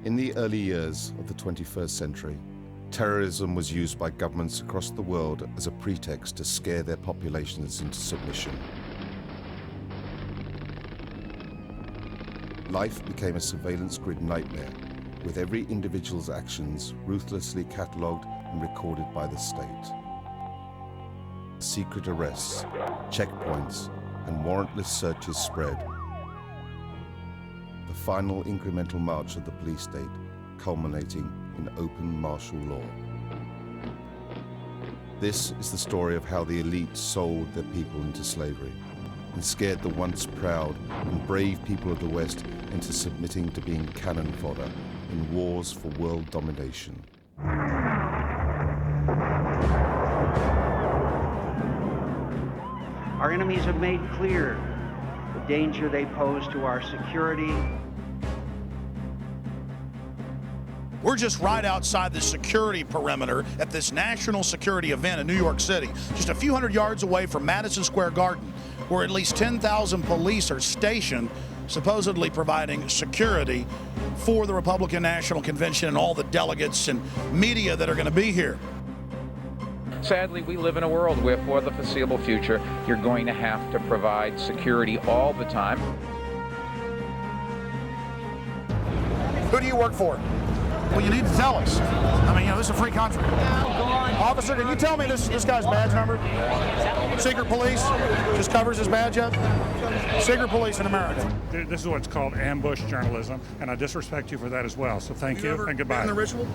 In the early years of the 21st century, terrorism was used by governments across the world as a pretext to scare their populations into submission. Life became a surveillance grid nightmare, with every individual's actions ruthlessly catalogued and recorded by the state. Secret arrests, checkpoints, and warrantless searches spread. The final incremental march of the police state, culminating in open martial law. This is the story of how the elite sold their people into slavery and scared the once proud and brave people of the West into submitting to being cannon fodder in wars for world domination. Our enemies have made clear the danger they pose to our security. We're just right outside the security perimeter at this national security event in New York City, just a few hundred yards away from Madison Square Garden, where at least 10,000 police are stationed, supposedly providing security for the Republican National Convention and all the delegates and media that are going to be here. Sadly, we live in a world where for the foreseeable future, you're going to have to provide security all the time. Who do you work for? Well, you need to tell us. I mean, this is a free country. Officer, can you tell me this guy's badge number? Secret police just covers his badge up. Secret police in America. This is what's called ambush journalism, and I disrespect you for that as well. So thank you and goodbye. In the ritual?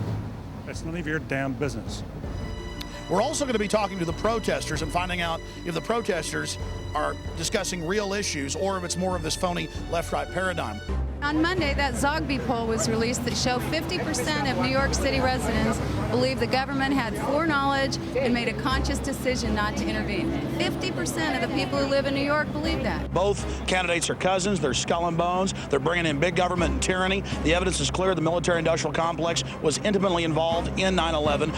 It's none of your damn business. We're also going to be talking to the protesters and finding out if the protesters are discussing real issues or if it's more of this phony left-right paradigm. On Monday, that Zogby poll was released that showed 50% of New York City residents believe the government had foreknowledge and made a conscious decision not to intervene. 50% of the people who live in New York believe that. Both candidates are cousins. They're skull and bones. They're bringing in big government and tyranny. The evidence is clear. The military-industrial complex was intimately involved in 9/11.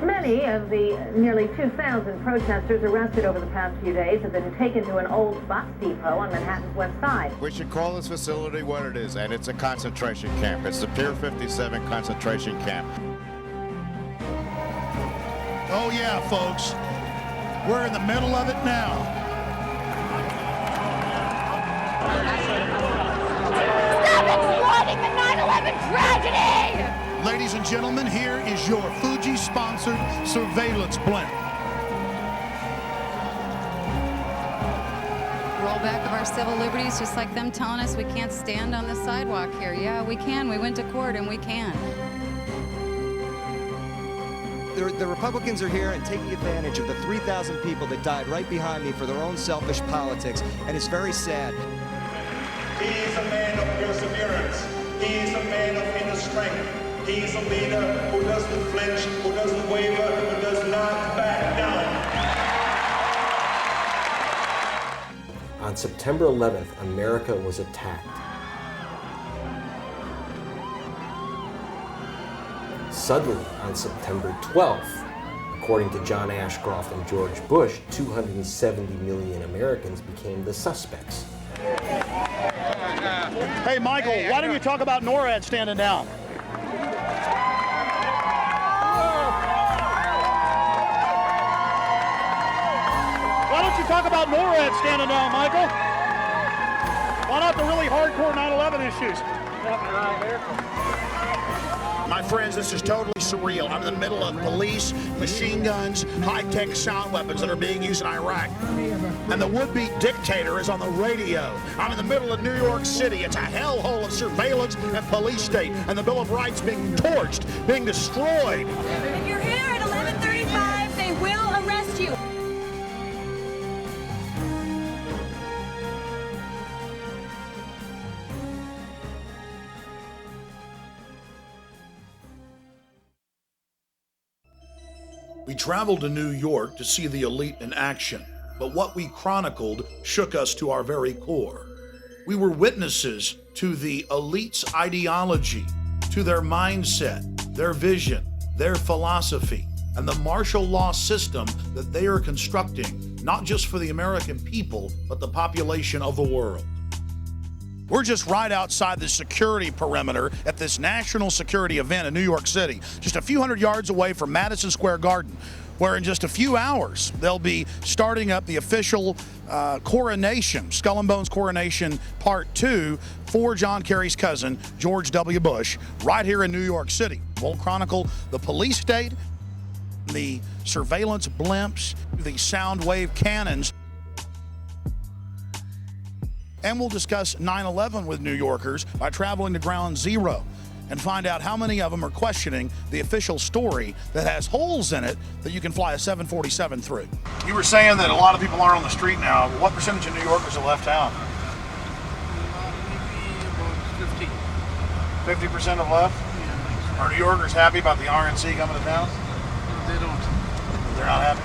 Many of the nearly 2,000 protesters arrested over the past few days have been taken to an old bus depot on Manhattan's West Side. We should call this facility what it is, and it's a concentration camp. It's the Pier 57 concentration camp. Oh yeah, folks. We're in the middle of it now. Stop exploiting the 9/11 tragedy! Ladies and gentlemen, here is your Fuji-sponsored surveillance blimp. Rollback of our civil liberties, just like them telling us we can't stand on the sidewalk here. Yeah, we can. We went to court and we can. The Republicans are here and taking advantage of the 3,000 people that died right behind me for their own selfish politics, and it's very sad. He is a man of perseverance. He is a man of inner strength. He is a leader who doesn't flinch, who doesn't waver, who does not back down. On September 11th, America was attacked. Suddenly, on September 12th, according to John Ashcroft and George Bush, 270 million Americans became the suspects. Hey, Michael, why don't you talk about NORAD standing down? Why don't you talk about NORAD standing down, Michael? Why not the really hardcore 9/11 issues? My friends, this is totally surreal. I'm in the middle of police, machine guns, high-tech sound weapons that are being used in Iraq. And the would-be dictator is on the radio. I'm in the middle of New York City. It's a hellhole of surveillance and police state. And the Bill of Rights being torched, being destroyed. If you're here at 11:35, they will arrest you. We traveled to New York to see the elite in action, but what we chronicled shook us to our very core. We were witnesses to the elite's ideology, to their mindset, their vision, their philosophy, and the martial law system that they are constructing, not just for the American people, but the population of the world. We're just right outside the security perimeter at this national security event in New York City, just a few hundred yards away from Madison Square Garden, where in just a few hours they'll be starting up the official coronation, Skull and Bones coronation part 2 for John Kerry's cousin, George W. Bush, right here in New York City. We'll chronicle the police state, the surveillance blimps, the sound wave cannons. And we'll discuss 9/11 with New Yorkers by traveling to Ground Zero and find out how many of them are questioning the official story that has holes in it that you can fly a 747 through. You were saying that a lot of people aren't on the street now. What percentage of New Yorkers have left town? Maybe about 50. 50% have left? Are New Yorkers happy about the RNC coming to town? They don't. They're not happy?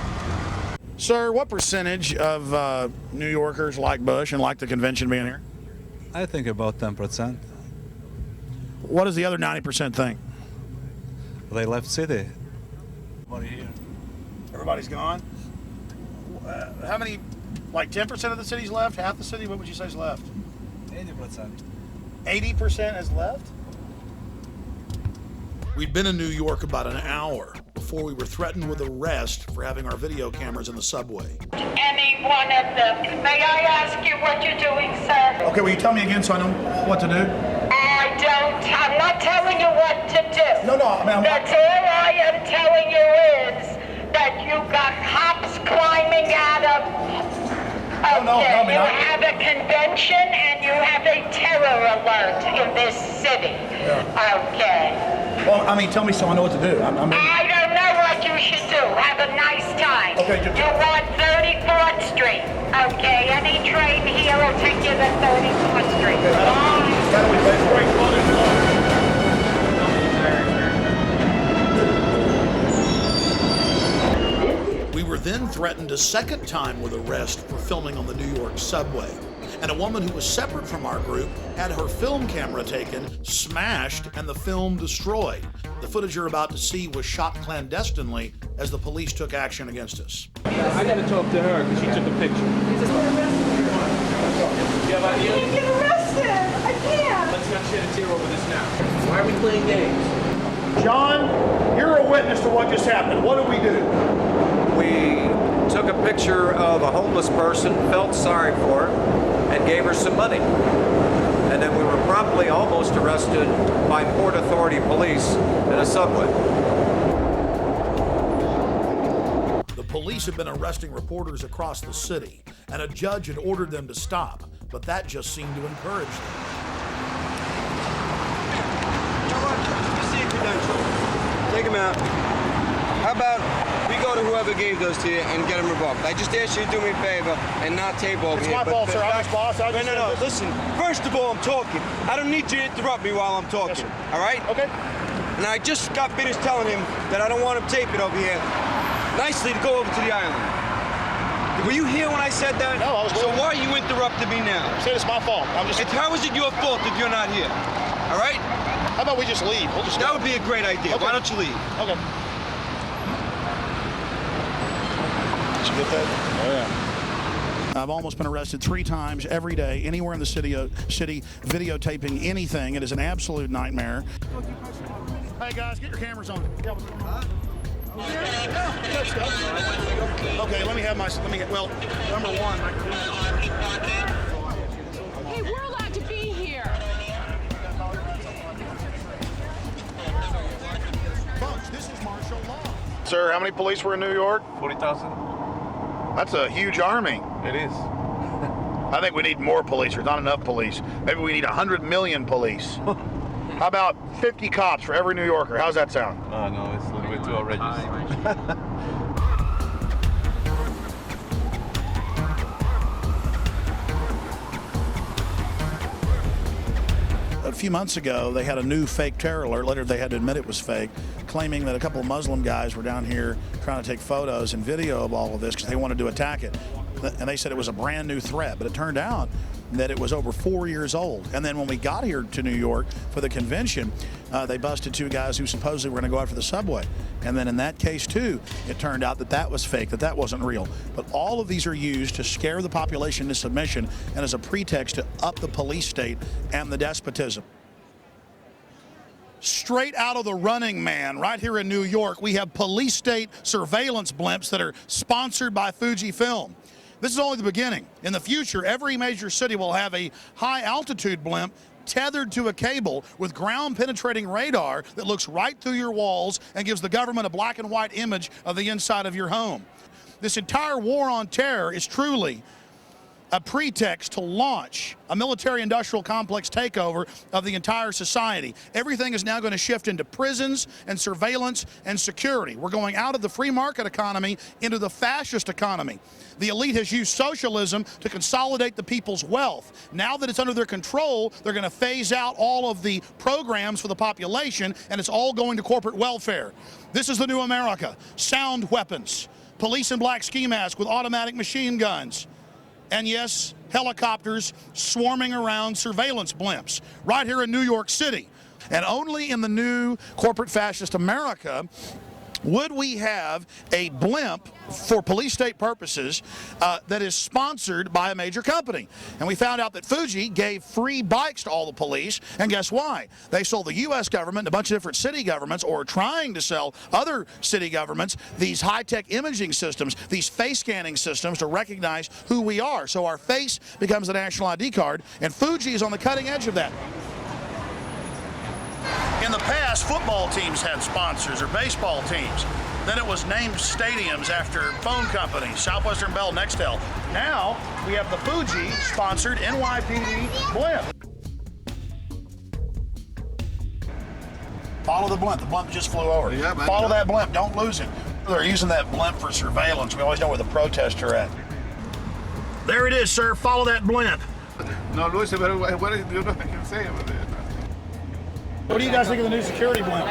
Sir, what percentage of New Yorkers like Bush and like the convention being here? I think about 10%. What does the other 90% think? They left city. Everybody's gone? How many, like 10% of the city's left? Half the city? What would you say is left? 80%. 80% has left? We'd been in New York about an hour before we were threatened with arrest for having our video cameras in the subway. Any one of them. May I ask you what you're doing, sir? Okay, will you tell me again so I know what to do? I'm not telling you what to do. No, ma'am. That's all I am telling you is that you got cops climbing out of... Okay, you have a convention and you have a terror alert in this city. Yeah. Okay. Well, I mean, tell me so I know what to do. I don't know what you should do. Have a nice time. Okay, you want 34th Street. Okay, any train here will take you to 34th Street. We were then threatened a second time with arrest for filming on the New York subway. And a woman who was separate from our group had her film camera taken, smashed, and the film destroyed. The footage you're about to see was shot clandestinely as the police took action against us. I got to talk to her because she took a picture. I can't get arrested. I can't. Let's not shed a tear over this now. Why are we playing games? John, you're a witness to what just happened. What did we do? We took a picture of a homeless person, felt sorry for her, and gave her some money. And then we were promptly almost arrested by Port Authority police in a subway. The police had been arresting reporters across the city, and a judge had ordered them to stop, but that just seemed to encourage them. You know what? You see a credential. Take him out. How about we go to whoever gave those to you and get them revoked? I just asked you to do me a favor and not tape over here. It's my fault, sir. I'm his boss. No. Listen, first of all, I'm talking. I don't need you to interrupt me while I'm talking. Yes, all right? Okay. And I just got finished telling him that I don't want him taping over here. Nicely to go over to the island. Were you here when I said that? No, I was. So why are you interrupting me now? I said it's my fault. How is it your fault if you're not here? All right? How about we just leave? That would be a great idea. Okay. Why don't you leave? Okay. Did you get that? Oh, yeah. I've almost been arrested 3 times every day, anywhere in the city videotaping anything. It is an absolute nightmare. Hey, guys, get your cameras on. Okay, well, number one. Hey, we're allowed to be here. Folks, this is martial law. Sir, how many police were in New York? 40,000. That's a huge army. It is. I think we need more police. There's not enough police. Maybe we need 100 million police. How about 50 cops for every New Yorker? How's that sound? No, it's a little bit too outrageous. A few months ago, they had a new fake terror alert. Later, they had to admit it was fake, claiming that a couple of Muslim guys were down here trying to take photos and video of all of this because they wanted to attack it. And they said it was a brand new threat. But it turned out that it was over 4 years old. And then when we got here to New York for the convention, they busted 2 guys who supposedly were going to go after the subway. And then in that case, too, it turned out that that was fake, that wasn't real. But all of these are used to scare the population into submission and as a pretext to up the police state and the despotism. Straight out of The Running Man, right here in New York, we have police state surveillance blimps that are sponsored by Fujifilm. This is only the beginning. In the future, every major city will have a high-altitude blimp tethered to a cable with ground-penetrating radar that looks right through your walls and gives the government a black and white image of the inside of your home. This entire war on terror is truly a pretext to launch a military-industrial complex takeover of the entire society. Everything is now going to shift into prisons and surveillance and security. We're going out of the free market economy into the fascist economy. The elite has used socialism to consolidate the people's wealth. Now that it's under their control, they're going to phase out all of the programs for the population, and it's all going to corporate welfare. This is the new America. Sound weapons, police in black ski masks with automatic machine guns, and yes, helicopters swarming around surveillance blimps right here in New York City. And only in the new corporate fascist America would we have a blimp for police state purposes that is sponsored by a major company. And we found out that Fuji gave free bikes to all the police, and guess why? They sold the U.S. government and a bunch of different city governments, or trying to sell other city governments, these high-tech imaging systems, these face scanning systems to recognize who we are. So our face becomes a national ID card, and Fuji is on the cutting edge of that. In the past, football teams had sponsors, or baseball teams. Then it was named stadiums after phone companies, Southwestern Bell, Nextel. Now we have the Fuji-sponsored NYPD blimp. Follow the blimp. The blimp just flew over. Yeah, follow that blimp. Don't lose it. They're using that blimp for surveillance. We always know where the protests are at. There it is, sir. Follow that blimp. No, Luis, but what do you know I can say about it? What do you guys think of the new security blimp?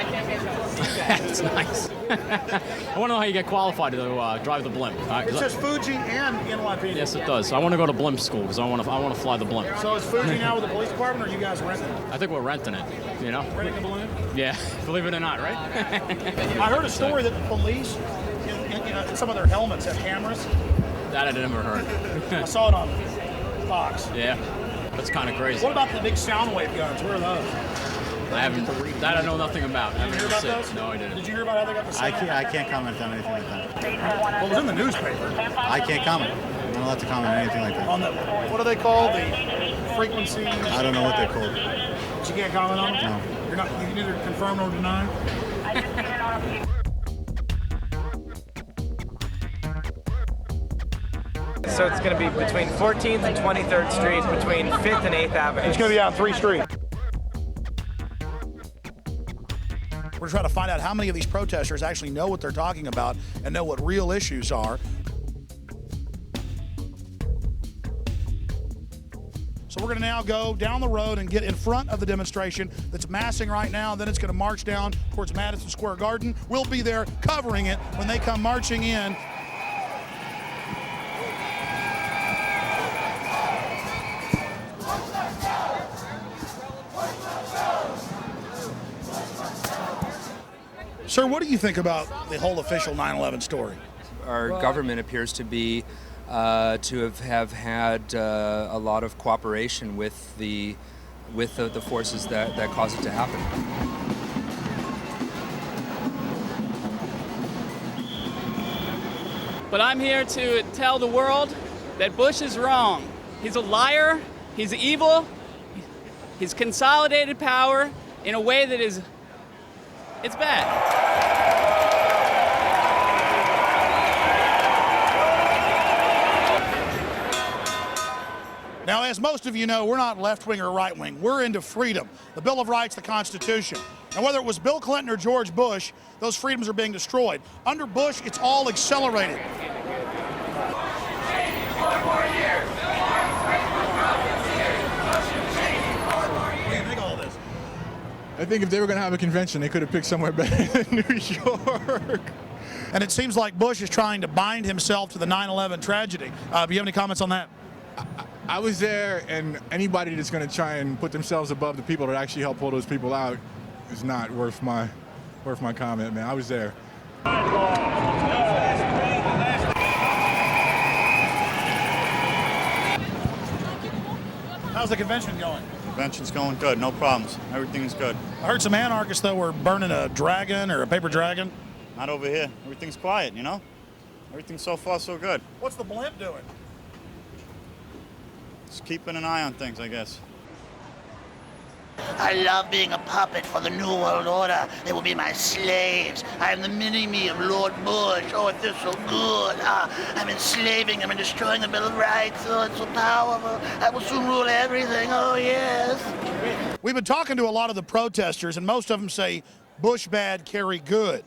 It's nice. I want to know how you get qualified to drive the blimp. It says Fuji and NYPD. Yes, it does. I want to go to blimp school because I want to fly the blimp. So is Fuji now with the police department, or are you guys renting it? I think we're renting it. You know. Renting the blimp? Yeah, believe it or not, right? I heard a story that the police, in some of their helmets, have cameras. That I never heard. I saw it on Fox. Yeah, that's kind of crazy. What about the big sound wave guns? Where are those? I haven't. That I know nothing about. Did you hear about those? No, I didn't. Did you hear about how they got the sound? I can't comment on anything like that. Well, it was in the newspaper. I can't comment. I'm not allowed to comment on anything like that. On the, what are they called? The frequencies? I don't know what they're called. But you can't comment on them? No. You're not. You can either confirm or deny. So it's going to be between 14th and 23rd Street, between 5th and 8th Avenue. It's going to be on 3 streets. We're trying to find out how many of these protesters actually know what they're talking about and know what real issues are. So we're going to now go down the road and get in front of the demonstration that's massing right now. Then it's going to march down towards Madison Square Garden. We'll be there covering it when they come marching in. Sir, what do you think about the whole official 9/11 story? Our government appears to be to have had a lot of cooperation with the forces that caused it to happen. But I'm here to tell the world that Bush is wrong. He's a liar, he's evil, he's consolidated power in a way that is, it's bad. Now, as most of you know, we're not left-wing or right-wing. We're into freedom, the Bill of Rights, the Constitution. And whether it was Bill Clinton or George Bush, those freedoms are being destroyed. Under Bush, it's all accelerated. I think if they were going to have a convention, they could have picked somewhere better than New York. And it seems like Bush is trying to bind himself to the 9/11 tragedy. Do you have any comments on that? I was there, and anybody that's going to try and put themselves above the people that actually help pull those people out is not worth my comment, man. I was there. How's the convention going? Convention's going good, no problems. Everything's good. I heard some anarchists, though, were burning a dragon or a paper dragon. Not over here. Everything's quiet, you know? Everything's so far so good. What's the blimp doing? Just keeping an eye on things, I guess. I love being a puppet for the New World Order. They will be my slaves. I am the mini-me of Lord Bush. Oh, it feels so good. I'm enslaving them and destroying the Bill of Rights. Oh, it's so powerful. I will soon rule everything. Oh, yes. We've been talking to a lot of the protesters, and most of them say Bush bad, Kerry good.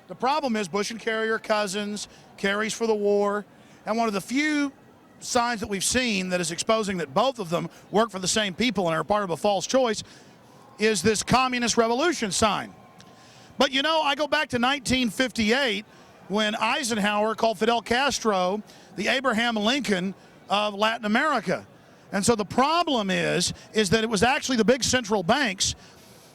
The problem is Bush and Kerry are cousins. Kerry's for the war. And one of the few signs that we've seen that is exposing that both of them work for the same people and are part of a false choice is this communist revolution sign. But you know, I go back to 1958 when Eisenhower called Fidel Castro the Abraham Lincoln of Latin America. And so the problem is that it was actually the big central banks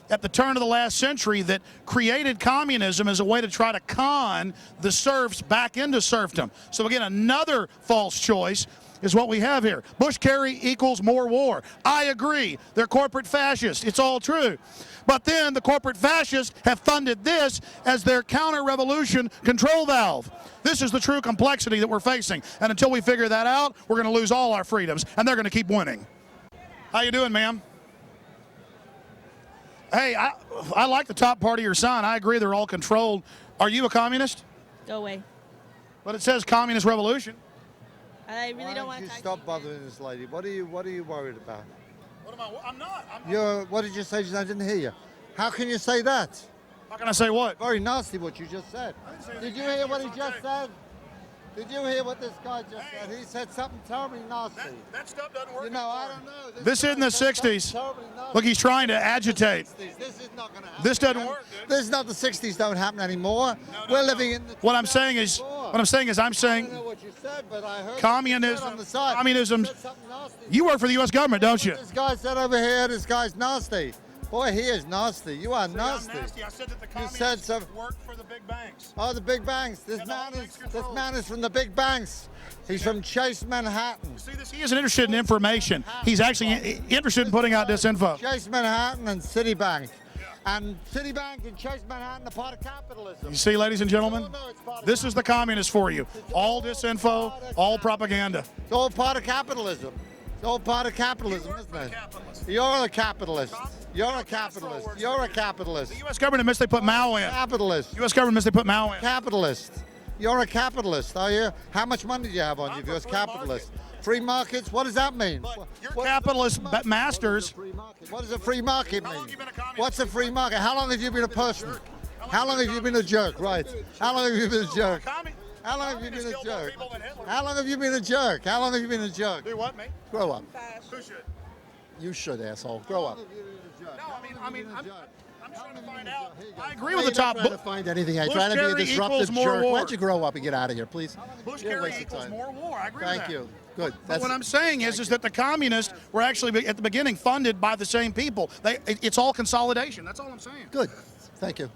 at the turn of the last century that created communism as a way to try to con the serfs back into serfdom. So again, another false choice is what we have here. Bush-Kerry equals more war. I agree. They're corporate fascists. It's all true. But then the corporate fascists have funded this as their counter-revolution control valve. This is the true complexity that we're facing. And until we figure that out, we're going to lose all our freedoms, and they're going to keep winning. How you doing, ma'am? Hey, I like the top part of your sign. I agree they're all controlled. Are you a communist? Go away. But it says communist revolution. I really don't want to stop bothering this lady. What are you worried about? What am I? I'm not. What did you say? I didn't hear you. How can you say that? How can I say what? Very nasty what you just said. Did you hear what he just said? Did you hear what this guy just said? He said something terribly nasty. That stuff doesn't work. You know, I don't know. This is in the 60s. Look, he's trying to agitate. This is not going to happen. This doesn't work, dude. This is not the 60s. Don't happen anymore. We're living in the. What I'm saying is, I'm saying. I don't know what you said, but I heard communism. On the side. Communism. You said something nasty. You work for the U.S. government, don't you? This guy said over here. This guy's nasty. Boy, he is nasty. You are nasty. I'm nasty. I said that the communists work for the big banks. Oh, the big banks. This man is from the big banks. He's from Chase Manhattan. See this? He isn't interested in information. He's actually interested in putting out disinfo. Chase Manhattan and Citibank. And Citibank and Chase Manhattan are part of capitalism. You see, ladies and gentlemen, this is the communists for you. All disinfo, all propaganda. It's all part of capitalism. It's all part of capitalism, isn't it? You're a capitalist. You're a capitalist. You're a capitalist. The U.S. government admits they put Mao in. Capitalist. U.S. government admits they put Mao in. Capitalist. You're a capitalist, are you? How much money do you have on you if you're a capitalist? Free markets? What does that mean? You're capitalist masters. What does a free market mean? What's a free market? How long have you been a person? How long have you been a jerk? Right. How long have you been a jerk? How long have you been a jerk? How long have you been a jerk? How long have you been a jerk? Do what, mate? Grow up. Who should? You should, asshole. Grow up. No, I mean, I'm trying to find out. I agree with the top. You're not trying to find anything. I'm trying to be a disruptive jerk. Why don't you grow up and get out of here, please? Bush-Kerry equals more war. I agree with that. Thank you. Good. But what I'm saying is that the communists were actually at the beginning funded by the same people. It's all consolidation. That's all I'm saying. Good. Thank you.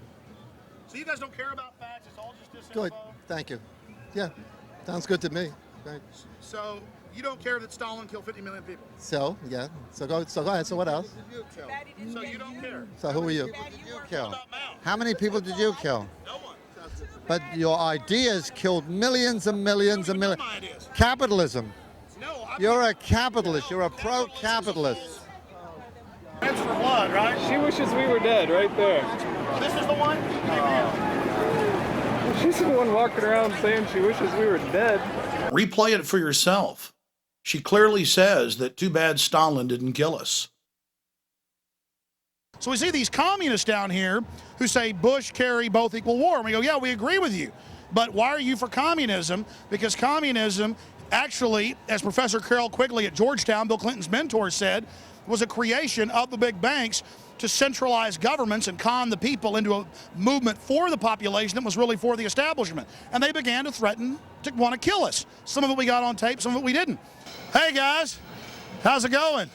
So you guys don't care about facts. It's all just disinfo. Good. Thank you. Yeah. Sounds good to me. Right. So you don't care that Stalin killed 50 million people? So, yeah. So go ahead. So what else? So you don't care? So who are you? Did you kill? How many people did you kill? No one. But your ideas killed millions and millions and millions. Capitalism. No, you're a capitalist. You're a pro-capitalist. That's for blood, right? She wishes we were dead right there. This is the one? She's the one walking around saying she wishes we were dead. Replay it for yourself. She clearly says that too bad Stalin didn't kill us. So we see these communists down here who say Bush, Kerry, both equal war. And we go, yeah, we agree with you. But why are you for communism? Because communism actually, as Professor Carroll Quigley at Georgetown, Bill Clinton's mentor, said, was a creation of the big banks to centralize governments and con the people into a movement for the population that was really for the establishment. And they began to threaten to want to kill us. Some of it we got on tape, some of it we didn't. Hey guys, How's it going?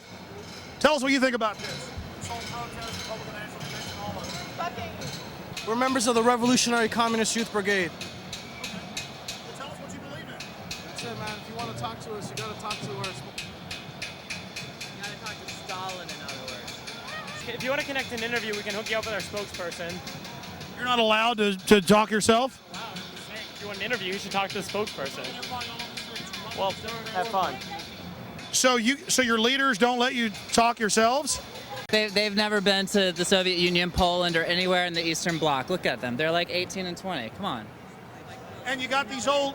Tell us what you think about this. We're members of the Revolutionary Communist Youth Brigade. Tell us what you believe in. That's it, man. If you want to talk to us, you got to talk to us. You gotta talk to Stalin, in other words. If you want to connect an interview, we can hook you up with our spokesperson. You're not allowed to talk yourself? If you want an interview, you should talk to the spokesperson. Well, have fun. So your leaders don't let you talk yourselves? They've never been to the Soviet Union, Poland, or anywhere in the Eastern Bloc. Look at them. They're like 18 and 20. Come on. And you got these old...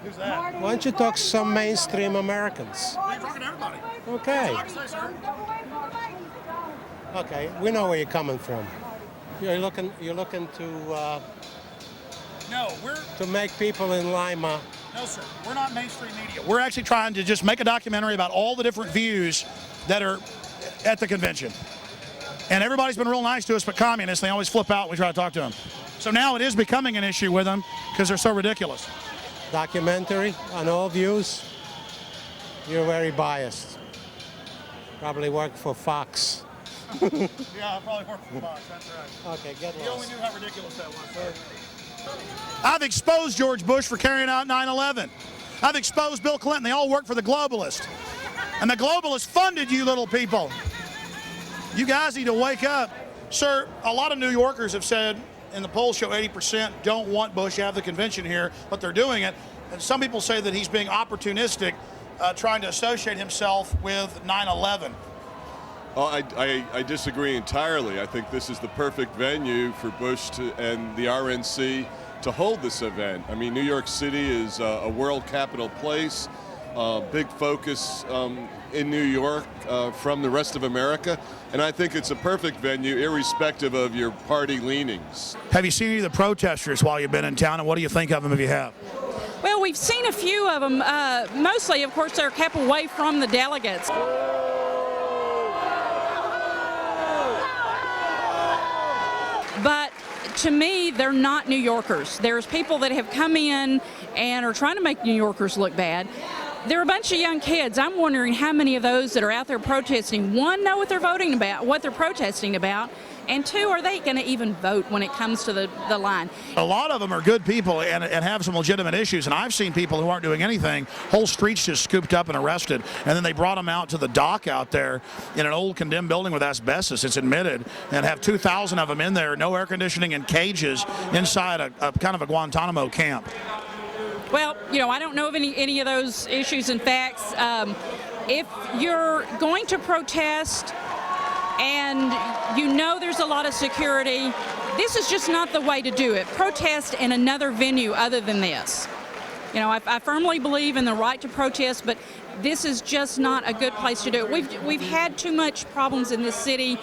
Who's that? Why don't you talk to some mainstream Americans? I'm talking to everybody. Okay. Okay, we know where you're coming from. You're looking to No, to make people in Lima. No, sir. We're not mainstream media. We're actually trying to just make a documentary about all the different views that are at the convention. And everybody's been real nice to us, but communists, they always flip out when we try to talk to them. So now it is becoming an issue with them because they're so ridiculous. Documentary on all views. You're very biased. Probably work for Fox. Yeah, I probably work for Fox. That's right. Okay, get lost. You only knew how ridiculous that was. I've exposed George Bush for carrying out 9/11. I've exposed Bill Clinton. They all work for the globalists. And the globalists funded you little people. You guys need to wake up. Sir, a lot of New Yorkers have said, and the polls show 80% don't want Bush to have the convention here, but they're doing it. And some people say that he's being opportunistic, trying to associate himself with 9/11. I disagree entirely. I think this is the perfect venue for Bush and the RNC to hold this event. I mean, New York City is a world capital place, big focus in New York from the rest of America, and I think it's a perfect venue irrespective of your party leanings. Have you seen any of the protesters while you've been in town, and what do you think of them if you have? Well, we've seen a few of them. Mostly, of course, they're kept away from the delegates. But to me, they're not New Yorkers. There's people that have come in and are trying to make New Yorkers look bad. They're a bunch of young kids. I'm wondering how many of those that are out there protesting, one, know what they're voting about, what they're protesting about, and two, are they going to even vote when it comes to the line? A lot of them are good people and have some legitimate issues, and I've seen people who aren't doing anything, whole streets just scooped up and arrested, and then they brought them out to the dock out there in an old condemned building with asbestos, it's admitted, and have 2,000 of them in there, no air conditioning, and cages inside a kind of a Guantanamo camp. Well, you know, I don't know of any of those issues and facts. If you're going to protest and you know there's a lot of security, this is just not the way to do it. Protest in another venue other than this. You know, I firmly believe in the right to protest, but this is just not a good place to do it. We've had too much problems in this city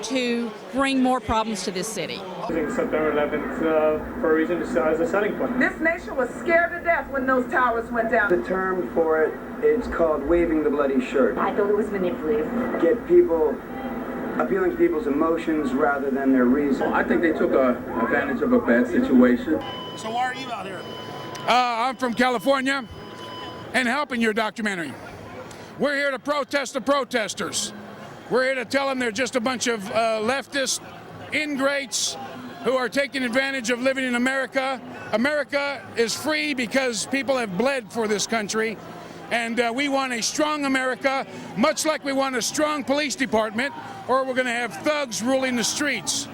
to bring more problems to this city. September 11th for a reason as a selling point. This nation was scared to death when those towers went down. The term for it is called waving the bloody shirt. I thought it was manipulative. Get people, appealing to people's emotions rather than their reason. I think they took advantage of a bad situation. So why are you out here? I'm from California and helping your documentary. We're here to protest the protesters. We're here to tell them they're just a bunch of leftist ingrates who are taking advantage of living in America. America is free because people have bled for this country. And we want a strong America, much like we want a strong police department, or we're going to have thugs ruling the streets.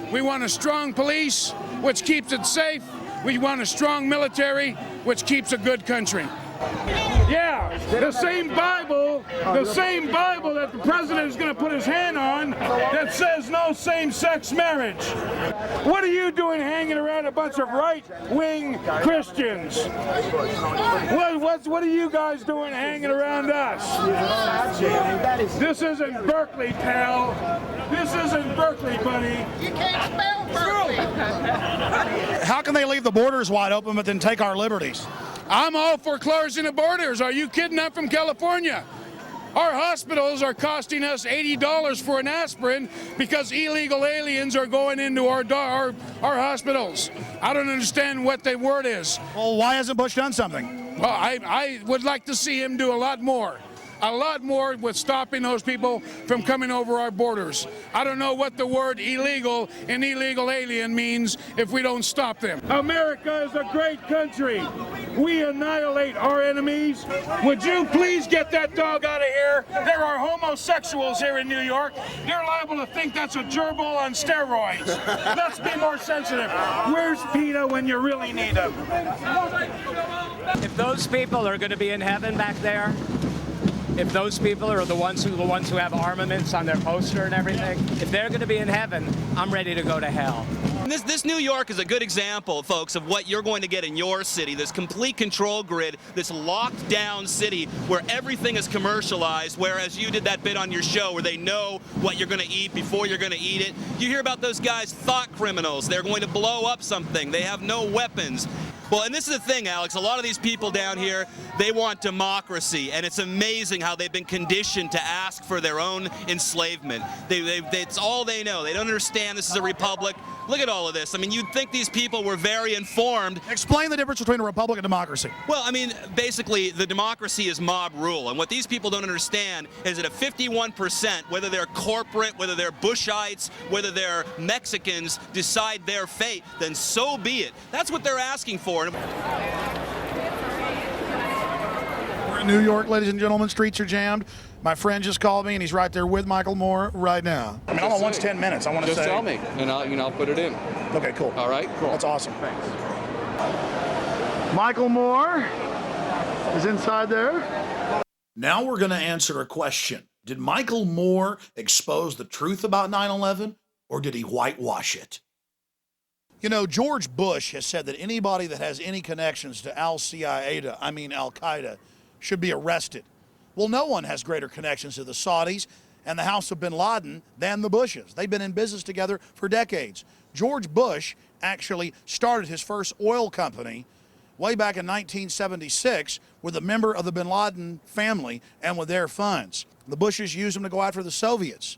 We want a strong police, which keeps it safe. We want a strong military, which keeps a good country. Yeah, the same Bible that the president is going to put his hand on that says no same-sex marriage. What are you doing hanging around a bunch of right-wing Christians? What are you guys doing hanging around us? This isn't Berkeley, pal. This isn't Berkeley, buddy. You can't spell Berkeley. How can they leave the borders wide open but then take our liberties? I'm all for closing the borders. Are you kidding? I'm from California. Our hospitals are costing us $80 for an aspirin because illegal aliens are going into our hospitals. I don't understand what the word is. Well, why hasn't Bush done something? Well, I would like to see him do a lot more with stopping those people from coming over our borders. I don't know what the word illegal and illegal alien means if we don't stop them. America is a great country. We annihilate our enemies. Would you please get that dog out of here? There are homosexuals here in New York. You're liable to think that's a gerbil on steroids. Let's be more sensitive. Where's PETA when you really need him? If those people are going to be in heaven back there, if those people are the ones who have armaments on their poster and everything, if they're going to be in heaven, I'm ready to go to hell. This New York is a good example, folks, of what you're going to get in your city, this complete control grid, this locked down city where everything is commercialized, whereas you did that bit on your show where they know what you're going to eat before you're going to eat it. You hear about those guys, thought criminals. They're going to blow up something. They have no weapons. Well, and this is the thing, Alex, a lot of these people down here, they want democracy, and it's amazing how they've been conditioned to ask for their own enslavement. It's all they know. They don't understand this is a republic. Look at all of this. I mean, you'd think these people were very informed. Explain the difference between a republic and democracy. Well, I mean, basically, the democracy is mob rule, and what these people don't understand is that if 51%, whether they're corporate, whether they're Bushites, whether they're Mexicans, decide their fate, then so be it. That's what they're asking for. We're in New York, ladies and gentlemen. Streets are jammed. My friend just called me, and he's right there with Michael Moore right now. I mean, I'm on 10 minutes. I want to say. Just tell me, and I'll put it in. Okay, cool. All right, cool. That's awesome. Thanks. Michael Moore is inside there. Now we're going to answer a question. Did Michael Moore expose the truth about 9/11, or did he whitewash it? You know, George Bush has said that anybody that has any connections to Al-Qaeda, should be arrested. Well, no one has greater connections to the Saudis and the House of bin Laden than the Bushes. They've been in business together for decades. George Bush actually started his first oil company way back in 1976 with a member of the bin Laden family and with their funds. The Bushes used them to go after the Soviets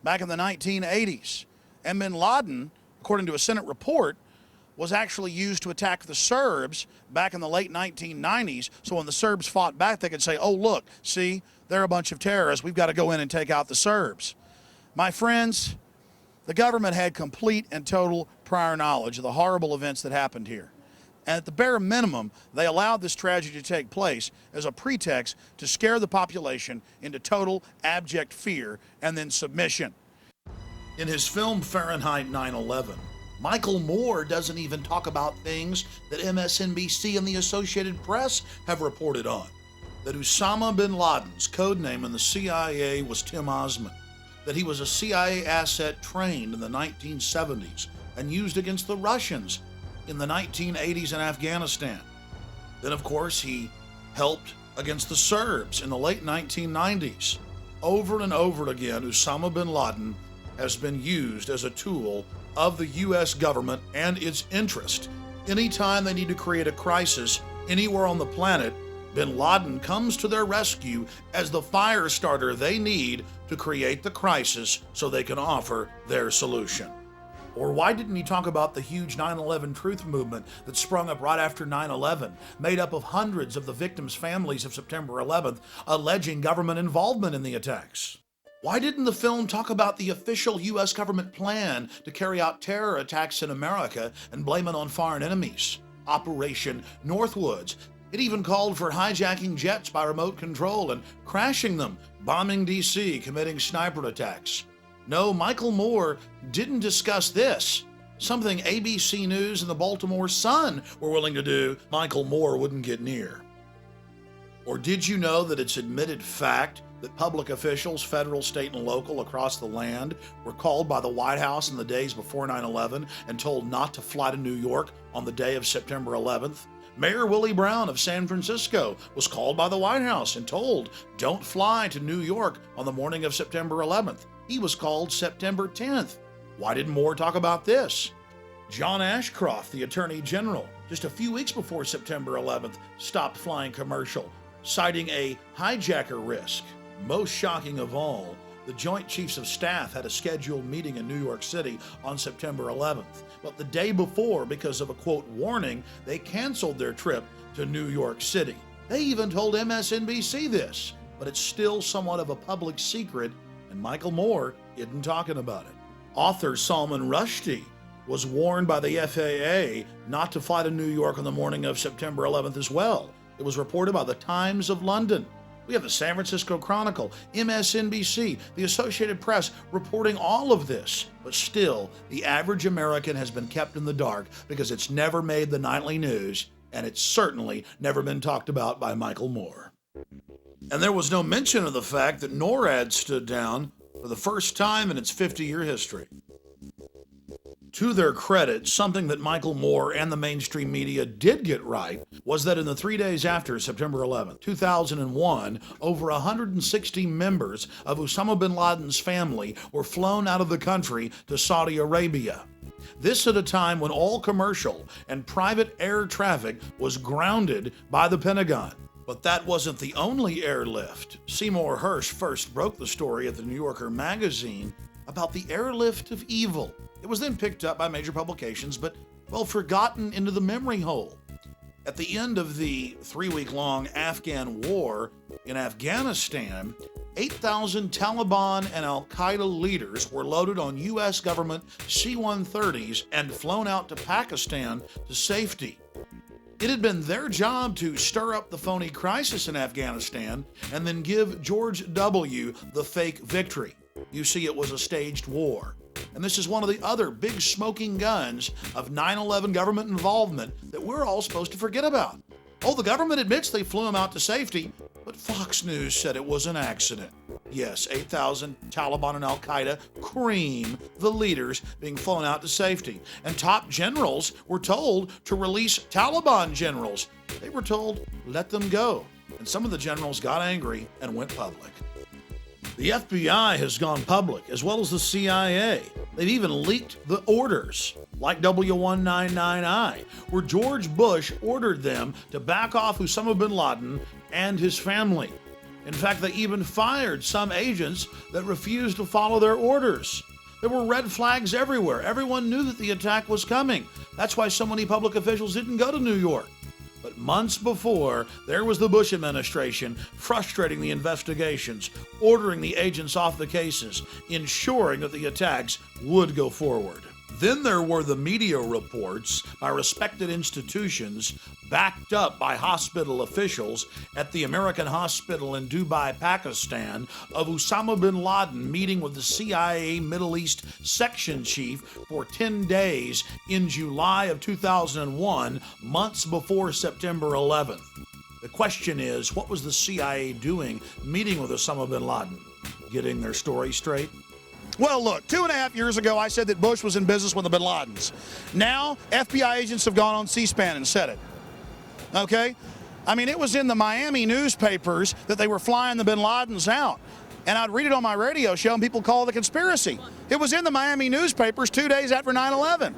back in the 1980s. And bin Laden, according to a Senate report, was actually used to attack the Serbs back in the late 1990s. So when the Serbs fought back, they could say, oh, look, see, they're a bunch of terrorists. We've got to go in and take out the Serbs. My friends, the government had complete and total prior knowledge of the horrible events that happened here. And at the bare minimum, they allowed this tragedy to take place as a pretext to scare the population into total abject fear and then submission. In his film Fahrenheit 9/11, Michael Moore doesn't even talk about things that MSNBC and the Associated Press have reported on. That Osama bin Laden's code name in the CIA was Tim Osman. That he was a CIA asset trained in the 1970s and used against the Russians in the 1980s in Afghanistan. Then, of course, he helped against the Serbs in the late 1990s. Over and over again, Osama bin Laden has been used as a tool of the U.S. government and its interest. Anytime they need to create a crisis anywhere on the planet, bin Laden comes to their rescue as the fire starter they need to create the crisis so they can offer their solution. Or why didn't he talk about the huge 9/11 truth movement that sprung up right after 9/11, made up of hundreds of the victims' families of September 11th, alleging government involvement in the attacks? Why didn't the film talk about the official U.S. government plan to carry out terror attacks in America and blame it on foreign enemies? Operation Northwoods. It even called for hijacking jets by remote control and crashing them, bombing D.C., committing sniper attacks. No, Michael Moore didn't discuss this. Something ABC News and the Baltimore Sun were willing to do, Michael Moore wouldn't get near. Or did you know that it's admitted fact that public officials, federal, state, and local across the land were called by the White House in the days before 9/11 and told not to fly to New York on the day of September 11th? Mayor Willie Brown of San Francisco was called by the White House and told, don't fly to New York on the morning of September 11th. He was called September 10th. Why didn't Moore talk about this? John Ashcroft, the Attorney General, just a few weeks before September 11th, stopped flying commercial, citing a hijacker risk. Most shocking of all, the Joint Chiefs of Staff had a scheduled meeting in New York City on September 11th. But the day before, because of a, quote, warning, they canceled their trip to to New York City. They even told MSNBC this, but it's still somewhat of a public secret, and Michael Moore isn't talking about it. Author Salman Rushdie was warned by the FAA not to fly to New York on the morning of September 11th as well. It was reported by the Times of London. We have the San Francisco Chronicle, MSNBC, the Associated Press reporting all of this. But still, the average American has been kept in the dark because it's never made the nightly news, and it's certainly never been talked about by Michael Moore. And there was no mention of the fact that NORAD stood down for the first time in its 50-year history. To their credit, something that Michael Moore and the mainstream media did get right was that in the 3 days after September 11, 2001, over 160 members of Osama bin Laden's family were flown out of the country to Saudi Arabia. This at a time when all commercial and private air traffic was grounded by the Pentagon. But that wasn't the only airlift. Seymour Hersh first broke the story at the New Yorker magazine about the airlift of evil. It was then picked up by major publications, but, well, forgotten into the memory hole. At the end of the 3-week-long Afghan war in Afghanistan, 8,000 Taliban and al-Qaeda leaders were loaded on U.S. government C-130s and flown out to Pakistan to safety. It had been their job to stir up the phony crisis in Afghanistan and then give George W. the fake victory. You see, it was a staged war. And this is one of the other big smoking guns of 9/11 government involvement that we're all supposed to forget about. Oh, the government admits they flew him out to safety, but Fox News said it was an accident. Yes, 8,000 Taliban and al-Qaeda cream the leaders being flown out to safety. And top generals were told to release Taliban generals. They were told, let them go. And some of the generals got angry and went public. The FBI has gone public, as well as the CIA. They've even leaked the orders, like W199I, where George Bush ordered them to back off Osama bin Laden and his family. In fact, they even fired some agents that refused to follow their orders. There were red flags everywhere. Everyone knew that the attack was coming. That's why so many public officials didn't go to New York. But months before, there was the Bush administration frustrating the investigations, ordering the agents off the cases, ensuring that the attacks would go forward. Then there were the media reports by respected institutions, backed up by hospital officials at the American hospital in Dubai, Pakistan, of Osama bin Laden meeting with the CIA Middle East section chief for 10 days in July of 2001, months before September 11th. The question is, what was the CIA doing meeting with Osama bin Laden? Getting their story straight? Well, look, 2.5 years ago, I said that Bush was in business with the bin Ladens. Now, FBI agents have gone on C-SPAN and said it. Okay? I mean, it was in the Miami newspapers that they were flying the bin Ladens out. And I'd read it on my radio show, and people call it a conspiracy. It was in the Miami newspapers 2 days after 9/11.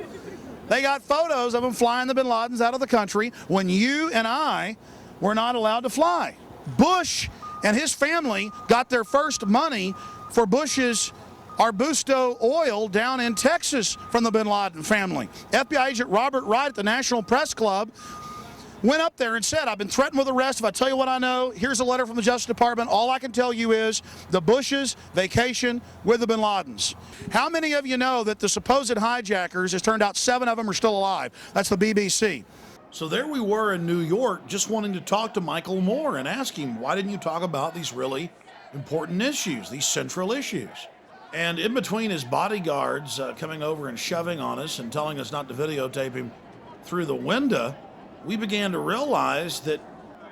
They got photos of them flying the bin Ladens out of the country when you and I were not allowed to fly. Bush and his family got their first money for Bush's Arbusto oil down in Texas from the bin Laden family. FBI agent Robert Wright at the National Press Club went up there and said, I've been threatened with arrest. If I tell you what I know, here's a letter from the Justice Department. All I can tell you is the Bushes vacation with the bin Ladens. How many of you know that the supposed hijackers, it turned out 7 of them are still alive? That's the BBC. So there we were in New York just wanting to talk to Michael Moore and ask him, why didn't you talk about these really important issues, these central issues? And in between his bodyguards coming over and shoving on us and telling us not to videotape him through the window, we began to realize that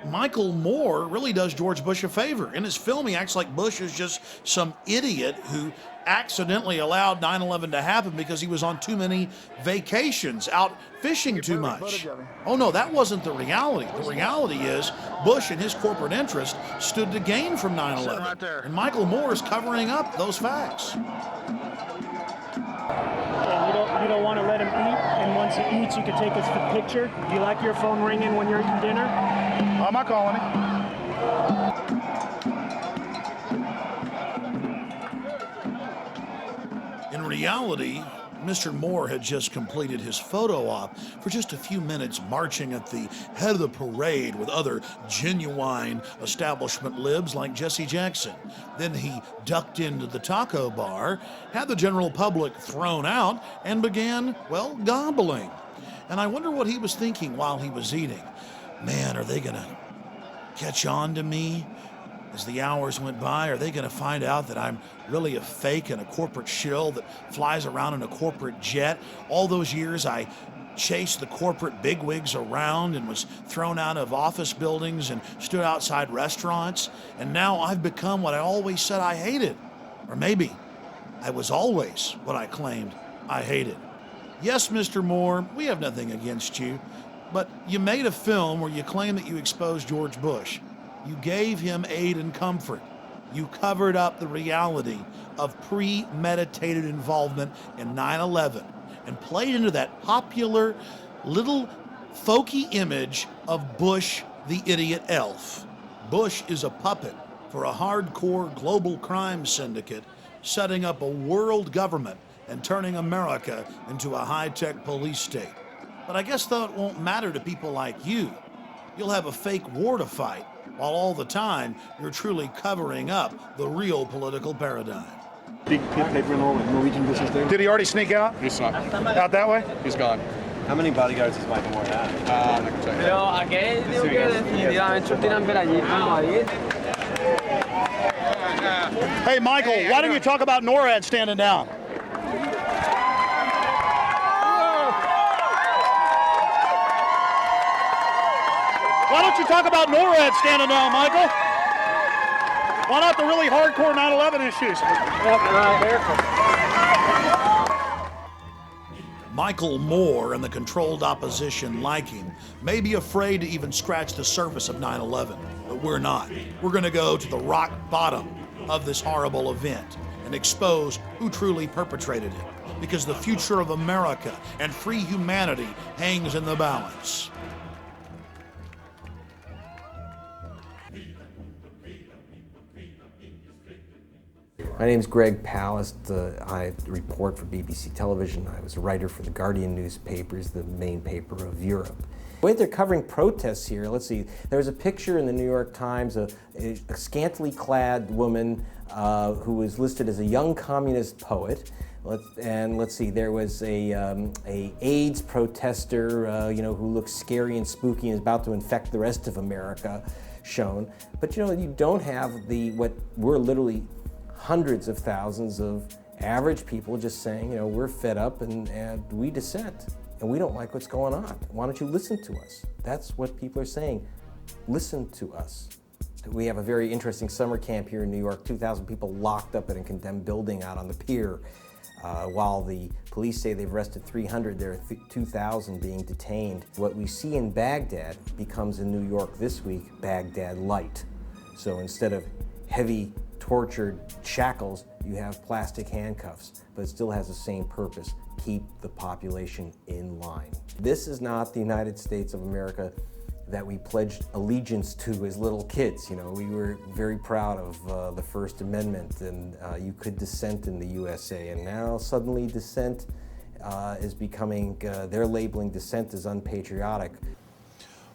Michael Moore really does George Bush a favor. In his film, he acts like Bush is just some idiot who accidentally allowed 9/11 to happen because he was on too many vacations, out fishing too much. Oh no, that wasn't the reality. The reality is Bush and his corporate interest stood to gain from 9/11. And Michael Moore is covering up those facts. You don't want to let him eat, and once he eats, you can take his picture. Do you like your phone ringing when you're eating dinner? I'm not calling him. In reality, Mr. Moore had just completed his photo op for just a few minutes, marching at the head of the parade with other genuine establishment libs like Jesse Jackson. Then he ducked into the taco bar, had the general public thrown out, and began, well, gobbling. And I wonder what he was thinking while he was eating. Man, are they going to catch on to me as the hours went by? Are they going to find out that I'm really a fake and a corporate shill that flies around in a corporate jet? All those years I chased the corporate bigwigs around and was thrown out of office buildings and stood outside restaurants, and now I've become what I always said I hated. Or maybe I was always what I claimed I hated. Yes, Mr. Moore, we have nothing against you, but you made a film where you claim that you exposed George Bush. You gave him aid and comfort. You covered up the reality of premeditated involvement in 9/11 and played into that popular little folky image of Bush the idiot elf. Bush is a puppet for a hardcore global crime syndicate setting up a world government and turning America into a high-tech police state. But I guess that won't matter to people like you. You'll have a fake war to fight, while all the time you're truly covering up the real political paradigm. Big paper and all with Norwegian business there. Did he already sneak out? He's not. Out that way? He's gone. How many bodyguards does Michael Moore have? I can check Pero aquel digo que definitivamente tienen ver allí como ahí. Hey, Michael, why don't you talk about NORAD standing down? Why don't you talk about NORAD standing down, Michael? Why not the really hardcore 9/11 issues? Michael Moore and the controlled opposition like him may be afraid to even scratch the surface of 9/11, but we're not. We're going to go to the rock bottom of this horrible event and expose who truly perpetrated it, because the future of America and free humanity hangs in the balance. My name is Greg Palast. I report for BBC Television. I was a writer for the Guardian newspapers, the main paper of Europe. The way they're covering protests here, let's see, there was a picture in the New York Times of a scantily clad woman who was listed as a young communist poet. Let's see, there was a AIDS protester, who looks scary and spooky and is about to infect the rest of America shown. But you don't have what we're literally hundreds of thousands of average people just saying, we're fed up and we dissent and we don't like what's going on. Why don't you listen to us? That's what people are saying. Listen to us. We have a very interesting summer camp here in New York, 2,000 people locked up in a condemned building out on the pier. While the police say they've arrested 300, there are 2,000 being detained. What we see in Baghdad becomes in New York this week, Baghdad Light. So instead of heavy tortured shackles, you have plastic handcuffs, but it still has the same purpose: keep the population in line. This is not the United States of America that we pledged allegiance to as little kids. We were very proud of the First Amendment, and you could dissent in the USA, and now suddenly dissent is becoming, they're labeling dissent as unpatriotic.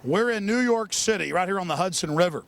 We're in New York City, right here on the Hudson River.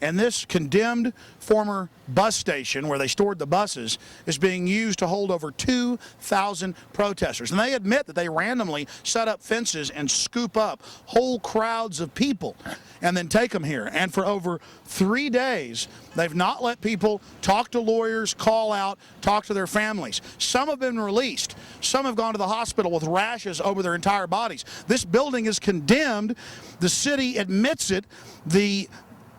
And this condemned former bus station where they stored the buses is being used to hold over 2,000 protesters. And they admit that they randomly set up fences and scoop up whole crowds of people and then take them here. And for over 3 days, they've not let people talk to lawyers, call out, talk to their families. Some have been released. Some have gone to the hospital with rashes over their entire bodies. This building is condemned. The city admits it. The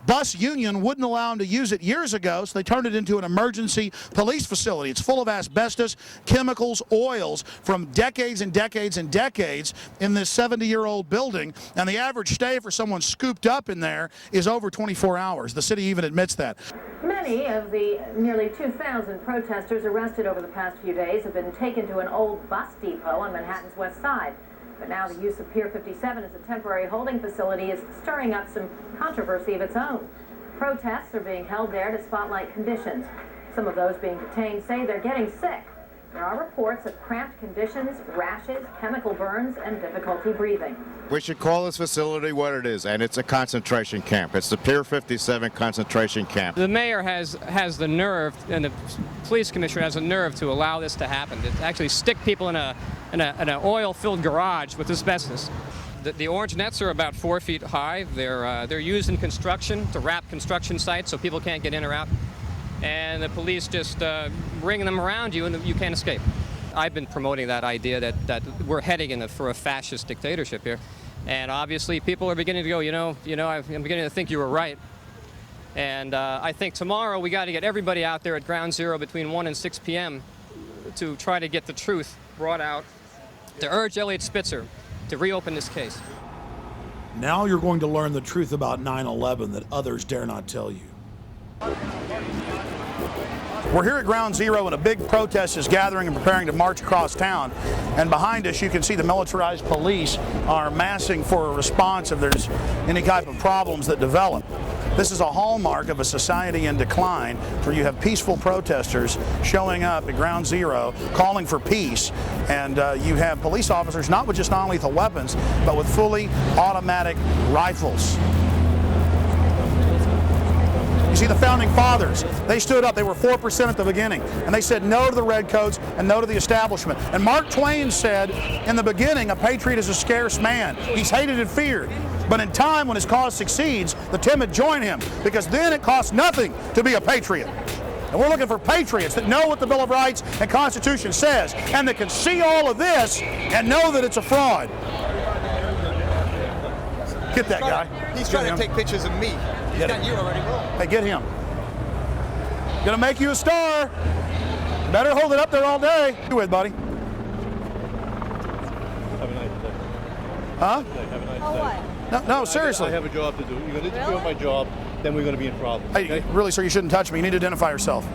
bus union wouldn't allow them to use it years ago, so they turned it into an emergency police facility. It's full of asbestos, chemicals, oils from decades and decades and decades in this 70-year-old building, and the average stay for someone scooped up in there is over 24 hours. The city even admits that. Many of the nearly 2,000 protesters arrested over the past few days have been taken to an old bus depot on Manhattan's West Side. But now the use of Pier 57 as a temporary holding facility is stirring up some controversy of its own. Protests are being held there to spotlight conditions. Some of those being detained say they're getting sick. There are reports of cramped conditions, rashes, chemical burns, and difficulty breathing. We should call this facility what it is, and it's a concentration camp. It's the Pier 57 concentration camp. The mayor has the nerve, and the police commissioner has the nerve to allow this to happen, to actually stick people in an oil-filled garage with asbestos. The orange nets are about 4 feet high. They're used in construction to wrap construction sites so people can't get in or out. And the police just ring them around you and you can't escape. I've been promoting that idea that we're heading for a fascist dictatorship here. And obviously people are beginning to go, I'm beginning to think you were right. And I think tomorrow we got to get everybody out there at Ground Zero between 1 and 6 p.m. to try to get the truth brought out, to urge Eliot Spitzer to reopen this case. Now you're going to learn the truth about 9/11 that others dare not tell you. We're here at Ground Zero, and a big protest is gathering and preparing to march across town. And behind us, you can see the militarized police are massing for a response if there's any type of problems that develop. This is a hallmark of a society in decline, where you have peaceful protesters showing up at Ground Zero, calling for peace, and you have police officers not with just non-lethal weapons, but with fully automatic rifles. You see the founding fathers, they stood up, they were 4% at the beginning, and they said no to the redcoats and no to the establishment. And Mark Twain said, in the beginning, a patriot is a scarce man. He's hated and feared. But in time, when his cause succeeds, the timid join him, because then it costs nothing to be a patriot. And we're looking for patriots that know what the Bill of Rights and Constitution says, and that can see all of this and know that it's a fraud. Get that guy. He's trying to take pictures of me. He's got you already rolling. Hey, get him. Gonna make you a star. Better hold it up there all day. You with, buddy? Have a nice day. Huh? Have a nice day. No, seriously. I have a job to do. You're going to interfere with my job, then we're going to be in problems. Hey, okay? really, sir, you shouldn't touch me. You need to identify yourself.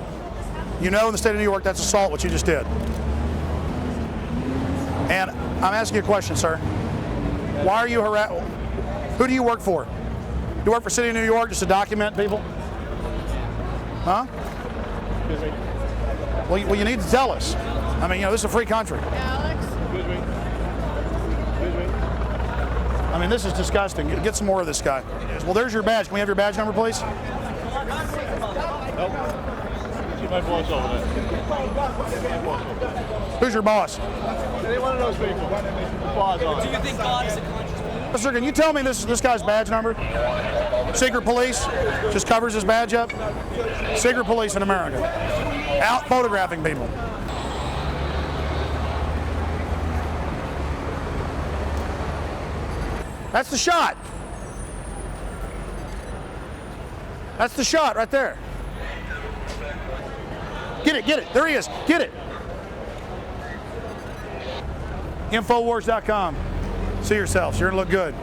You know in the state of New York that's assault, what you just did. And I'm asking you a question, sir. Why are you harassed? Who do you work for? You work for the city of New York just to document people? Huh? Excuse me. Well, you need to tell us. I mean, this is a free country. Excuse me. Excuse me. I mean, this is disgusting. Get some more of this guy. Well, there's your badge. Can we have your badge number, please? Nope. See my boss over there. Who's your boss? Any one of those people. Boss on. Do you think God is a conscious being? Sir, can you tell me this guy's badge number? Secret police just covers his badge up. Secret police in America. Out photographing people. That's the shot. That's the shot right there. Get it. There he is. Get it. Infowars.com. See yourselves. You're going to look good.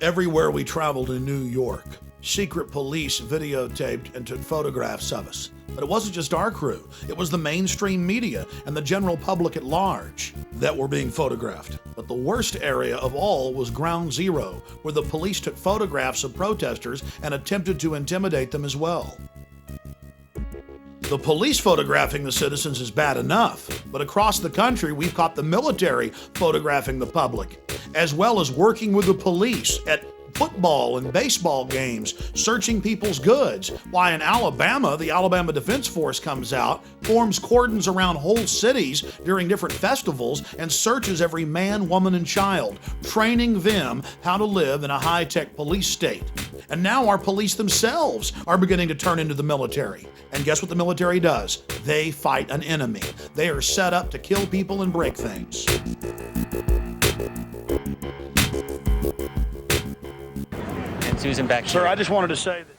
Everywhere we traveled in New York, secret police videotaped and took photographs of us. But it wasn't just our crew. It was the mainstream media and the general public at large that were being photographed. But the worst area of all was Ground Zero, where the police took photographs of protesters and attempted to intimidate them as well. The police photographing the citizens is bad enough, but across the country we've caught the military photographing the public, as well as working with the police at football and baseball games, searching people's goods. Why in Alabama, the Alabama Defense Force comes out, forms cordons around whole cities during different festivals, and searches every man, woman, and child, training them how to live in a high-tech police state. And now our police themselves are beginning to turn into the military. And guess what the military does? They fight an enemy. They are set up to kill people and break things. Susan back here. Sir, I just wanted to say that.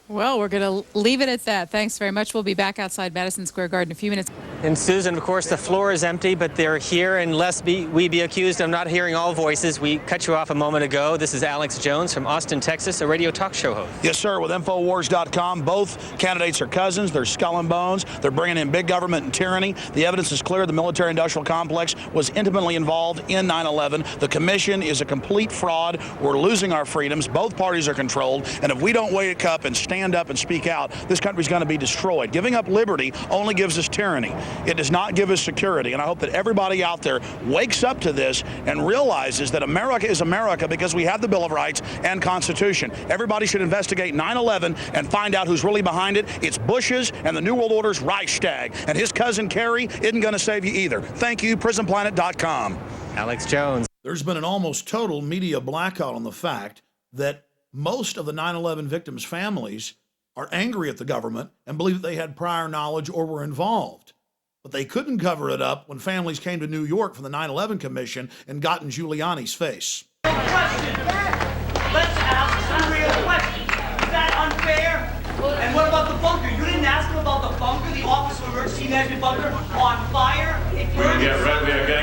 Well, we're going to leave it at that. Thanks very much. We'll be back outside Madison Square Garden in a few minutes. And Susan, of course, the floor is empty, but they're here, and lest we be accused of not hearing all voices, we cut you off a moment ago. This is Alex Jones from Austin, Texas, a radio talk show host. Yes, sir, with Infowars.com. Both candidates are cousins. They're skull and bones. They're bringing in big government and tyranny. The evidence is clear. The military-industrial complex was intimately involved in 9/11. The commission is a complete fraud. We're losing our freedoms. Both parties are controlled. And if we don't wake up and stand up and speak out, this country's going to be destroyed. Giving up liberty only gives us tyranny. It does not give us security, and I hope that everybody out there wakes up to this and realizes that America is America because we have the Bill of Rights and Constitution. Everybody should investigate 9/11 and find out who's really behind it. It's Bush's and the New World Order's Reichstag, and his cousin Kerry isn't going to save you either. Thank you, PrisonPlanet.com. Alex Jones. There's been an almost total media blackout on the fact that most of the 9/11 victims' families are angry at the government and believe that they had prior knowledge or were involved. But they couldn't cover it up when families came to New York from the 9/11 Commission and got in Giuliani's face. Let's ask some real questions. Is that unfair? And what about the bunker? You didn't ask him about the bunker, the Office of Emergency Management bunker on fire? We are getting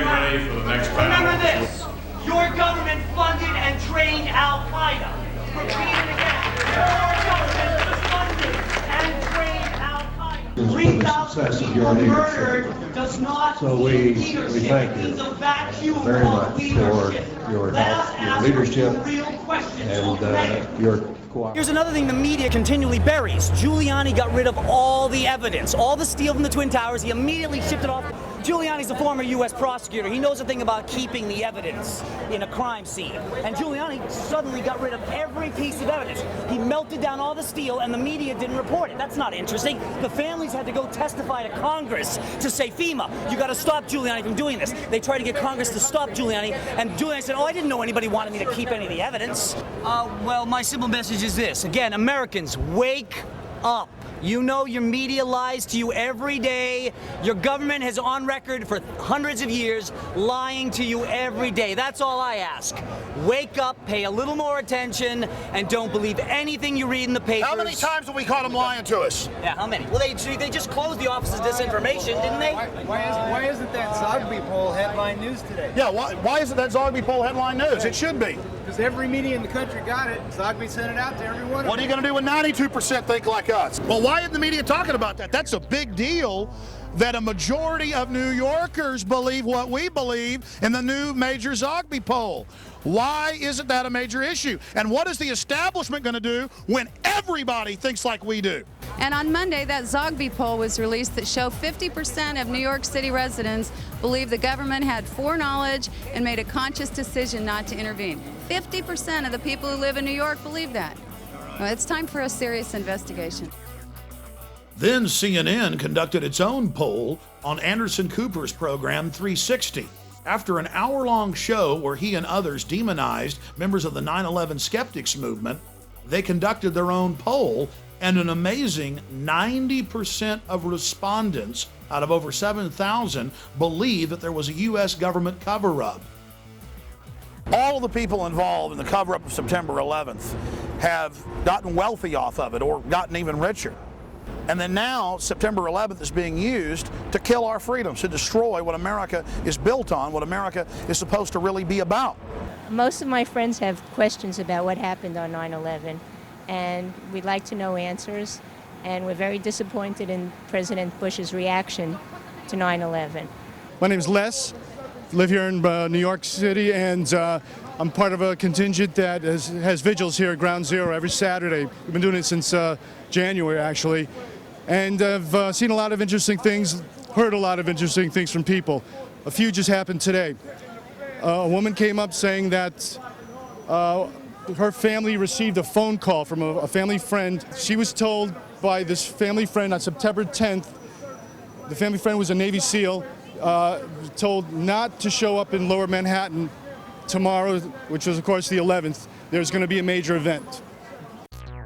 ready for the next panel. Remember this. Your government funded and trained Al-Qaeda. Repeat it again. Your government funded and trained Al-Qaeda. 3,000 people murdered does not we leadership. thank you It's a vacuum very of much leadership. for your Let help, us your ask leadership, real questions. and your cooperation. Here's another thing the media continually buries. Giuliani got rid of all the evidence, all the steel from the Twin Towers. He immediately shipped it off. Giuliani's a former U.S. prosecutor. He knows a thing about keeping the evidence in a crime scene. And Giuliani suddenly got rid of every piece of evidence. He melted down all the steel, and the media didn't report it. That's not interesting. The families had to go testify to Congress to say, FEMA, you got to stop Giuliani from doing this. They tried to get Congress to stop Giuliani, and Giuliani said, I didn't know anybody wanted me to keep any of the evidence. Well, my simple message is this. Again, Americans, wake up. You know your media lies to you every day. Your government has on record for hundreds of years lying to you every day. That's all I ask. Wake up, pay a little more attention, and don't believe anything you read in the papers. How many times have we caught them lying to us? Yeah, how many? Well, they just closed the Office of Disinformation, didn't they? Why isn't that Zogby poll headline news today? Yeah, why isn't that Zogby poll headline news? It should be. Because every media in the country got it. Zogby sent it out to everyone. What are you going to do when 92% think like us? Well, why isn't the media talking about that? That's a big deal that a majority of New Yorkers believe what we believe in the new major Zogby poll. Why isn't that a major issue? And what is the establishment going to do when everybody thinks like we do? And on Monday, that Zogby poll was released that showed 50% of New York City residents believe the government had foreknowledge and made a conscious decision not to intervene. 50% of the people who live in New York believe that. Well, it's time for a serious investigation. Then CNN conducted its own poll on Anderson Cooper's program 360. After an hour-long show where he and others demonized members of the 9/11 skeptics movement, they conducted their own poll, and an amazing 90% of respondents out of over 7,000 believe that there was a U.S. government cover-up. All of the people involved in the cover-up of September 11th have gotten wealthy off of it or gotten even richer. And then now, September 11th is being used to kill our freedoms, to destroy what America is built on, what America is supposed to really be about. Most of my friends have questions about what happened on 9/11, and we'd like to know answers, and we're very disappointed in President Bush's reaction to 9/11. My name is Les, live here in New York City, and I'm part of a contingent that has vigils here at Ground Zero every Saturday. We've been doing it since January, actually. And I've seen a lot of interesting things, heard a lot of interesting things from people. A few just happened today. A woman came up saying that her family received a phone call from a family friend. She was told by this family friend on September 10th, the family friend was a Navy SEAL, told not to show up in Lower Manhattan tomorrow, which was, of course, the 11th. There's going to be a major event.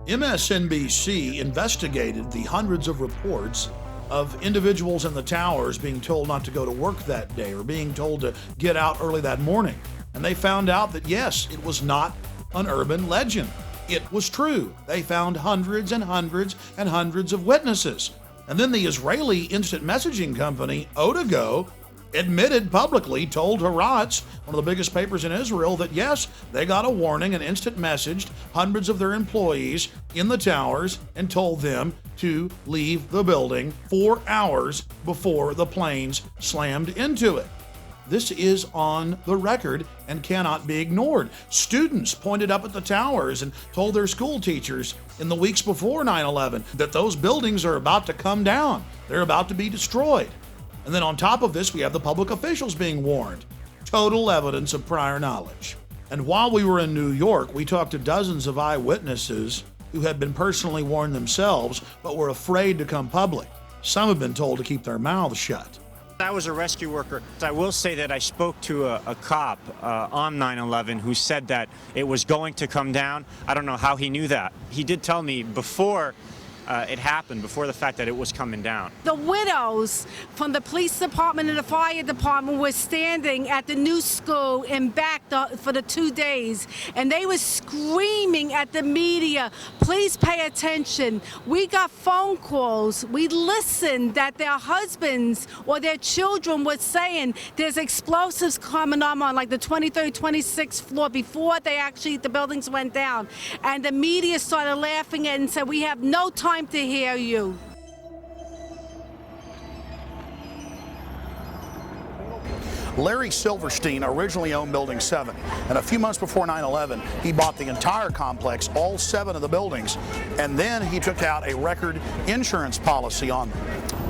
MSNBC investigated the hundreds of reports of individuals in the towers being told not to go to work that day or being told to get out early that morning. And they found out that, yes, it was not an urban legend. It was true. They found hundreds and hundreds and hundreds of witnesses. And then the Israeli instant messaging company, Odago, admitted publicly, told Haaretz, one of the biggest papers in Israel, that yes, they got a warning and instant messaged hundreds of their employees in the towers and told them to leave the building 4 hours before the planes slammed into it. This is on the record and cannot be ignored. Students pointed up at the towers and told their school teachers in the weeks before 9/11 that those buildings are about to come down. They're about to be destroyed. And then on top of this, we have the public officials being warned. Total evidence of prior knowledge. And while we were in New York, we talked to dozens of eyewitnesses who had been personally warned themselves, but were afraid to come public. Some have been told to keep their mouths shut. I was a rescue worker. I will say that I spoke to a cop on 9/11 who said that it was going to come down. I don't know how he knew that. He did tell me before it happened, before the fact that it was coming down. The widows from the police department and the fire department were standing at the new school in back for the 2 days, and they were screaming at the media, please pay attention. We got phone calls. We listened that their husbands or their children were saying there's explosives coming on like the 23rd, 26th floor before the buildings went down. And the media started laughing and said, we have no time to hear you. Larry Silverstein originally owned Building 7, and a few months before 9/11, he bought the entire complex, all 7 of the buildings, and then he took out a record insurance policy on them.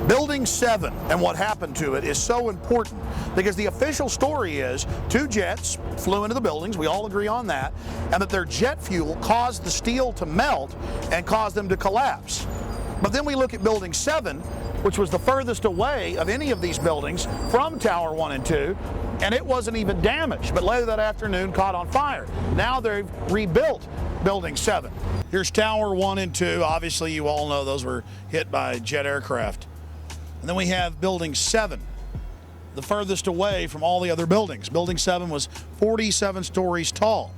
Building 7 and what happened to it is so important because the official story is 2 jets flew into the buildings, we all agree on that, and that their jet fuel caused the steel to melt and caused them to collapse. But then we look at Building 7, which was the furthest away of any of these buildings from Tower 1 and 2, and it wasn't even damaged, but later that afternoon caught on fire. Now they've rebuilt Building 7. Here's Tower 1 and 2. Obviously, you all know those were hit by jet aircraft. And then we have Building 7, the furthest away from all the other buildings. Building 7 was 47 stories tall.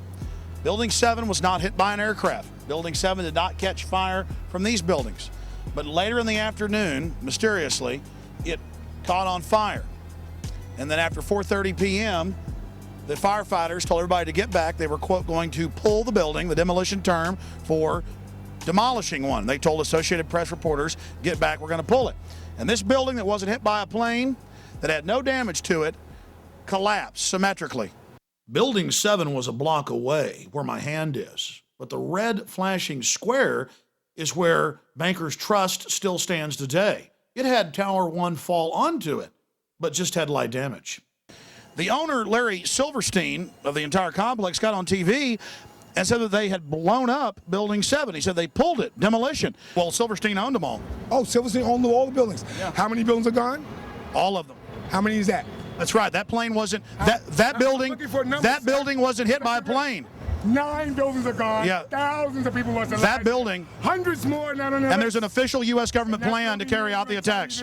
Building 7 was not hit by an aircraft. Building 7 did not catch fire from these buildings. But later in the afternoon, mysteriously, it caught on fire. And then after 4:30 p.m., the firefighters told everybody to get back. They were, quote, going to pull the building, the demolition term for demolishing one. They told Associated Press reporters, get back, we're going to pull it. And this building that wasn't hit by a plane, that had no damage to it, collapsed symmetrically. Building 7 was a block away where my hand is. But the red flashing square is where Bankers Trust still stands today. It had Tower 1 fall onto it, but just had light damage. The owner, Larry Silverstein, of the entire complex, got on TV and said that they had blown up Building 7. He said they pulled it, demolition. Well, Silverstein owned them all. Oh, Silverstein owned all the buildings. Yeah. How many buildings are gone? All of them. How many is that? That's right. That plane wasn't, that building wasn't hit by a plane. 9 buildings are gone. Yeah. Thousands of people lost their lives. That building. Hundreds more. And there's an official U.S. government plan to carry out the attacks.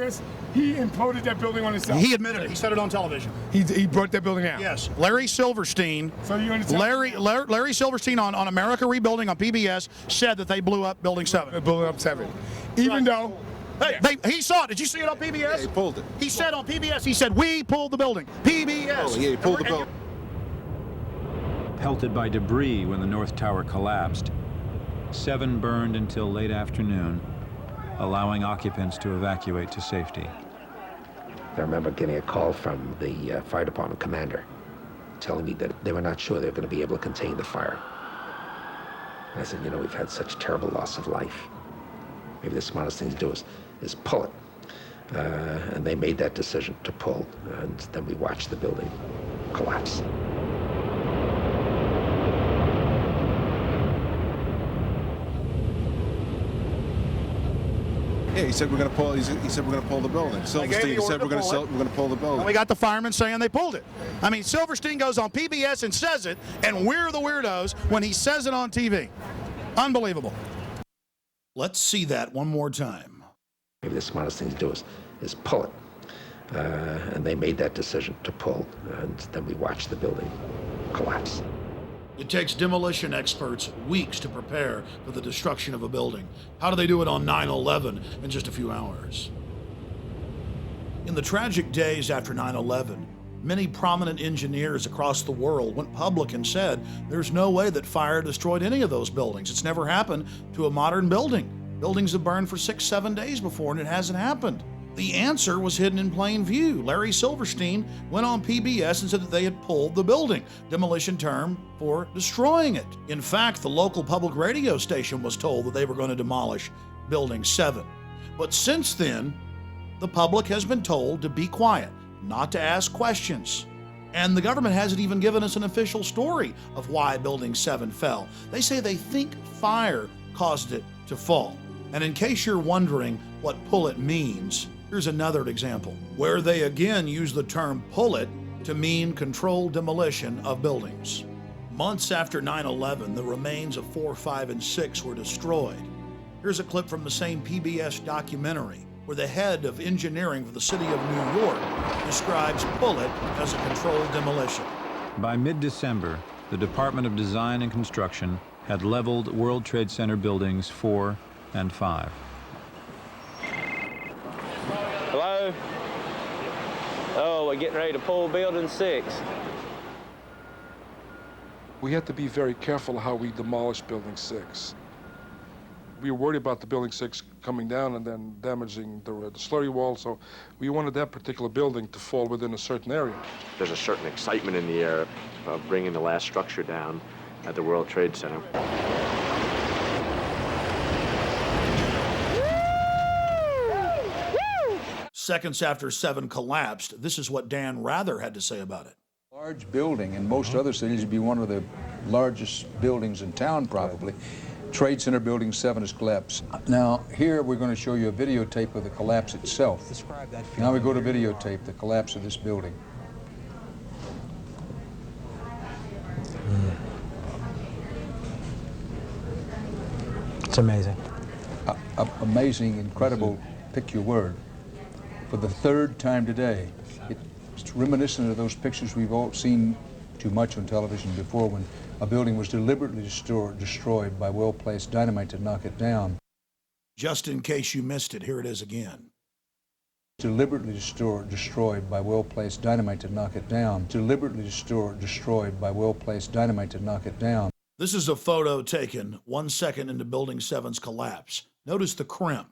He imploded that building on himself. He admitted it. He said it on television. He brought that building out. Yes. Larry Silverstein. So you understand? Larry Silverstein on America Rebuilding on PBS said that they blew up Building 7. They blew up 7. Even though. He saw it. Did you see it on PBS? Yeah, he pulled it. He said on PBS, he said, we pulled the building. PBS. Oh, yeah, he pulled the building. Pelted by debris when the North Tower collapsed. 7 burned until late afternoon, allowing occupants to evacuate to safety. I remember getting a call from the fire department commander telling me that they were not sure they were going to be able to contain the fire. And I said, you know, we've had such terrible loss of life. Maybe the smartest thing to do is pull it. And they made that decision to pull, and then we watched the building collapse. Yeah, he said we're going to pull. He said we're going to pull the building. Silverstein said we're going to pull the building. And we got the firemen saying they pulled it. I mean, Silverstein goes on PBS and says it, and we're the weirdos when he says it on TV. Unbelievable. Let's see that one more time. Maybe the smartest thing to do is pull it. And they made that decision to pull, and then we watched the building collapse. It takes demolition experts weeks to prepare for the destruction of a building. How do they do it on 9/11 in just a few hours? In the tragic days after 9/11, many prominent engineers across the world went public and said there's no way that fire destroyed any of those buildings. It's never happened to a modern building. Buildings have burned for 6-7 days before, and it hasn't happened. The answer was hidden in plain view. Larry Silverstein went on PBS and said that they had pulled the building, demolition term for destroying it. In fact, the local public radio station was told that they were going to demolish Building 7. But since then, the public has been told to be quiet, not to ask questions. And the government hasn't even given us an official story of why Building 7 fell. They say they think fire caused it to fall. And in case you're wondering what pull it means, here's another example, where they again use the term pull it to mean controlled demolition of buildings. Months after 9/11, the remains of 4, 5, and 6 were destroyed. Here's a clip from the same PBS documentary, where the head of engineering for the city of New York describes pull it as a controlled demolition. By mid-December, the Department of Design and Construction had leveled World Trade Center buildings 4 and 5. Hello? Oh, we're getting ready to pull Building 6. We have to be very careful how we demolish Building 6. We were worried about the Building 6 coming down and then damaging the slurry wall, so we wanted that particular building to fall within a certain area. There's a certain excitement in the air of bringing the last structure down at the World Trade Center. Seconds after 7 collapsed, this is what Dan Rather had to say about it. Large building, in most other cities, would be one of the largest buildings in town, probably. Trade Center Building 7 has collapsed. Now, here we're going to show you a videotape of the collapse itself. Describe that. Now we go to videotape, the collapse of this building. It's amazing. Amazing, incredible, pick your word. For the third time today, it's reminiscent of those pictures we've all seen too much on television before, when a building was deliberately destroyed by well-placed dynamite to knock it down. Just in case you missed it, here it is again. Deliberately destroyed by well-placed dynamite to knock it down. Deliberately destroyed by well-placed dynamite to knock it down. This is a photo taken 1 second into Building 7's collapse. Notice the crimp.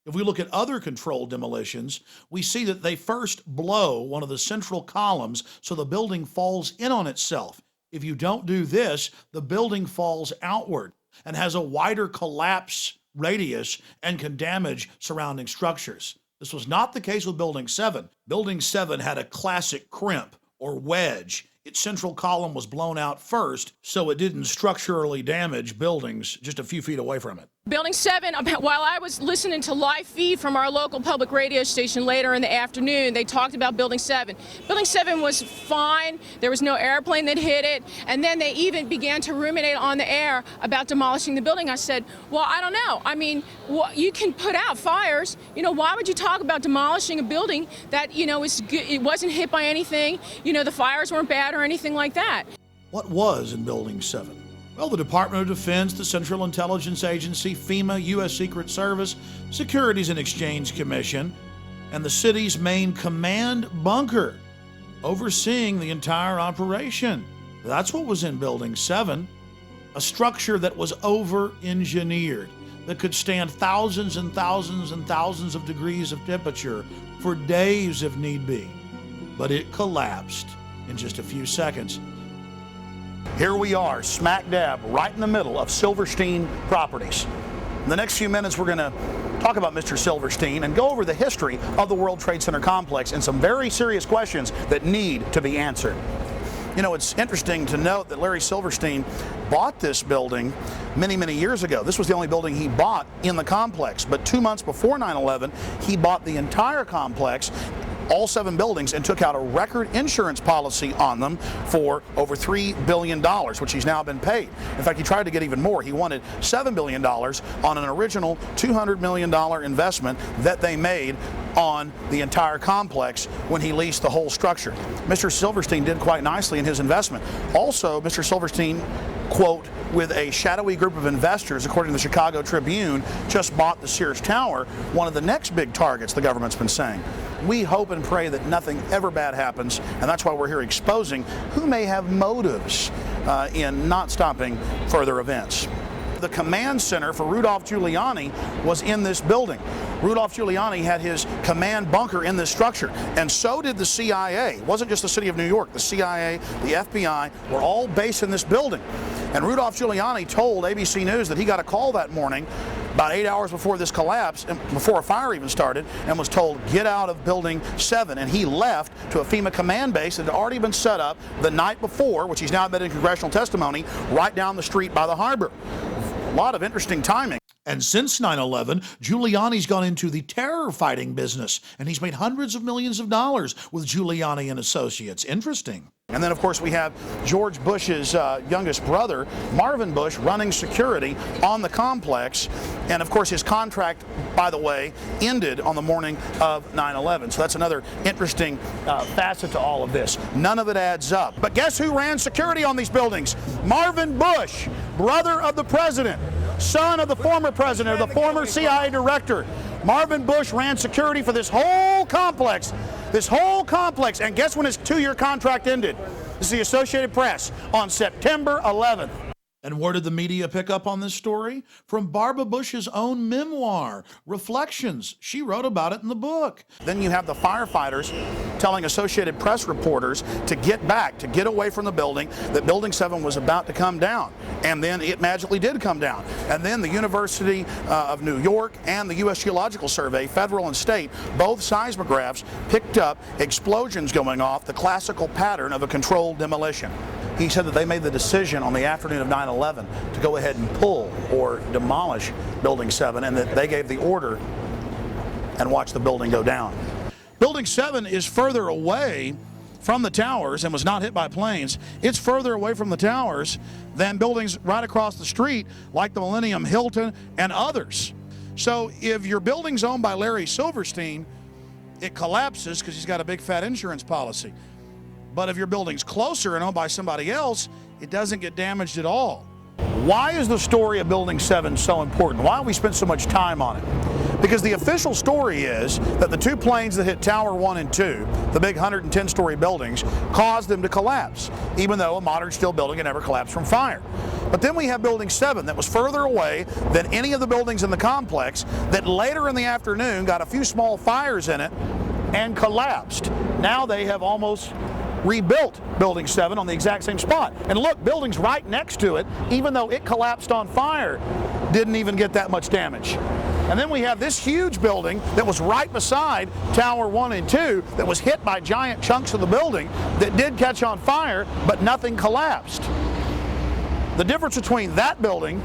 If we look at other controlled demolitions, we see that they first blow one of the central columns so the building falls in on itself. If you don't do this, the building falls outward and has a wider collapse radius and can damage surrounding structures. This was not the case with Building 7. Building 7 had a classic crimp or wedge. Its central column was blown out first, so it didn't structurally damage buildings just a few feet away from it. Building 7, while I was listening to live feed from our local public radio station later in the afternoon, they talked about Building 7. Building 7 was fine. There was no airplane that hit it. And then they even began to ruminate on the air about demolishing the building. I said, well, I don't know. I mean, you can put out fires. You know, why would you talk about demolishing a building that, you know, it wasn't hit by anything? You know, the fires weren't bad or anything like that. What was in Building 7? Well, the Department of Defense, the Central Intelligence Agency, FEMA, U.S. Secret Service, Securities and Exchange Commission, and the city's main command bunker, overseeing the entire operation. That's what was in Building 7, a structure that was over-engineered, that could stand thousands and thousands and thousands of degrees of temperature for days if need be. But it collapsed in just a few seconds. Here we are, smack dab, right in the middle of Silverstein Properties. In the next few minutes, we're going to talk about Mr. Silverstein and go over the history of the World Trade Center complex and some very serious questions that need to be answered. You know, it's interesting to note that Larry Silverstein bought this building many, many years ago. This was the only building he bought in the complex, but 2 months before 9/11, he bought the entire complex, all 7 buildings, and took out a record insurance policy on them for over $3 billion, which he's now been paid. In fact, he tried to get even more. He wanted $7 billion on an original $200 million investment that they made on the entire complex when he leased the whole structure. Mr. Silverstein did quite nicely in his investment. Also, Mr. Silverstein, quote, with a shadowy group of investors, according to the Chicago Tribune, just bought the Sears Tower, one of the next big targets the government's been saying. We hope and pray that nothing ever bad happens, and that's why we're here exposing who may have motives in not stopping further events. The command center for Rudolph Giuliani was in this building. Rudolph Giuliani had his command bunker in this structure, and so did the CIA. It wasn't just the city of New York. The CIA, the FBI were all based in this building. And Rudolph Giuliani told ABC News that he got a call that morning about 8 hours before this collapse, before a fire even started, and was told, get out of Building 7. And he left to a FEMA command base that had already been set up the night before, which he's now admitted in congressional testimony, right down the street by the harbor. A lot of interesting timing. And since 9/11, Giuliani's gone into the terror fighting business, and he's made hundreds of millions of dollars with Giuliani and Associates. Interesting. And then, of course, we have George Bush's youngest brother, Marvin Bush, running security on the complex. And, of course, his contract, by the way, ended on the morning of 9/11. So that's another interesting facet to all of this. None of it adds up. But guess who ran security on these buildings? Marvin Bush, brother of the president, son of the former president, or the former CIA director. Marvin Bush ran security for this whole complex. And guess when his 2-year contract ended? This is the Associated Press on September 11th. And where did the media pick up on this story? From Barbara Bush's own memoir, Reflections. She wrote about it in the book. Then you have the firefighters telling Associated Press reporters to get back, to get away from the building, that Building 7 was about to come down. And then it magically did come down. And then the University of New York and the U.S. Geological Survey, federal and state, both seismographs picked up explosions going off, the classical pattern of a controlled demolition. He said that they made the decision on the afternoon of 9/11 to go ahead and pull or demolish Building 7, and that they gave the order and watched the building go down. Building 7 is further away from the towers and was not hit by planes. It's further away from the towers than buildings right across the street like the Millennium Hilton and others. So if your building's owned by Larry Silverstein, it collapses because he's got a big fat insurance policy. But if your building's closer and owned by somebody else, it doesn't get damaged at all. Why is the story of Building 7 so important? Why have we spent so much time on it? Because the official story is that the 2 planes that hit Tower 1 and 2, the big 110-story buildings, caused them to collapse, even though a modern steel building had never collapsed from fire. But then we have Building 7 that was further away than any of the buildings in the complex, that later in the afternoon got a few small fires in it and collapsed. Now they have almost rebuilt Building 7 on the exact same spot. And look, buildings right next to it, even though it collapsed on fire, didn't even get that much damage. And then we have this huge building that was right beside Tower 1 and 2 that was hit by giant chunks of the building that did catch on fire, but nothing collapsed. The difference between that building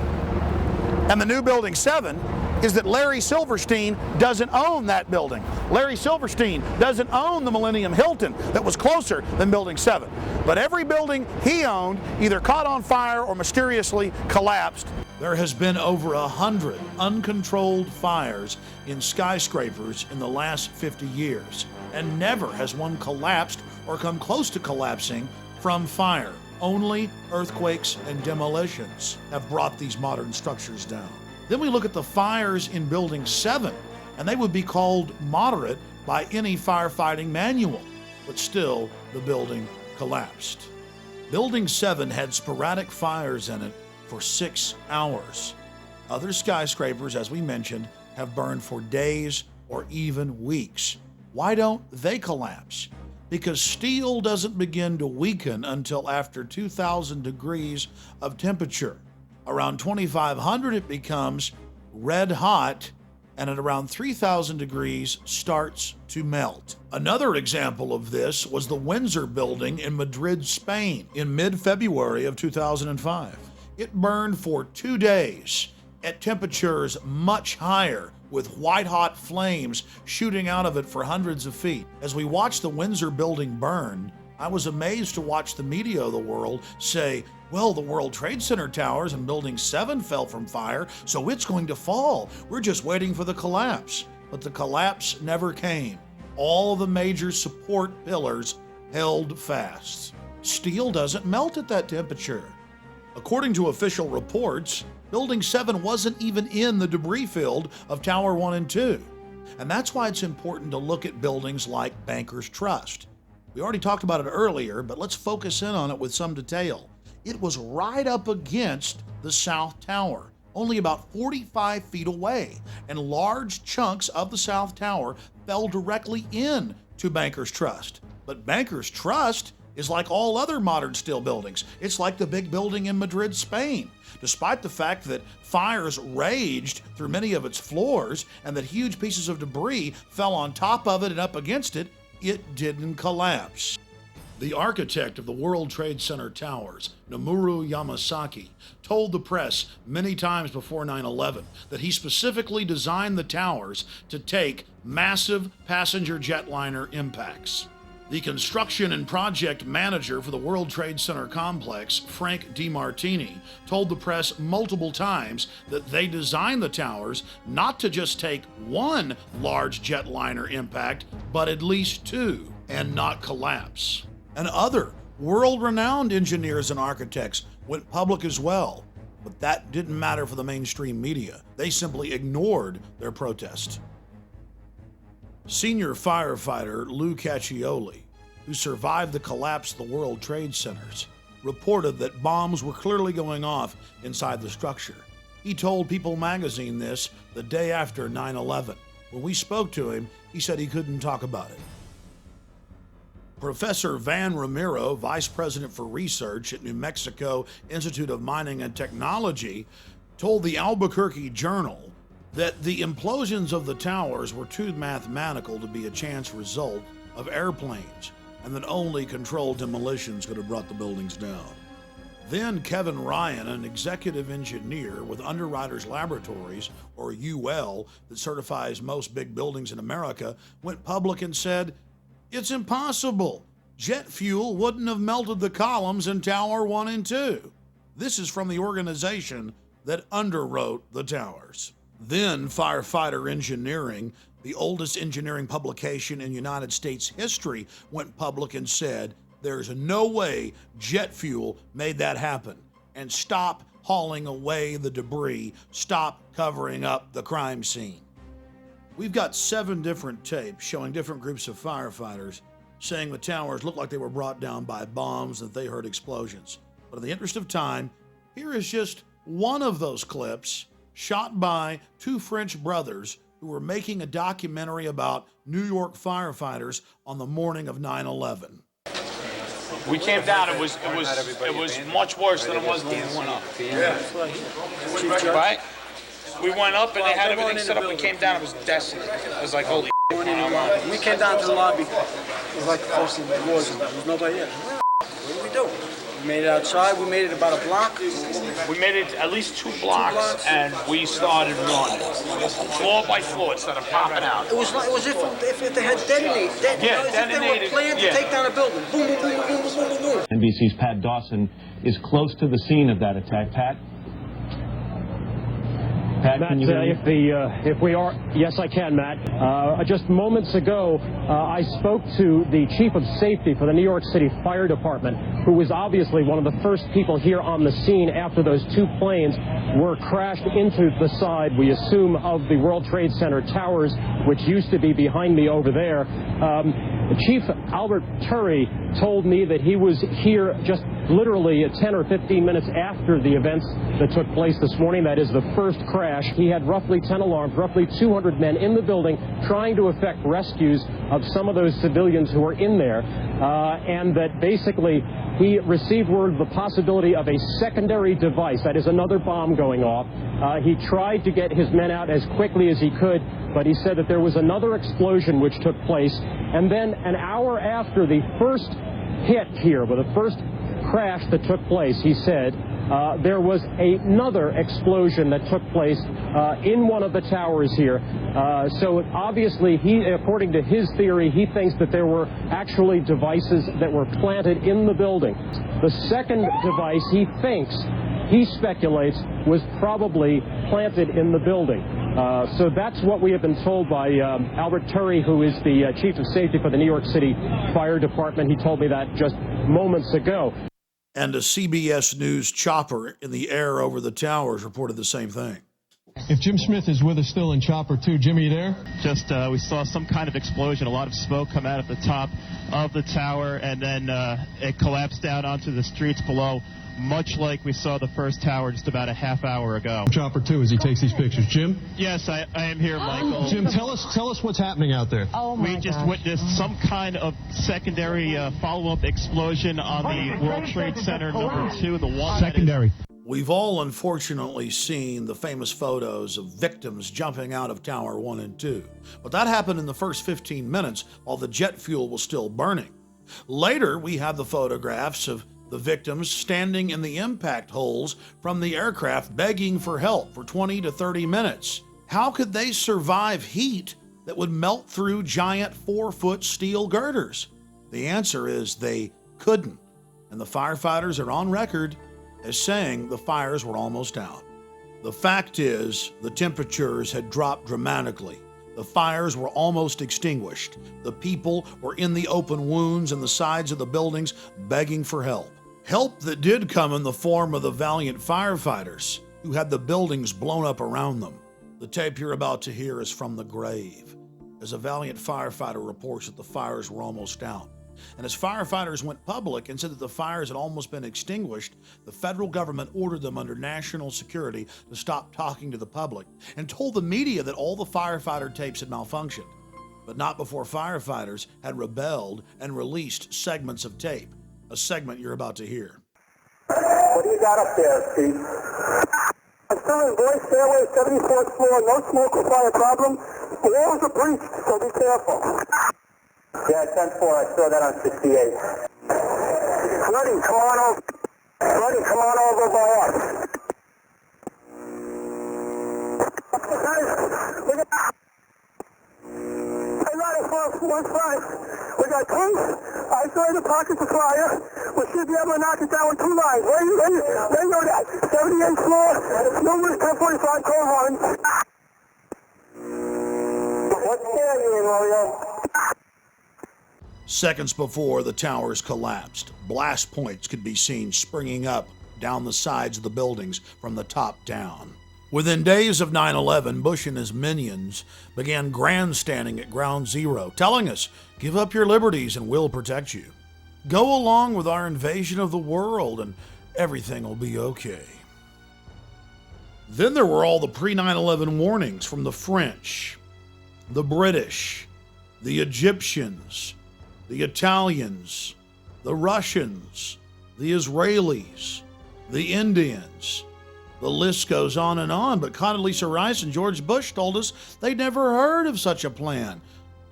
and the new Building 7 is that Larry Silverstein doesn't own that building. Larry Silverstein doesn't own the Millennium Hilton that was closer than Building 7. But every building he owned either caught on fire or mysteriously collapsed. There has been over 100 uncontrolled fires in skyscrapers in the last 50 years, and never has one collapsed or come close to collapsing from fire. Only earthquakes and demolitions have brought these modern structures down. Then we look at the fires in Building 7, and they would be called moderate by any firefighting manual, but still the building collapsed. Building 7 had sporadic fires in it for 6 hours. Other skyscrapers, as we mentioned, have burned for days or even weeks. Why don't they collapse? Because steel doesn't begin to weaken until after 2,000 degrees of temperature. Around 2,500 it becomes red hot, and at around 3,000 degrees starts to melt. Another example of this was the Windsor building in Madrid, Spain in mid-February of 2005. It burned for 2 days at temperatures much higher, with white-hot flames shooting out of it for hundreds of feet. As we watched the Windsor building burn, I was amazed to watch the media of the world say, well, the World Trade Center towers and Building 7 fell from fire, so it's going to fall. We're just waiting for the collapse. but the collapse never came. All the major support pillars held fast. Steel doesn't melt at that temperature. According to official reports, Building 7 wasn't even in the debris field of Tower 1 and 2. And that's why it's important to look at buildings like Bankers Trust. We already talked about it earlier, but let's focus in on it with some detail. It was right up against the South Tower, only about 45 feet away, and large chunks of the South Tower fell directly into Bankers Trust. But Bankers Trust is like all other modern steel buildings. It's like the big building in Madrid, Spain. Despite the fact that fires raged through many of its floors and that huge pieces of debris fell on top of it and up against it, it didn't collapse. The architect of the World Trade Center towers, Nomura Yamasaki, told the press many times before 9/11 that he specifically designed the towers to take massive passenger jetliner impacts. The construction and project manager for the World Trade Center complex, Frank DiMartini, told the press multiple times that they designed the towers not to just take one large jetliner impact, but at least two, and not collapse. And other world-renowned engineers and architects went public as well, but that didn't matter for the mainstream media. They simply ignored their protest. Senior firefighter Lou Caccioli, who survived the collapse of the World Trade Centers, reported that bombs were clearly going off inside the structure. He told People magazine this the day after 9/11. When we spoke to him, he said he couldn't talk about it. Professor Van Ramiro, Vice President for Research at New Mexico Institute of Mining and Technology, told the Albuquerque Journal that the implosions of the towers were too mathematical to be a chance result of airplanes, and that only controlled demolitions could have brought the buildings down. Then Kevin Ryan, an executive engineer with Underwriters Laboratories, or UL, that certifies most big buildings in America, went public and said, "It's impossible. Jet fuel wouldn't have melted the columns in Tower 1 and 2. This is from the organization that underwrote the towers. Then Firefighter Engineering, the oldest engineering publication in United States history, went public and said, there's no way jet fuel made that happen. And stop hauling away the debris. Stop covering up the crime scene. We've got 7 different tapes showing different groups of firefighters saying the towers looked like they were brought down by bombs and that they heard explosions. But in the interest of time, here is just one of those clips shot by 2 French brothers who were making a documentary about New York firefighters on the morning of 9/11. We came down. It was much worse than it was when we went up. Right? We went up and they had everything set up. We came down. It was desolate. It was like holy. We came down to the lobby. It was like the first thing there was nobody there. What did we do? We made it outside. We made it about a block. We made it at least 2 blocks, and we started running. Floor by floor, it started popping out. It was if they had detonated. Detonated. They were planned to take down a building. Boom, boom, boom, boom, boom, boom, boom. NBC's Pat Dawson is close to the scene of that attack. Pat? Pat, Matt, can you hear me? if we are, yes, I can, Matt. Just moments ago, I spoke to the chief of safety for the New York City Fire Department, who was obviously one of the first people here on the scene after those 2 planes were crashed into the side, we assume, of the World Trade Center towers, which used to be behind me over there. Chief Albert Turry told me that he was here just literally 10 or 15 minutes after the events that took place this morning. That is the first crash. He had roughly 10 alarms, roughly 200 men in the building trying to effect rescues of some of those civilians who were in there, and that basically he received word of the possibility of a secondary device, that is another bomb going off. He tried to get his men out as quickly as he could, but he said that there was another explosion which took place, and then an hour after the first hit here, with the first crash that took place, he said, there was another explosion that took place in one of the towers here. So obviously, according to his theory, he thinks that there were actually devices that were planted in the building. The second device, he speculates, was probably planted in the building. So that's what we have been told by Albert Turry, who is the chief of safety for the New York City Fire Department. He told me that just moments ago. And a CBS News chopper in the air over the towers reported the same thing. If Jim Smith is with us still in Chopper 2, Jimmy, you there? Just, we saw some kind of explosion, a lot of smoke come out at the top of the tower, and then it collapsed down onto the streets below, much like we saw the first tower just about a half hour ago. Chopper 2 as he takes these pictures. Jim? Yes, I am here, Michael. Jim, tell us what's happening out there. We just witnessed some kind of secondary follow-up explosion on the World Trade Center #2, the one Secondary. We've all unfortunately seen the famous photos of victims jumping out of Tower 1 and 2, but that happened in the first 15 minutes while the jet fuel was still burning. Later, we have the photographs of the victims standing in the impact holes from the aircraft begging for help for 20 to 30 minutes. How could they survive heat that would melt through giant 4-foot steel girders? The answer is they couldn't, and the firefighters are on record as saying the fires were almost out. The fact is, the temperatures had dropped dramatically. The fires were almost extinguished. The people were in the open wounds in the sides of the buildings begging for help. Help that did come in the form of the valiant firefighters who had the buildings blown up around them. The tape you're about to hear is from the grave, as a valiant firefighter reports that the fires were almost out. And as firefighters went public and said that the fires had almost been extinguished, the federal government ordered them under national security to stop talking to the public and told the media that all the firefighter tapes had malfunctioned, but not before firefighters had rebelled and released segments of tape, a segment you're about to hear. What do you got up there, Chief? I'm still in Boy Stairway, 74th floor, no smoke or fire problem. The walls are breached, so be careful. Yeah, 10-4, I saw that on 68. Flooding, come on over. Flooding, come on over by us. Guys, look at that. Hey, Ryder 415. We got police, isolated pockets of fire. We should be able to knock it down with 2 lines. Where you know that? 78th floor, numerous 1045 coal lines. What's scaring you, Mario? Seconds before the towers collapsed, blast points could be seen springing up down the sides of the buildings from the top down. Within days of 9/11, Bush and his minions began grandstanding at Ground Zero, telling us, "Give up your liberties and we'll protect you. Go along with our invasion of the world and everything will be okay." Then there were all the pre-9/11 warnings from the French, the British, the Egyptians, the Italians, the Russians, the Israelis, the Indians. The list goes on and on, but Condoleezza Rice and George Bush told us they'd never heard of such a plan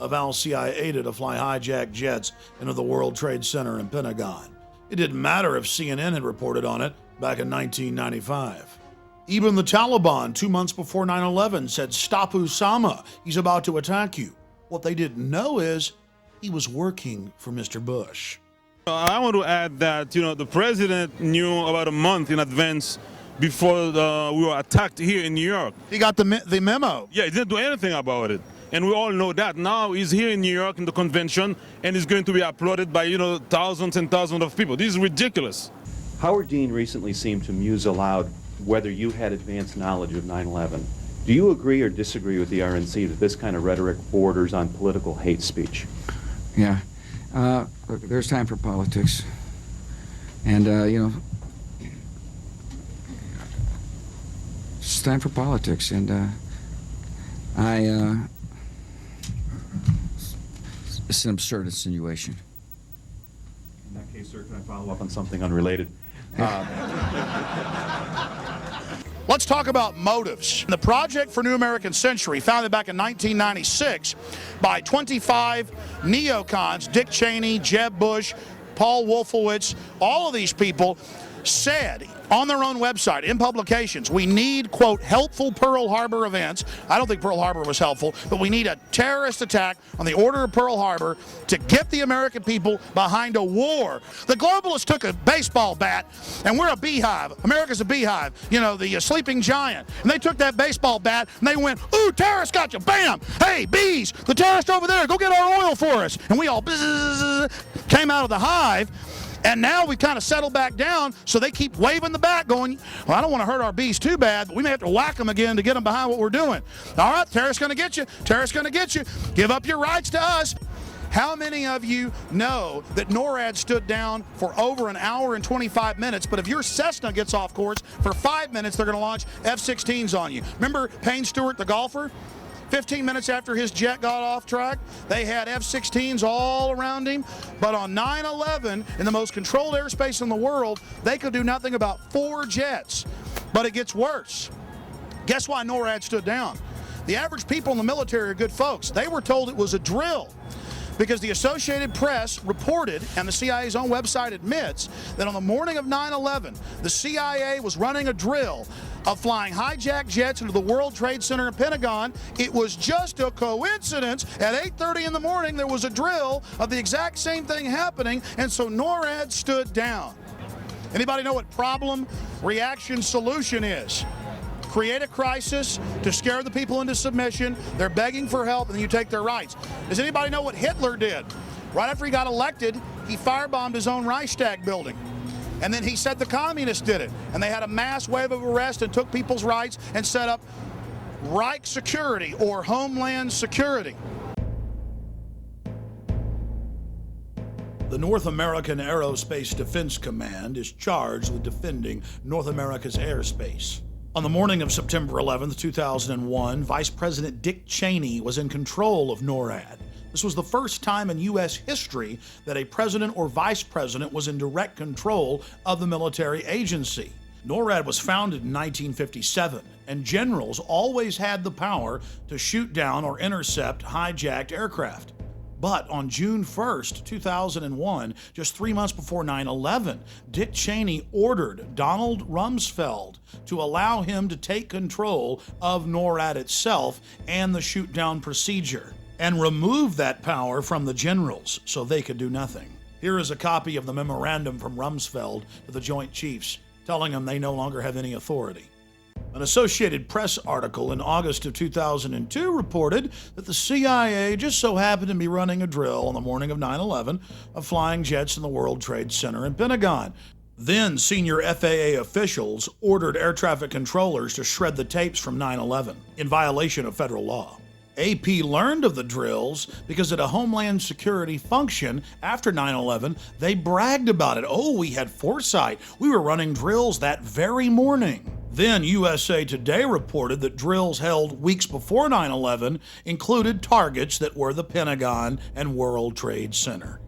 of al-CIA to fly hijacked jets into the World Trade Center and Pentagon. It didn't matter if CNN had reported on it back in 1995. Even the Taliban, 2 months before 9/11, said, "Stop Osama, he's about to attack you." What they didn't know is he was working for Mr. Bush. I want to add that, the president knew about a month in advance before we were attacked here in New York. He got the memo. Yeah, he didn't do anything about it. And we all know that. Now he's here in New York in the convention and it's going to be applauded by, thousands and thousands of people. This is ridiculous. Howard Dean recently seemed to muse aloud whether you had advanced knowledge of 9/11. Do you agree or disagree with the RNC that this kind of rhetoric borders on political hate speech? Yeah. Look, there's time for politics. And, it's time for politics. And, it's an absurd insinuation. In that case, sir, can I follow up on something unrelated? Let's talk about motives. The Project for New American Century, founded back in 1996 by 25 neocons, Dick Cheney, Jeb Bush, Paul Wolfowitz, all of these people said on their own website, in publications, we need, quote, helpful Pearl Harbor events. I don't think Pearl Harbor was helpful, but we need a terrorist attack on the order of Pearl Harbor to get the American people behind a war. The globalists took a baseball bat, and we're a beehive. America's a beehive, you know, the sleeping giant. And they took that baseball bat, and they went, ooh, terrorists got you, bam! Hey, bees, the terrorist over there, go get our oil for us. And we all came out of the hive. And now we've kind of settled back down, so they keep waving the bat going, well, I don't want to hurt our bees too bad, but we may have to whack them again to get them behind what we're doing. All right, terrorists going to get you. Terrorists going to get you. Give up your rights to us. How many of you know that NORAD stood down for over an hour and 25 minutes, but if your Cessna gets off course for 5 minutes, they're going to launch F-16s on you? Remember Payne Stewart, the golfer? 15 minutes after his jet got off track, they had F-16s all around him. But on 9/11, in the most controlled airspace in the world, they could do nothing about 4 jets. But it gets worse. Guess why NORAD stood down? The average people in the military are good folks. They were told it was a drill, because the Associated Press reported, and the CIA's own website admits, that on the morning of 9/11, the CIA was running a drill of flying hijacked jets into the World Trade Center and Pentagon. It was just a coincidence. At 8:30 in the morning, there was a drill of the exact same thing happening, and so NORAD stood down. Anybody know what problem, reaction, solution is? Create a crisis to scare the people into submission. They're begging for help, and then you take their rights. Does anybody know what Hitler did? Right after he got elected, he firebombed his own Reichstag building. And then he said the communists did it. And they had a mass wave of arrest and took people's rights and set up Reich Security, or Homeland Security. The North American Aerospace Defense Command is charged with defending North America's airspace. On the morning of September 11th, 2001, Vice President Dick Cheney was in control of NORAD. This was the first time in U.S. history that a president or vice president was in direct control of the military agency. NORAD was founded in 1957, and generals always had the power to shoot down or intercept hijacked aircraft. But on June 1st, 2001, just 3 months before 9/11, Dick Cheney ordered Donald Rumsfeld to allow him to take control of NORAD itself and the shoot-down procedure, and remove that power from the generals so they could do nothing. Here is a copy of the memorandum from Rumsfeld to the Joint Chiefs, telling them they no longer have any authority. An Associated Press article in August of 2002 reported that the CIA just so happened to be running a drill on the morning of 9/11 of flying jets in the World Trade Center and Pentagon. Then senior FAA officials ordered air traffic controllers to shred the tapes from 9/11 in violation of federal law. AP learned of the drills because at a Homeland Security function after 9/11, they bragged about it. Oh, we had foresight. We were running drills that very morning. Then USA Today reported that drills held weeks before 9/11 included targets that were the Pentagon and World Trade Center.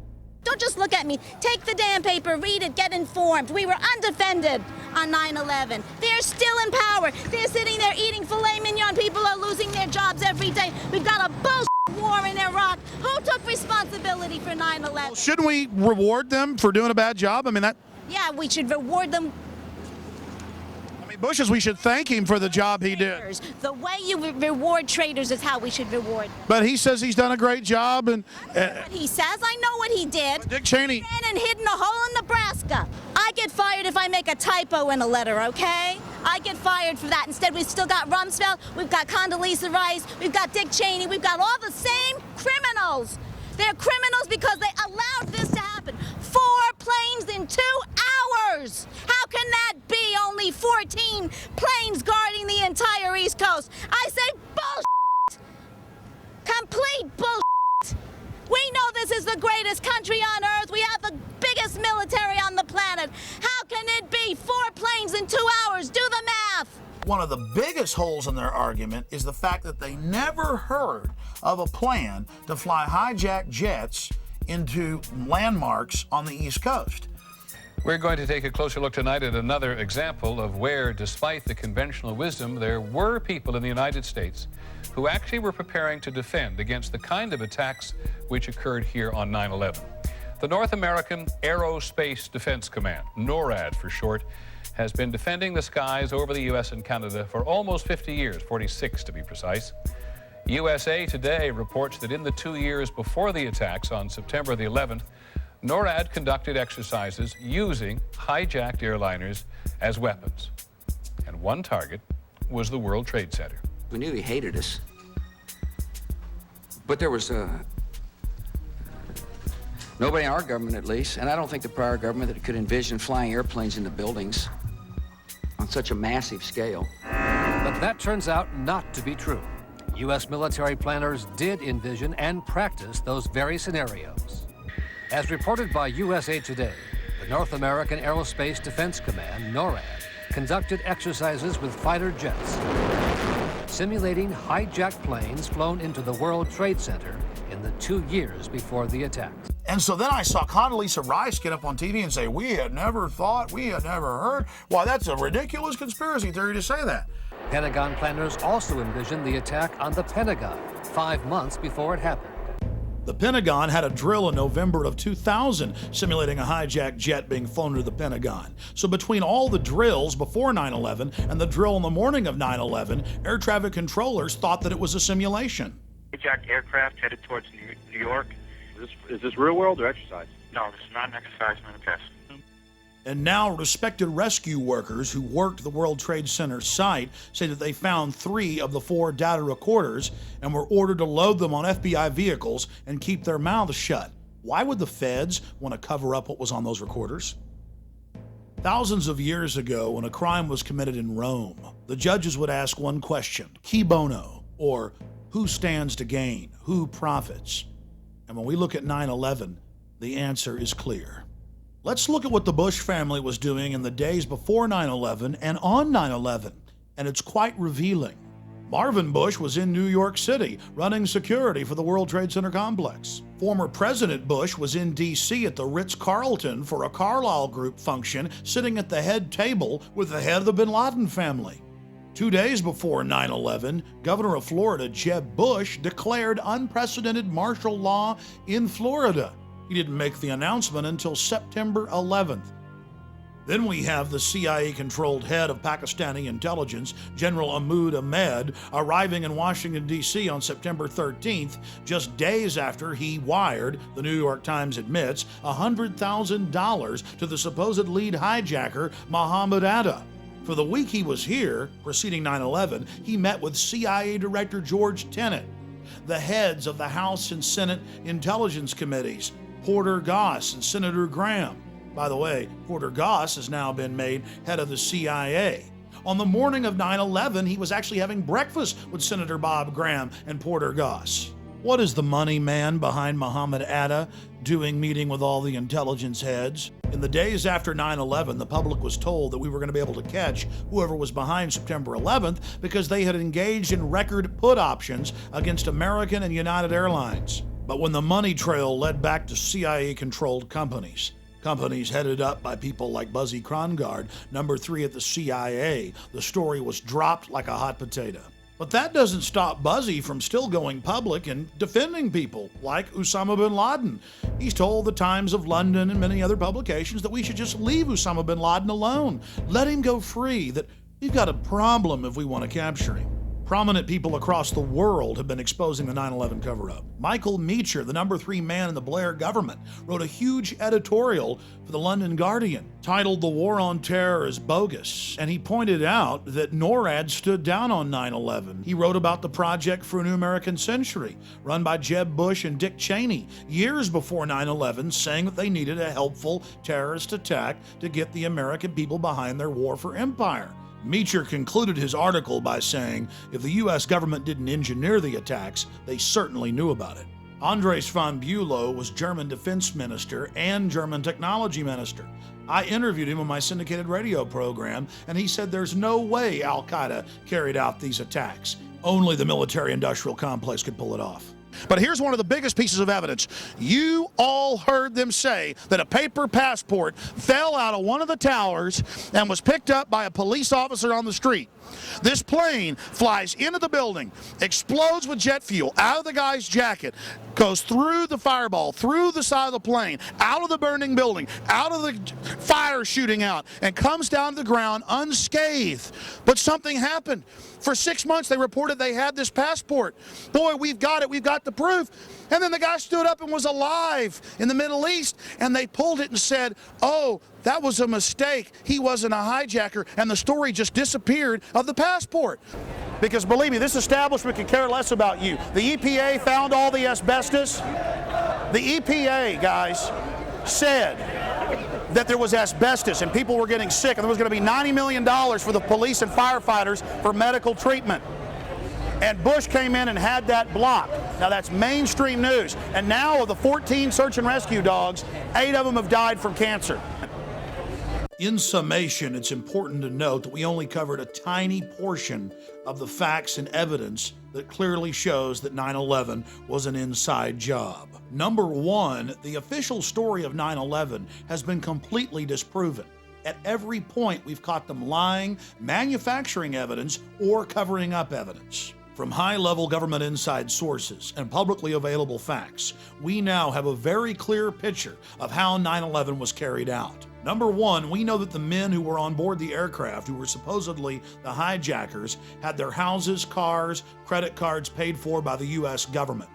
Don't just look at me. Take the damn paper, read it, get informed. We were undefended on 9/11. They're still in power. They're sitting there eating filet mignon. People are losing their jobs every day. We've got a bullshit war in Iraq. Who took responsibility for 9/11? Well, shouldn't we reward them for doing a bad job? I mean, that... Yeah, we should reward them. Bush, we should thank him for the job he did. The way you reward traitors is how we should reward. But he says he's done a great job, and what he says, I know what he did. Dick Cheney ran and hid in a hole in Nebraska. I get fired if I make a typo in a letter, okay? I get fired for that. Instead, we've still got Rumsfeld, we've got Condoleezza Rice, we've got Dick Cheney, we've got all the same criminals. They're criminals because they allowed this to happen. 4 planes in 2 hours. How can that be? Only 14 planes guarding the entire East Coast. I say bullshit. Complete bullshit. We know this is the greatest country on earth. We have the biggest military on the planet. How can it be 4 planes in 2 hours? Do the math. One of the biggest holes in their argument is the fact that they never heard of a plan to fly hijacked jets into landmarks on the East Coast. We're going to take a closer look tonight at another example of where, despite the conventional wisdom, there were people in the United States who actually were preparing to defend against the kind of attacks which occurred here on 9/11. The North American Aerospace Defense Command, NORAD for short, has been defending the skies over the U.S. and Canada for almost 50 years, 46 to be precise. USA Today reports that in the 2 years before the attacks on September the 11th, NORAD conducted exercises using hijacked airliners as weapons. And one target was the World Trade Center. We knew he hated us. But there was nobody in our government, at least, and I don't think the prior government, that could envision flying airplanes into buildings on such a massive scale. But that turns out not to be true. U.S. military planners did envision and practice those very scenarios. As reported by USA Today, the North American Aerospace Defense Command, NORAD, conducted exercises with fighter jets, simulating hijacked planes flown into the World Trade Center in the 2 years before the attacks. And so then I saw Condoleezza Rice get up on TV and say, we had never thought, we had never heard. Why, that's a ridiculous conspiracy theory to say that. Pentagon planners also envisioned the attack on the Pentagon 5 months before it happened. The Pentagon had a drill in November of 2000 simulating a hijacked jet being flown to the Pentagon. So between all the drills before 9/11 and the drill on the morning of 9/11, air traffic controllers thought that it was a simulation. Hijacked aircraft headed towards New York. Is this real world or exercise? No, this is not an exercise, man. Okay. And now respected rescue workers who worked the World Trade Center site say that they found 3 of the 4 data recorders and were ordered to load them on FBI vehicles and keep their mouths shut. Why would the feds want to cover up what was on those recorders? Thousands of years ago, when a crime was committed in Rome, the judges would ask one question, qui bono, or who stands to gain, who profits? And when we look at 9/11, the answer is clear. Let's look at what the Bush family was doing in the days before 9/11 and on 9/11, and it's quite revealing. Marvin Bush was in New York City running security for the World Trade Center complex. Former President Bush was in D.C. at the Ritz-Carlton for a Carlyle Group function, sitting at the head table with the head of the bin Laden family. 2 days before 9/11, Governor of Florida, Jeb Bush, declared unprecedented martial law in Florida. He didn't make the announcement until September 11th. Then we have the CIA-controlled head of Pakistani intelligence, General Ahmad Ahmed, arriving in Washington, D.C. on September 13th, just days after he wired, the New York Times admits, $100,000 to the supposed lead hijacker, Mohammed Atta. For the week he was here, preceding 9/11, he met with CIA Director George Tenet, the heads of the House and Senate Intelligence Committees, Porter Goss and Senator Graham. By the way, Porter Goss has now been made head of the CIA. On the morning of 9/11, he was actually having breakfast with Senator Bob Graham and Porter Goss. What is the money man behind Mohammed Atta doing meeting with all the intelligence heads? In the days after 9/11, the public was told that we were going to be able to catch whoever was behind September 11th because they had engaged in record put options against American and United Airlines. But when the money trail led back to CIA-controlled companies headed up by people like Buzzy Krongard, number 3 at the CIA, the story was dropped like a hot potato. But that doesn't stop Buzzy from still going public and defending people like Osama bin Laden. He's told the Times of London and many other publications that we should just leave Osama bin Laden alone. Let him go free, that we've got a problem if we want to capture him. Prominent people across the world have been exposing the 9/11 cover-up. Michael Meacher, the number 3 man in the Blair government, wrote a huge editorial for the London Guardian titled "The War on Terror is Bogus," and he pointed out that NORAD stood down on 9/11. He wrote about the Project for a New American Century, run by Jeb Bush and Dick Cheney, years before 9/11, saying that they needed a helpful terrorist attack to get the American people behind their war for empire. Meacher concluded his article by saying, if the U.S. government didn't engineer the attacks, they certainly knew about it. Andres von Bülow was German defense minister and German technology minister. I interviewed him on my syndicated radio program, and he said there's no way Al-Qaeda carried out these attacks. Only the military-industrial complex could pull it off. But here's one of the biggest pieces of evidence. You all heard them say that a paper passport fell out of one of the towers and was picked up by a police officer on the street. This plane flies into the building, explodes with jet fuel out of the guy's jacket, goes through the fireball, through the side of the plane, out of the burning building, out of the fire shooting out, and comes down to the ground unscathed. But something happened. For 6 months, they reported they had this passport. Boy, we've got it. We've got the proof. And then the guy stood up and was alive in the Middle East, and they pulled it and said, oh, that was a mistake. He wasn't a hijacker, and the story just disappeared of the passport. Because believe me, this establishment could care less about you. The EPA found all the asbestos. The EPA, guys, said that there was asbestos and people were getting sick, and there was going to be $90 million for the police and firefighters for medical treatment. And Bush came in and had that blocked. Now that's mainstream news. And now of the 14 search and rescue dogs, 8 of them have died from cancer. In summation, it's important to note that we only covered a tiny portion of the facts and evidence that clearly shows that 9/11 was an inside job. Number one, the official story of 9/11 has been completely disproven. At every point, we've caught them lying, manufacturing evidence, or covering up evidence. From high-level government inside sources and publicly available facts, we now have a very clear picture of how 9/11 was carried out. Number one, we know that the men who were on board the aircraft, who were supposedly the hijackers, had their houses, cars, credit cards paid for by the U.S. government.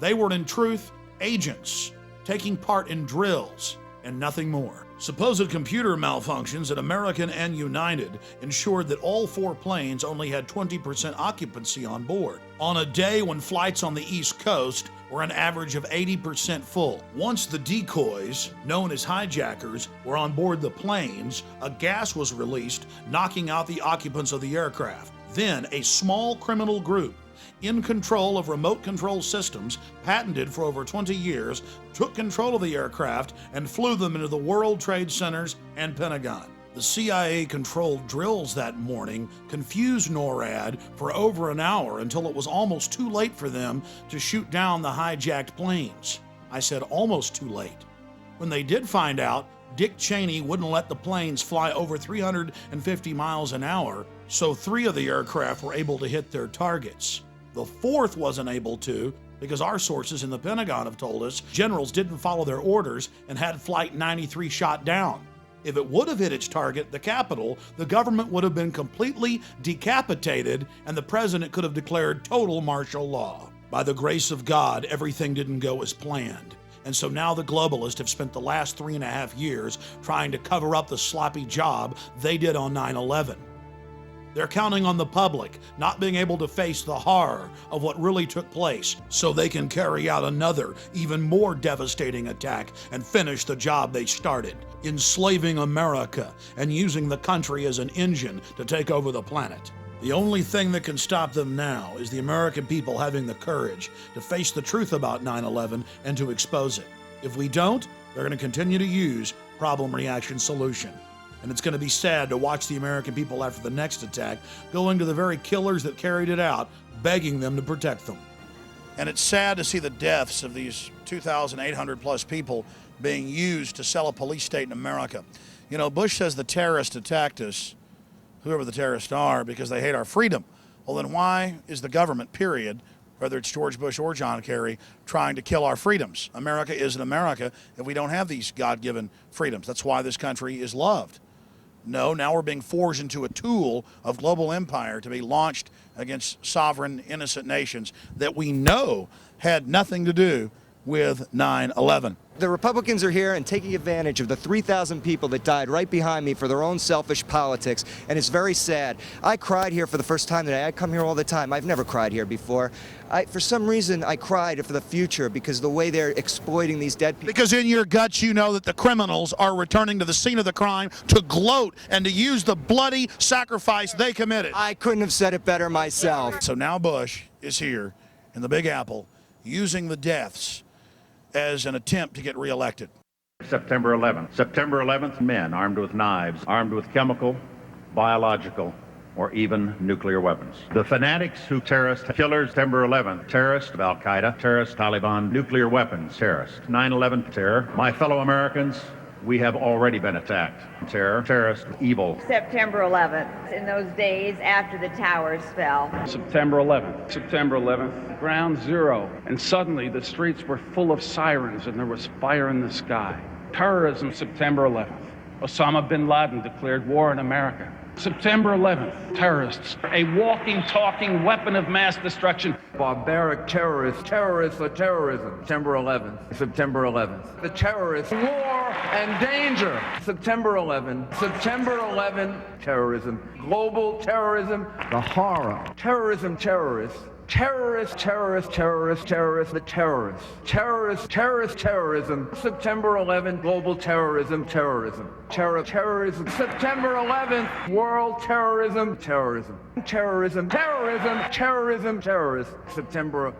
They were, in truth, agents taking part in drills and nothing more. Supposed computer malfunctions at American and United ensured that all 4 planes only had 20% occupancy on board, on a day when flights on the East Coast were an average of 80% full. Once the decoys, known as hijackers, were on board the planes, a gas was released, knocking out the occupants of the aircraft. Then a small criminal group, in control of remote control systems patented for over 20 years, took control of the aircraft and flew them into the World Trade Centers and Pentagon. The CIA-controlled drills that morning confused NORAD for over an hour until it was almost too late for them to shoot down the hijacked planes. I said almost too late. When they did find out, Dick Cheney wouldn't let the planes fly over 350 miles an hour, so 3 of the aircraft were able to hit their targets. The 4th wasn't able to because our sources in the Pentagon have told us generals didn't follow their orders and had Flight 93 shot down. If it would have hit its target, the Capitol, the government would have been completely decapitated and the president could have declared total martial law. By the grace of God, everything didn't go as planned. And so now the globalists have spent the last 3.5 years trying to cover up the sloppy job they did on 9/11. They're counting on the public not being able to face the horror of what really took place so they can carry out another, even more devastating attack and finish the job they started, enslaving America and using the country as an engine to take over the planet. The only thing that can stop them now is the American people having the courage to face the truth about 9/11 and to expose it. If we don't, they're going to continue to use problem, reaction, solution. And it's going to be sad to watch the American people after the next attack going to the very killers that carried it out, begging them to protect them. And it's sad to see the deaths of these 2,800 plus people being used to sell a police state in America. You know, Bush says the terrorists attacked us, whoever the terrorists are, because they hate our freedom. Well, then why is the government, period, whether it's George Bush or John Kerry, trying to kill our freedoms? America isn't America if we don't have these God-given freedoms. That's why this country is loved. No, now we're being forged into a tool of global empire to be launched against sovereign, innocent nations that we know had nothing to do with 9/11. The Republicans are here and taking advantage of the 3,000 people that died right behind me for their own selfish politics, and it's very sad. I cried here for the first time today. I come here all the time. I've never cried here before. For some reason, I cried for the future because the way they're exploiting these dead people. Because in your guts, you know that the criminals are returning to the scene of the crime to gloat and to use the bloody sacrifice they committed. I couldn't have said it better myself. So now Bush is here in the Big Apple using the deaths as an attempt to get reelected. September 11th. September 11th, men armed with knives, armed with chemical, biological, or even nuclear weapons. The fanatics who terrorist killers, September 11th, terrorists of Al-Qaeda, terrorists, Taliban, nuclear weapons, terrorists, 9/11 terror. My fellow Americans, we have already been attacked. Terror, terrorist, evil. September 11th, in those days after the towers fell. September 11th. September 11th, ground zero. And suddenly the streets were full of sirens and there was fire in the sky. Terrorism, September 11th. Osama bin Laden declared war on America. September 11th, terrorists, a walking, talking weapon of mass destruction. Barbaric terrorists, terrorists for terrorism. September 11th, September 11th. The terrorists, war and danger. September 11th, September 11th, terrorism. Global terrorism, the horror. Terrorism, terrorists. Terrorists, terrorists, terrorists, terrorists, the terrorists. Terrorists, terrorist, terrorism. September 11th, global terrorism, terrorism. Terrorism. September 11th, world terrorism, terrorism. Terrorism, terrorism, terrorism, terrorist. September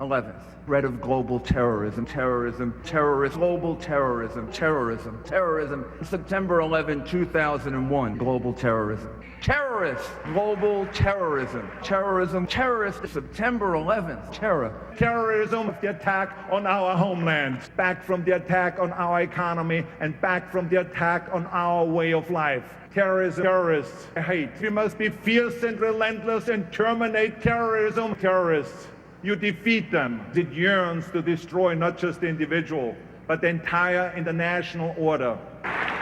11th, threat of global terrorism, terrorism, terrorist, global terrorism, terrorism, terrorism. September 11, 2001, global terrorism. Terrorists, global terrorism, terrorism, terrorist, September 11th, terror. Terrorism, the attack on our homeland, back from the attack on our economy, and back from the attack on our way of life. Terrorism, terrorists, hate. We must be fierce and relentless and terminate terrorism. Terrorists, you defeat them. It yearns to destroy not just the individual, but the entire international order.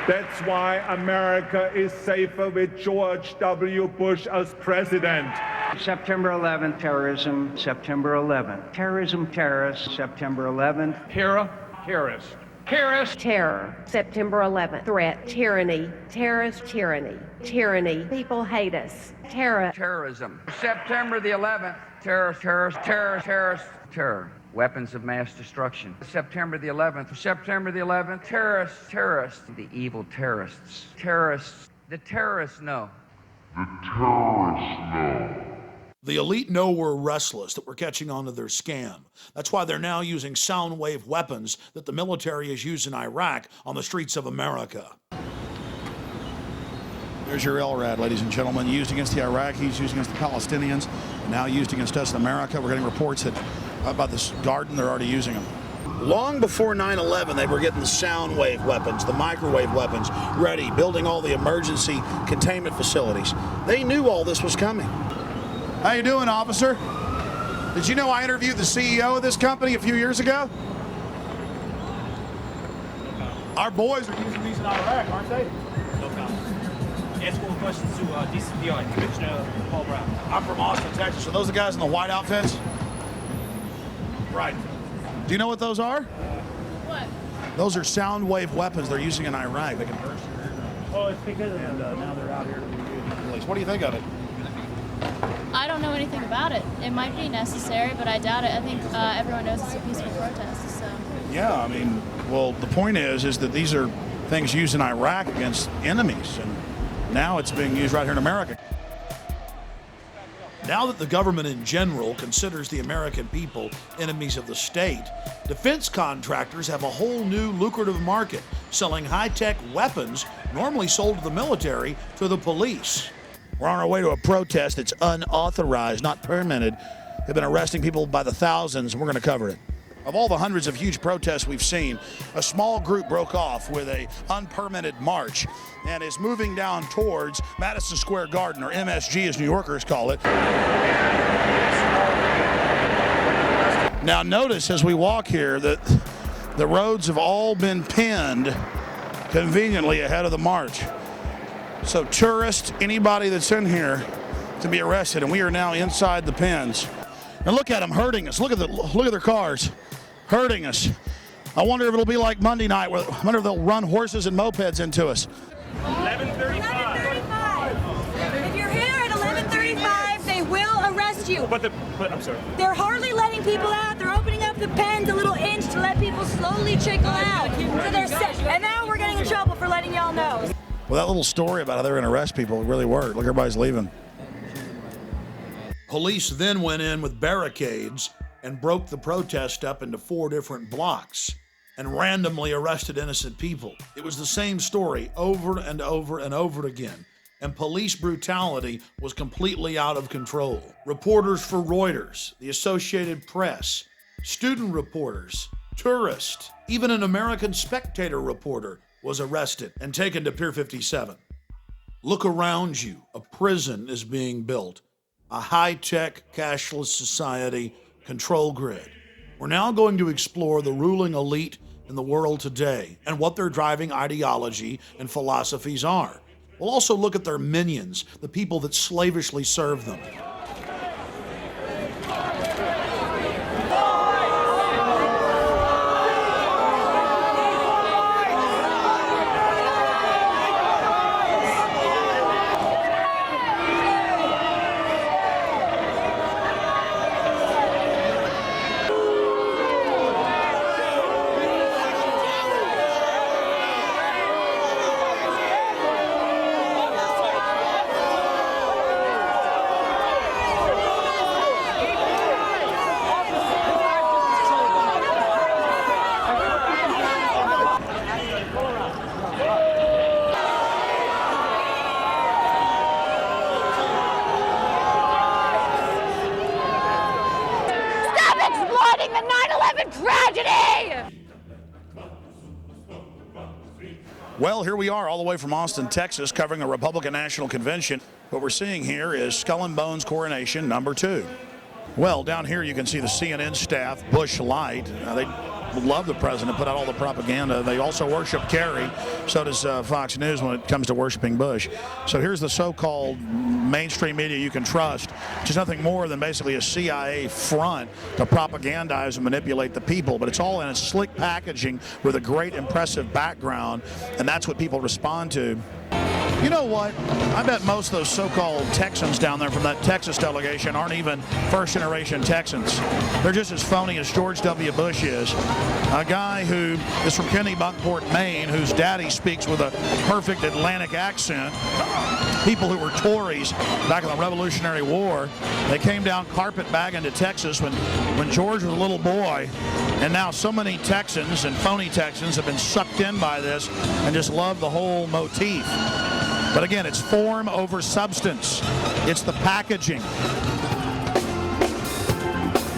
That's why America is safer with George W. Bush as president. September 11th, terrorism. September 11th, terrorism, terrorists. September 11th, terror, terrorist. Terrorist. Terror. September 11th. Threat. Tyranny. Terrorist. Tyranny. Tyranny. People hate us. Terror. Terrorism. September the 11th. Terrorist, terrorist, terrorist, terrorist, terror. Weapons of mass destruction. September the 11th. September the 11th. Terrorists, terrorists. The evil terrorists. Terrorists. The terrorists know. The terrorists know. The elite know we're restless, that we're catching on to their scam. That's why they're now using sound wave weapons that the military has used in Iraq on the streets of America. There's your LRAD, ladies and gentlemen, used against the Iraqis, used against the Palestinians, and now used against us in America. We're getting reports that about this garden, they're already using them. Long before 9/11, they were getting the sound wave weapons, the microwave weapons ready, building all the emergency containment facilities. They knew all this was coming. How you doing, officer? Did you know I interviewed the CEO of this company a few years ago? Our boys are using these in Iraq, aren't they? No comment. Ask all the questions to DCPI, Commissioner Paul Brown. I'm from Austin, Texas. Are those the guys in the white outfits? Right. Do you know what those are? What? Those are sound wave weapons they're using in Iraq. They can burst your eardrum. Oh, it's because of and now they're out here to be released. What do you think of it? I don't know anything about it. It might be necessary, but I doubt it. I think everyone knows it's a peaceful protest, so. Yeah, I mean, well, the point is that these are things used in Iraq against enemies, and now it's being used right here in America. Now that the government in general considers the American people enemies of the state, defense contractors have a whole new lucrative market, selling high-tech weapons normally sold to the military to the police. We're on our way to a protest that's unauthorized, not permitted. They've been arresting people by the thousands, and we're going to cover it. Of all the hundreds of huge protests we've seen, a small group broke off with an unpermitted march and is moving down towards Madison Square Garden, or MSG as New Yorkers call it. Now notice as we walk here that the roads have all been pinned conveniently ahead of the march. So tourists, anybody that's in here to be arrested, and we are now inside the pens. And look at them hurting us. Look at their cars hurting us. I wonder if it'll be like Monday night. I wonder if they'll run horses and mopeds into us. 11:35. If you're here at 11:35, they will arrest you. But I'm sorry. They're hardly letting people out. They're opening up the pens a little inch to let people slowly trickle out. So they're set. And now we're getting in trouble for letting y'all know. Well, that little story about how they're going to arrest people really worked. Look, everybody's leaving. Police then went in with barricades and broke the protest up into 4 different blocks and randomly arrested innocent people. It was the same story over and over and over again. and police brutality was completely out of control. Reporters for Reuters, the Associated Press, student reporters, tourists, even an American Spectator reporter was arrested and taken to Pier 57. Look around you. A prison is being built. A high-tech, cashless society control grid. We're now going to explore the ruling elite in the world today and what their driving ideology and philosophies are. We'll also look at their minions, the people that slavishly serve them. Well, here we are all the way from Austin, Texas, covering the Republican National Convention. What we're seeing here is Skull and Bones coronation #2. Well, down here you can see the CNN staff, Bush Light. They love the president, put out all the propaganda. They also worship Kerry. So does Fox News when it comes to worshiping Bush. So here's the so-called mainstream media you can trust, which is nothing more than basically a CIA front to propagandize and manipulate the people. But it's all in a slick packaging with a great, impressive background, and that's what people respond to. You know what? I bet most of those so-called Texans down there from that Texas delegation aren't even first-generation Texans. They're just as phony as George W. Bush is. A guy who is from Kennebunkport, Maine, whose daddy speaks with a perfect Atlantic accent. People who were Tories back in the Revolutionary War. They came down carpetbagging to Texas when George was a little boy. And now so many Texans and phony Texans have been sucked in by this and just love the whole motif. But again, it's form over substance. It's the packaging.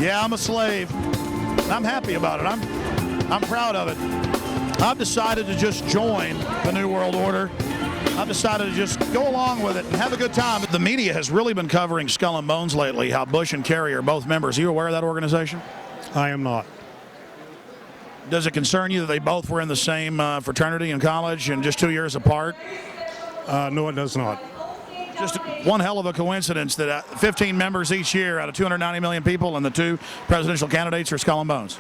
Yeah, I'm a slave. I'm happy about it. I'm proud of it. I've decided to just join the New World Order. I've decided to just go along with it and have a good time. The media has really been covering Skull and Bones lately, how Bush and Kerry are both members. Are you aware of that organization? I am not. Does it concern you that they both were in the same fraternity in college and just 2 years apart? No, it does not. Just one hell of a coincidence that 15 members each year out of 290 million people and the two presidential candidates are Skull and Bones.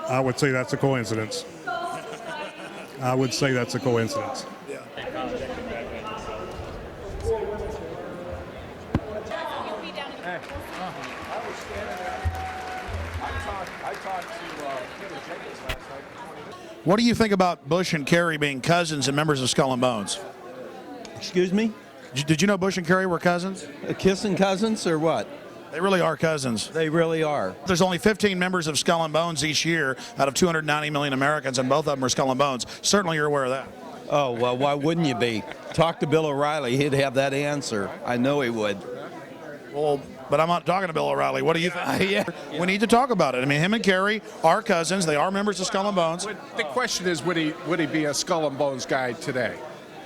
I would say that's a coincidence. I would say that's a coincidence. Yeah. What do you think about Bush and Kerry being cousins and members of Skull and Bones? Excuse me? Did you know Bush and Kerry were cousins? Kissing cousins or what? They really are cousins. They really are. There's only 15 members of Skull and Bones each year out of 290 million Americans, and both of them are Skull and Bones. Certainly you're aware of that. Oh, well, why wouldn't you be? Talk to Bill O'Reilly. He'd have that answer. I know he would. Well, but I'm not talking to Bill O'Reilly. What do you think? Yeah. We need to talk about it. I mean, him and Kerry are cousins. They are members of Skull and Bones. The question is, would he be a Skull and Bones guy today?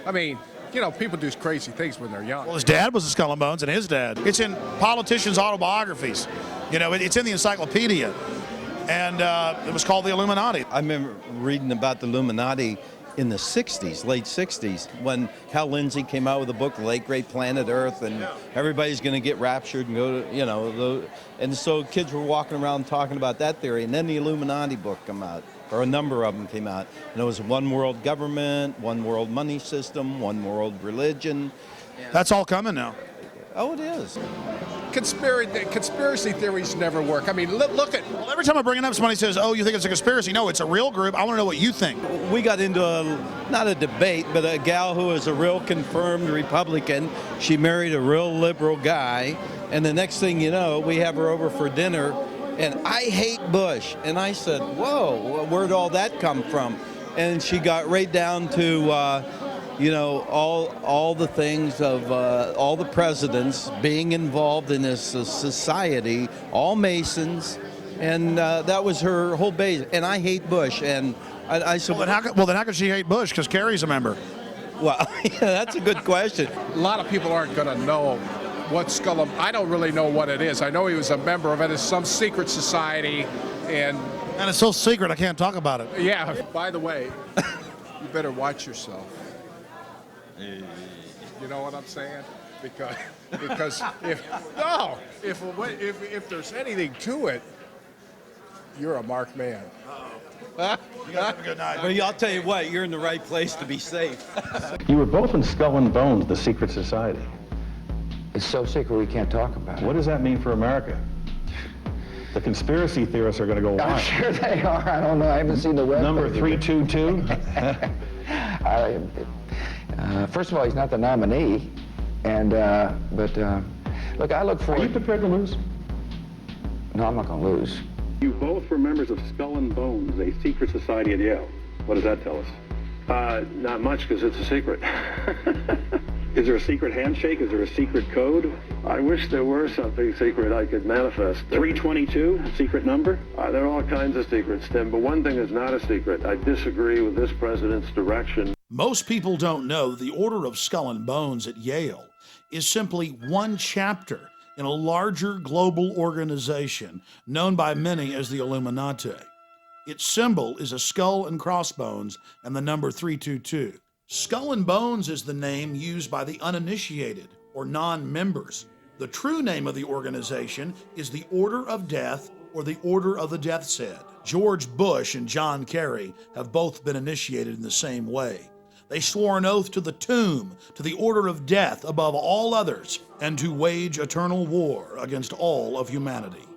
I mean, you know, people do crazy things when they're young. Well, his dad was a Skull and Bones, and his dad. It's in politicians' autobiographies. You know, it's in the encyclopedia. And it was called the Illuminati. I remember reading about the Illuminati in the 60s, late 60s, when Hal Lindsey came out with a book, Late Great Planet Earth, and everybody's going to get raptured and go to, you know, and so kids were walking around talking about that theory, and then the Illuminati book came out, or a number of them came out, and it was one world government, one world money system, one world religion. That's all coming now. Oh, it is. Conspiracy theories never work. I mean, look at... Well, every time I bring it up, somebody says, oh, you think it's a conspiracy. No, it's a real group. I want to know what you think. We got into not a debate, but a gal who is a real confirmed Republican. She married a real liberal guy. And the next thing you know, we have her over for dinner. And I hate Bush. And I said, whoa, where'd all that come from? And she got right down to you know, all the things of all the presidents being involved in this society, all Masons, and that was her whole base. And I hate Bush, and I said, well, then how could she hate Bush? Because Kerry's a member. Well, yeah, that's a good question. A lot of people aren't going to know what Skull and I don't really know what it is. I know he was a member of it. It's some secret society, and it's so secret I can't talk about it. Yeah. By the way, you better watch yourself. You know what I'm saying? Because if there's anything to it, you're a marked man. You guys have a good night. Well, I'll tell you what, you're in the right place to be safe. You were both in Skull and Bones, the secret society. It's so secret we can't talk about it. What does that mean for America? The conspiracy theorists are going to go wild. I'm sure they are. I don't know. I haven't seen the web. Number 322? First of all, he's not the nominee, and look, I look forward. Are you prepared to lose? No, I'm not going to lose. You both were members of Skull and Bones, a secret society at Yale. What does that tell us? Not much, because it's a secret. Is there a secret handshake? Is there a secret code? I wish there were something secret I could manifest. 322, secret number? There are all kinds of secrets, Tim, but one thing is not a secret. I disagree with this president's direction. Most people don't know the Order of Skull and Bones at Yale is simply one chapter in a larger global organization known by many as the Illuminati. Its symbol is a skull and crossbones and the number 322. Skull and Bones is the name used by the uninitiated or non-members. The true name of the organization is the Order of Death or the Order of the Death's Head. George Bush and John Kerry have both been initiated in the same way. They swore an oath to the tomb, to the order of death above all others, and to wage eternal war against all of humanity.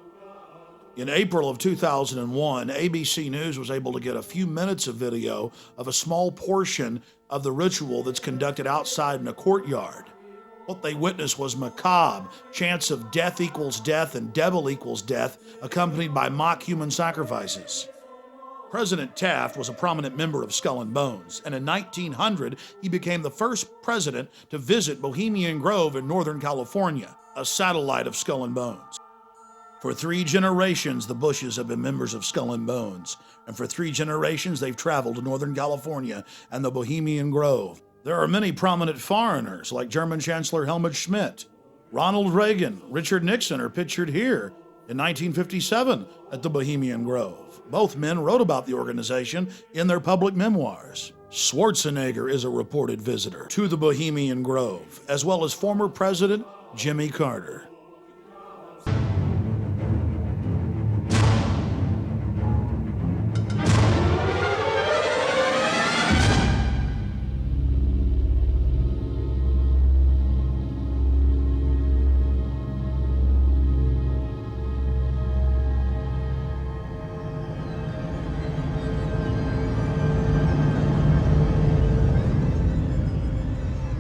In April of 2001, ABC News was able to get a few minutes of video of a small portion of the ritual that's conducted outside in a courtyard. What they witnessed was macabre, chants of death equals death and devil equals death, accompanied by mock human sacrifices. President Taft was a prominent member of Skull and Bones, and in 1900, he became the first president to visit Bohemian Grove in Northern California, a satellite of Skull and Bones. For 3 generations, the Bushes have been members of Skull and Bones, and for 3 generations, they've traveled to Northern California and the Bohemian Grove. There are many prominent foreigners, like German Chancellor Helmut Schmidt. Ronald Reagan, Richard Nixon are pictured here in 1957 at the Bohemian Grove. Both men wrote about the organization in their public memoirs. Schwarzenegger is a reported visitor to the Bohemian Grove, as well as former President Jimmy Carter.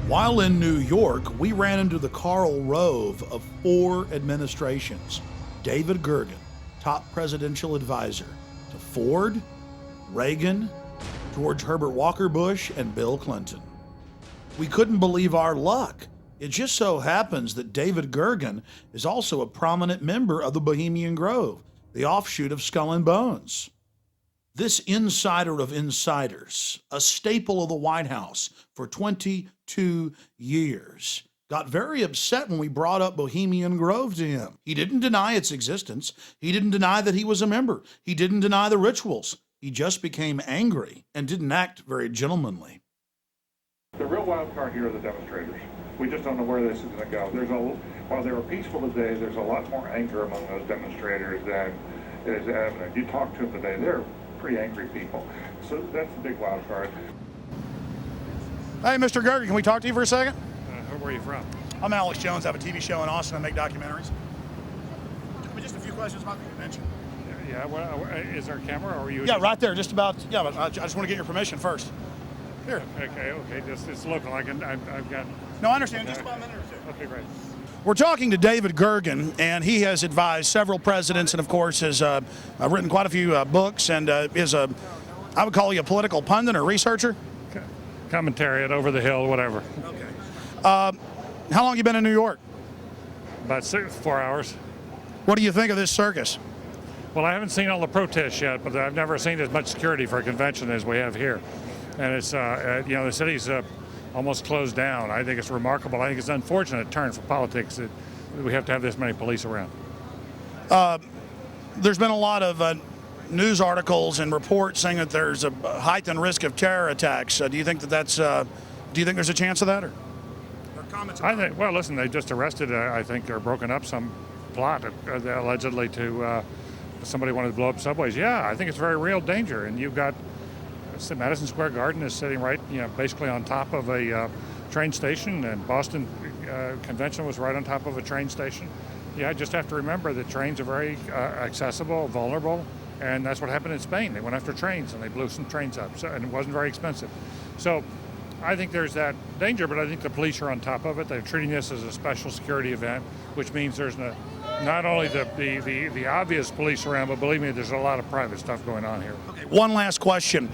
While in New York, we ran into the Karl Rove of 4 administrations. David Gergen, top presidential advisor to Ford, Reagan, George Herbert Walker Bush, and Bill Clinton. We couldn't believe our luck. It just so happens that David Gergen is also a prominent member of the Bohemian Grove, the offshoot of Skull and Bones. This insider of insiders, a staple of the White House for 22 years, got very upset when we brought up Bohemian Grove to him. He didn't deny its existence. He didn't deny that he was a member. He didn't deny the rituals. He just became angry and didn't act very gentlemanly. The real wild card here are the demonstrators. We just don't know where this is going to go. While they were peaceful today, there's a lot more anger among those demonstrators than is evident. You talk to them today, they're pretty angry people. So that's the big wild card. Hey, Mr. Gergen, can we talk to you for a second? Where are you from? I'm Alex Jones. I have a TV show in Austin. I make documentaries. Just a few questions about the convention. Yeah, well, is there a camera or are you? Yeah, right there, just about. Yeah, but I just want to get your permission first. Here. Okay, just it's local. I've got. No, I understand. Just about a minute or two. Okay, great. We're talking to David Gergen, and he has advised several presidents and, of course, has written quite a few books and is I would call you a political pundit or researcher. Commentariat, over the hill, whatever. Okay. How long you been in New York? About 4 hours. What do you think of this circus? Well, I haven't seen all the protests yet, but I've never seen as much security for a convention as we have here. And it's, the city's almost closed down. I think it's remarkable. I think it's an unfortunate turn for politics that we have to have this many police around. There's been a lot of news articles and reports saying that there's a heightened risk of terror attacks. Do you think that that's? Do you think there's a chance of that, or comments? I think. Well, listen, they just arrested, I think, or broken up some plot allegedly to somebody wanted to blow up subways. Yeah, I think it's a very real danger, and you've got Madison Square Garden is sitting right, basically on top of a train station, and Boston Convention was right on top of a train station. Yeah, I just have to remember that trains are very accessible, vulnerable, and that's what happened in Spain. They went after trains and they blew some trains up, and it wasn't very expensive. So I think there's that danger, but I think the police are on top of it. They're treating this as a special security event, which means there's not only the obvious police around, but believe me, there's a lot of private stuff going on here. Okay, one last question.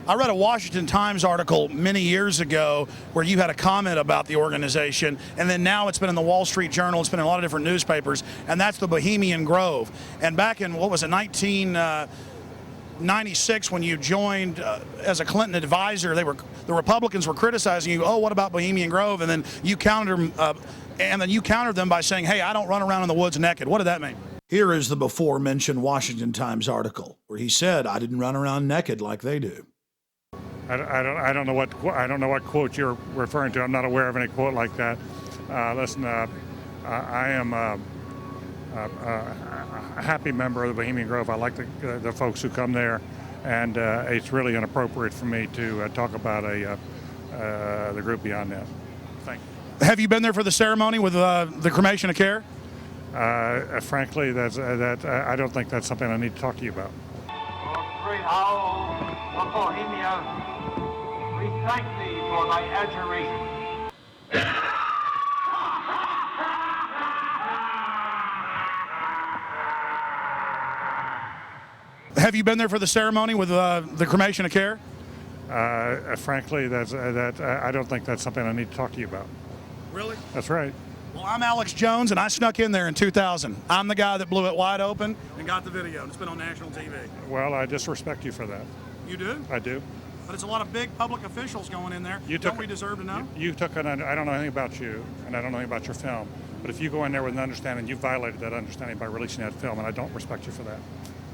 I read a Washington Times article many years ago where you had a comment about the organization, and then now it's been in the Wall Street Journal, it's been in a lot of different newspapers, and that's the Bohemian Grove. And back in, 1996, when you joined as a Clinton advisor, the Republicans were criticizing you, oh, what about Bohemian Grove? And then you countered them by saying, hey, I don't run around in the woods naked. What did that mean? Here is the before-mentioned Washington Times article where he said, I didn't run around naked like they do. I don't know what quote you're referring to. I'm not aware of any quote like that. Listen, I am a happy member of the Bohemian Grove. I like the folks who come there, and it's really inappropriate for me to talk about the group beyond that. Thank you. Have you been there for the ceremony with the cremation of care? Frankly, I don't think that's something I need to talk to you about. Great owl of Bohemia, we thank thee for thy adjuration. Have you been there for the ceremony with the cremation of care? Frankly, I don't think that's something I need to talk to you about. Really? That's right. Well, I'm Alex Jones, and I snuck in there in 2000. I'm the guy that blew it wide open and got the video. It's been on national TV. Well, I disrespect you for that. You do? I do. But it's a lot of big public officials going in there. Don't we deserve to know? I don't know anything about you, and I don't know anything about your film. But if you go in there with an understanding, you violated that understanding by releasing that film, and I don't respect you for that.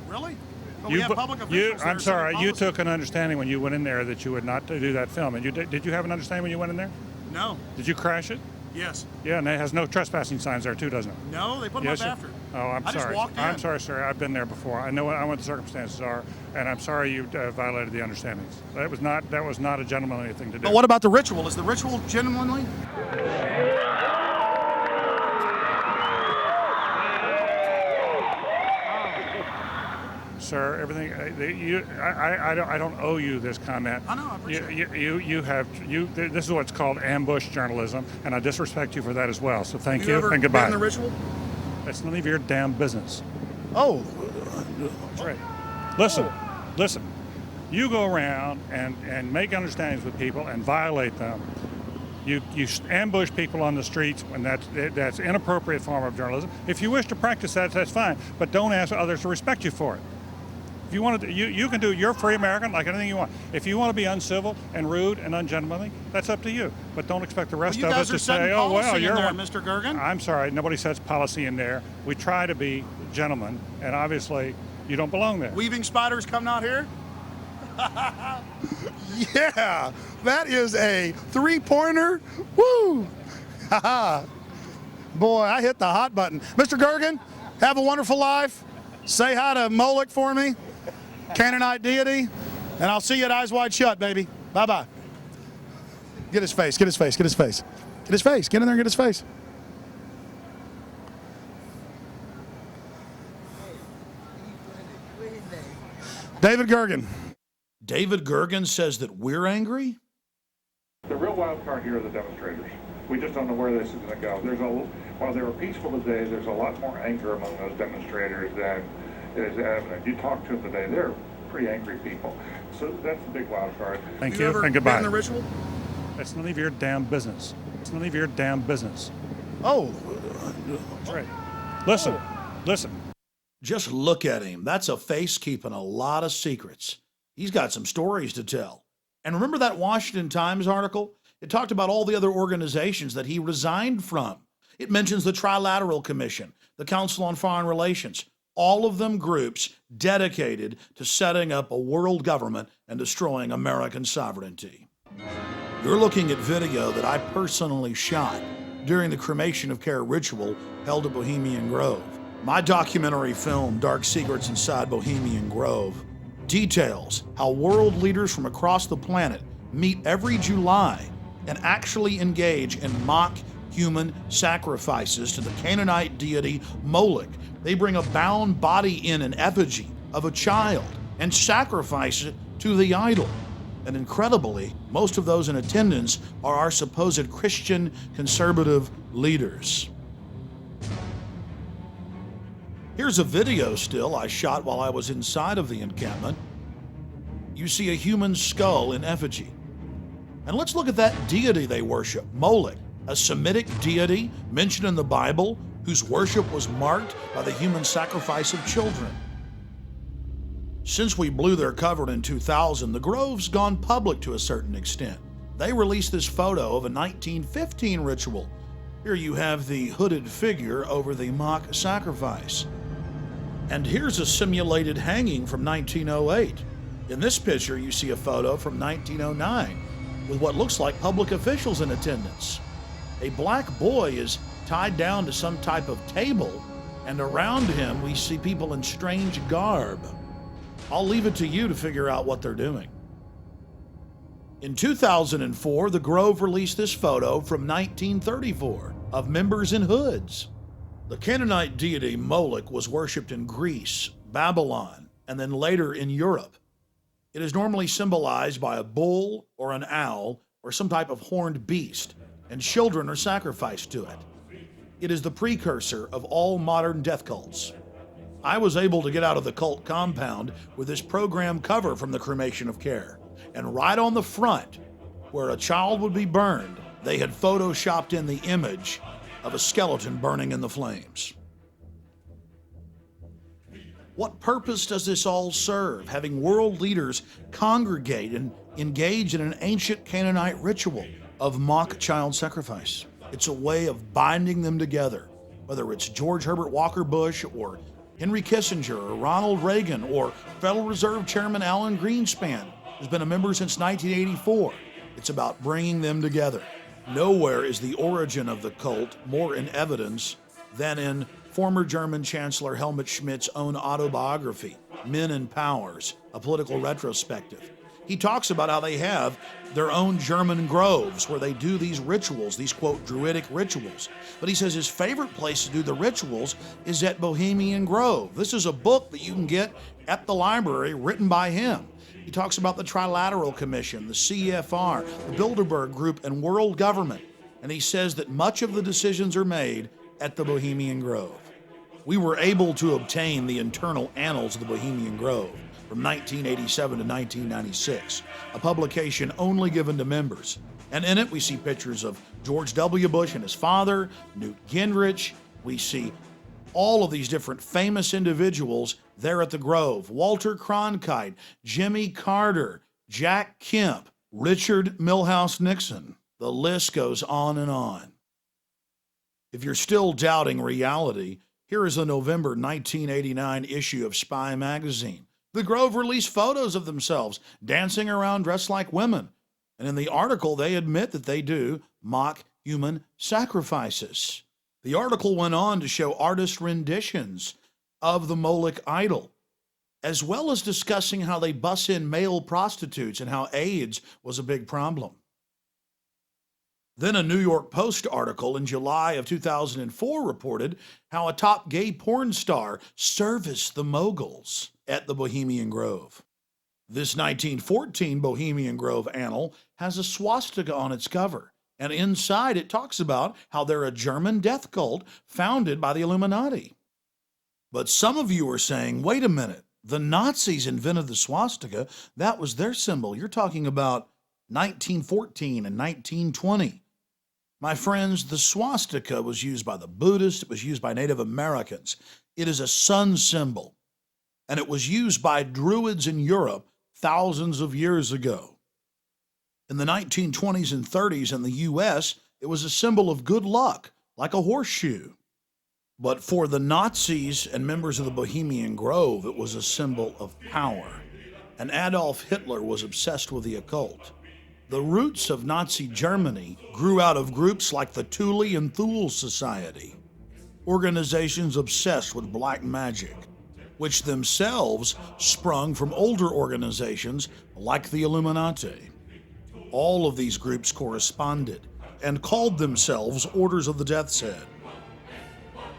Really? But we have public officials. I'm sorry. You took an understanding when you went in there that you would not do that film. And did you have an understanding when you went in there? No. Did you crash it? Yes. Yeah, and it has no trespassing signs there too, doesn't it? No, they put them up after. Oh, I'm sorry. I just walked in. I'm sorry, sir. I've been there before. I know what the circumstances are, and I'm sorry you violated the understandings. That was not a gentlemanly thing to do. But what about the ritual? Is the ritual gentlemanly? Sir, everything I don't owe you this comment. I know. I appreciate it. This is what's called ambush journalism, and I disrespect you for that as well. So thank you ever and goodbye. Been in the ritual? That's none of your damn business. Oh, that's right. Listen. You go around and make understandings with people and violate them. You ambush people on the streets, and that's inappropriate form of journalism. If you wish to practice that, that's fine, but don't ask others to respect you for it. If you want to, you can do. You're a free American, like anything you want. If you want to be uncivil and rude and ungentlemanly, that's up to you. But don't expect the rest of us to say, "Oh, well, you're there, Mr. Gergen." I'm sorry, nobody sets policy in there. We try to be gentlemen, and obviously, you don't belong there. Weaving spiders come out here. Yeah, that is a three-pointer. Woo! Boy, I hit the hot button. Mr. Gergen, have a wonderful life. Say hi to Moloch for me, Canaanite deity, and I'll see you at Eyes Wide Shut, baby. Bye-bye. Get his face, get his face, get his face. Get his face, get in there and get his face. David Gergen. David Gergen says that we're angry? The real wild card here are the demonstrators. We just don't know where this is going to go. While they were peaceful today, there's a lot more anger among those demonstrators than is evident. You talk to them today, they're pretty angry people. So that's a big wild card. Thank you, and goodbye. Been in the ritual? It's none of your damn business. It's none of your damn business. Oh, That's right. Listen, listen. just look at him. That's a face keeping a lot of secrets. He's got some stories to tell. And remember that Washington Times article? It talked about all the other organizations that he resigned from. It mentions the Trilateral Commission, the Council on Foreign Relations, all of them groups dedicated to setting up a world government and destroying American sovereignty. You're looking at video that I personally shot during the cremation of care ritual held at Bohemian Grove. My documentary film, Dark Secrets Inside Bohemian Grove, details how world leaders from across the planet meet every July and actually engage in mock human sacrifices to the Canaanite deity Moloch. They bring a bound body in an effigy of a child and sacrifice it to the idol. And incredibly, most of those in attendance are our supposed Christian conservative leaders. Here's a video still I shot while I was inside of the encampment. You see a human skull in effigy. And let's look at that deity they worship, Moloch, a Semitic deity mentioned in the Bible whose worship was marked by the human sacrifice of children. Since we blew their cover in 2000, the Grove's gone public to a certain extent. They released this photo of a 1915 ritual. Here you have the hooded figure over the mock sacrifice. And here's a simulated hanging from 1908. In this picture, you see a photo from 1909 with what looks like public officials in attendance. A black boy is tied down to some type of table, and around him we see people in strange garb. I'll leave it to you to figure out what they're doing. In 2004, the Grove released this photo from 1934 of members in hoods. The Canaanite deity Moloch was worshipped in Greece, Babylon, and then later in Europe. It is normally symbolized by a bull or an owl or some type of horned beast, and children are sacrificed to it. It is the precursor of all modern death cults. I was able to get out of the cult compound with this program cover from the Cremation of Care, and right on the front, where a child would be burned, they had photoshopped in the image of a skeleton burning in the flames. What purpose does this all serve, having world leaders congregate and engage in an ancient Canaanite ritual of mock child sacrifice? It's a way of binding them together, whether it's George Herbert Walker Bush or Henry Kissinger or Ronald Reagan or Federal Reserve Chairman Alan Greenspan, who's been a member since 1984. It's about bringing them together. Nowhere is the origin of the cult more in evidence than in former German Chancellor Helmut Schmidt's own autobiography, Men and Powers, a political retrospective. He talks about how they have their own German groves where they do these rituals, these, quote, druidic rituals. But he says his favorite place to do the rituals is at Bohemian Grove. This is a book that you can get at the library written by him. He talks about the Trilateral Commission, the CFR, the Bilderberg Group, and world government. And he says that much of the decisions are made at the Bohemian Grove. We were able to obtain the internal annals of the Bohemian Grove from 1987 to 1996, a publication only given to members. And in it, we see pictures of George W. Bush and his father, Newt Gingrich. We see all of these different famous individuals there at the Grove. Walter Cronkite, Jimmy Carter, Jack Kemp, Richard Milhouse Nixon. The list goes on and on. If you're still doubting reality, here is a November 1989 issue of Spy magazine. The Grove released photos of themselves dancing around dressed like women. And in the article, they admit that they do mock human sacrifices. The article went on to show artist renditions of the Moloch idol, as well as discussing how they bus in male prostitutes and how AIDS was a big problem. Then a New York Post article in July of 2004 reported how a top gay porn star serviced the moguls at the Bohemian Grove. This 1914 Bohemian Grove annal has a swastika on its cover, and inside it talks about how they're a German death cult founded by the Illuminati. But some of you are saying, wait a minute, The Nazis invented the swastika. That was their symbol. You're talking about 1914 and 1920. My friends, the swastika was used by the Buddhists. It was used by Native Americans. It is a sun symbol, and it was used by Druids in Europe thousands of years ago. In the 1920s and 30s in the U.S., it was a symbol of good luck, like a horseshoe. But for the Nazis and members of the Bohemian Grove, it was a symbol of power. And Adolf Hitler was obsessed with the occult. The roots of Nazi Germany grew out of groups like the Thule and Thule Society, organizations obsessed with black magic, which themselves sprung from older organizations like the Illuminati. All of these groups corresponded and called themselves Orders of the Death's Head.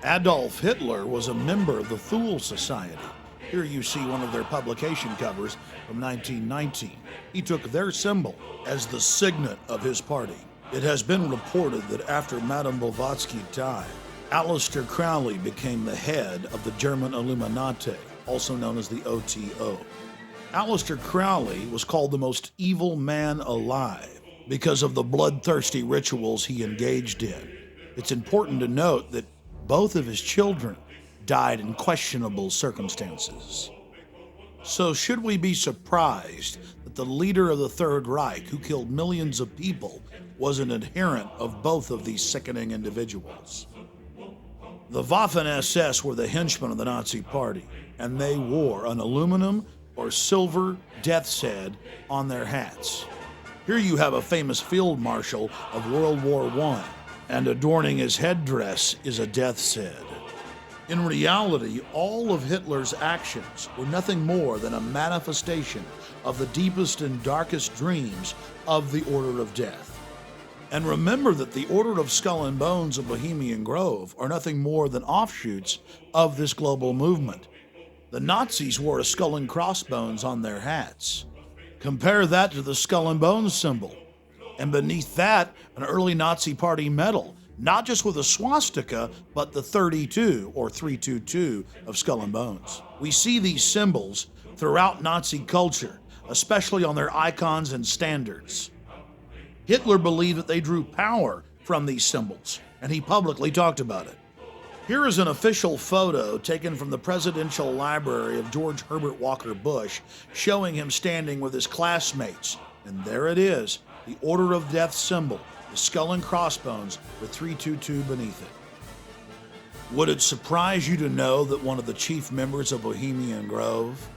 Adolf Hitler was a member of the Thule Society. Here you see one of their publication covers from 1919. He took their symbol as the signet of his party. It has been reported that after Madame Blavatsky died, Aleister Crowley became the head of the German Illuminati, also known as the OTO. Aleister Crowley was called the most evil man alive because of the bloodthirsty rituals he engaged in. It's important to note that both of his children died in questionable circumstances. So should we be surprised that the leader of the Third Reich, who killed millions of people, was an adherent of both of these sickening individuals? The Waffen-SS were the henchmen of the Nazi Party, and they wore an aluminum or silver death's head on their hats. Here you have a famous field marshal of World War I, and adorning his headdress is a death's head. In reality, all of Hitler's actions were nothing more than a manifestation of the deepest and darkest dreams of the Order of Death. And remember that the Order of Skull and Bones of Bohemian Grove are nothing more than offshoots of this global movement. The Nazis wore a skull and crossbones on their hats. Compare that to the skull and bones symbol. And beneath that, an early Nazi Party medal, not just with a swastika, but the 32 or 322 of skull and bones. We see these symbols throughout Nazi culture, especially on their icons and standards. Hitler believed that they drew power from these symbols, and he publicly talked about it. Here is an official photo taken from the Presidential Library of George Herbert Walker Bush, showing him standing with his classmates. And there it is, the Order of Death symbol, the skull and crossbones with 322 beneath it. Would it surprise you to know that one of the chief members of Bohemian Grove,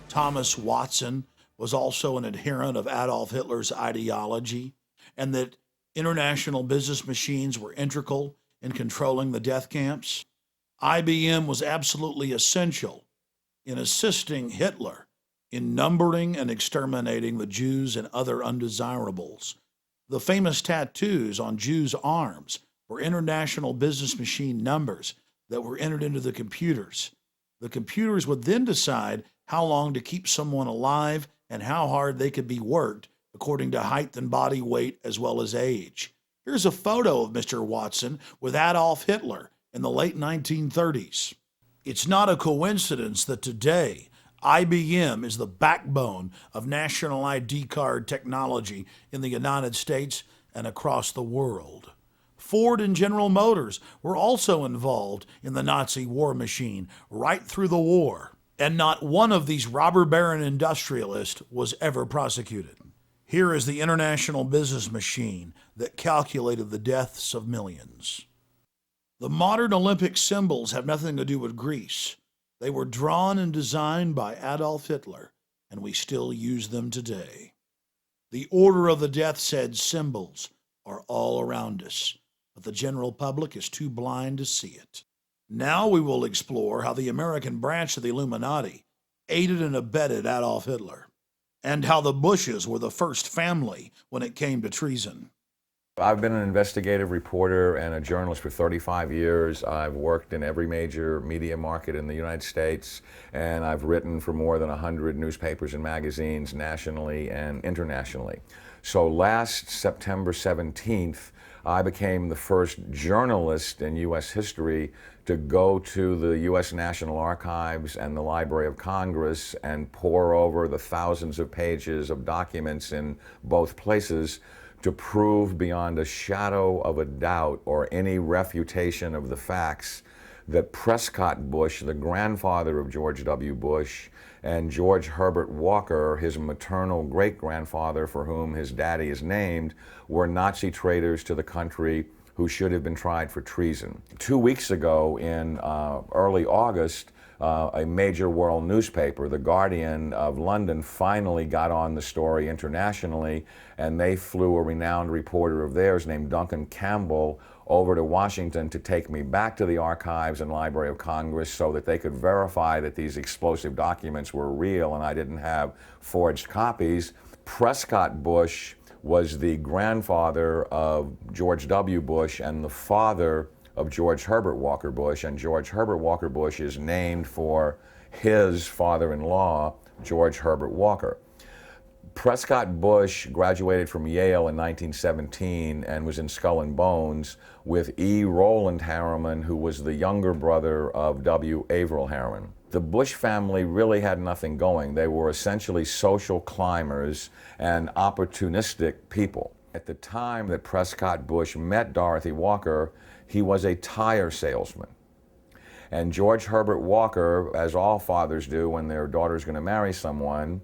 Thomas Watson, was also an adherent of Adolf Hitler's ideology, and that international business machines were integral in controlling the death camps? IBM was absolutely essential in assisting Hitler in numbering and exterminating the Jews and other undesirables. The famous tattoos on Jews' arms were international business machine numbers that were entered into the computers. The computers would then decide how long to keep someone alive and how hard they could be worked according to height and body weight as well as age. Here's a photo of Mr. Watson with Adolf Hitler in the late 1930s. It's not a coincidence that today IBM is the backbone of national ID card technology in the United States and across the world. Ford and General Motors were also involved in the Nazi war machine right through the war, and not one of these robber baron industrialists was ever prosecuted. Here is the international business machine that calculated the deaths of millions. The modern Olympic symbols have nothing to do with Greece. They were drawn and designed by Adolf Hitler, and we still use them today. The Order of the Death's Head symbols are all around us, but the general public is too blind to see it. Now we will explore how the American branch of the Illuminati aided and abetted Adolf Hitler, and how the Bushes were the first family when it came to treason. I've been an investigative reporter and a journalist for 35 years. I've worked in every major media market in the United States, and I've written for more than 100 newspapers and magazines nationally and internationally. So last September 17th, I became the first journalist in U.S. history to go to the U.S. National Archives and the Library of Congress and pore over the thousands of pages of documents in both places to prove beyond a shadow of a doubt or any refutation of the facts that Prescott Bush, the grandfather of George W. Bush, and George Herbert Walker, his maternal great-grandfather for whom his daddy is named, were Nazi traitors to the country who should have been tried for treason. 2 weeks ago, in early August, a major world newspaper, The Guardian of London, finally got on the story internationally, and they flew a renowned reporter of theirs named Duncan Campbell over to Washington to take me back to the archives and Library of Congress so that they could verify that these explosive documents were real and I didn't have forged copies. Prescott Bush was the grandfather of George W. Bush and the father of George Herbert Walker Bush, and George Herbert Walker Bush is named for his father-in-law, George Herbert Walker. Prescott Bush graduated from Yale in 1917 and was in Skull and Bones with E. Roland Harriman, who was the younger brother of W. Averill Harriman. The Bush family really had nothing going. They were essentially social climbers and opportunistic people. At the time that Prescott Bush met Dorothy Walker, he was a tire salesman. And George Herbert Walker, as all fathers do when their daughter's going to marry someone,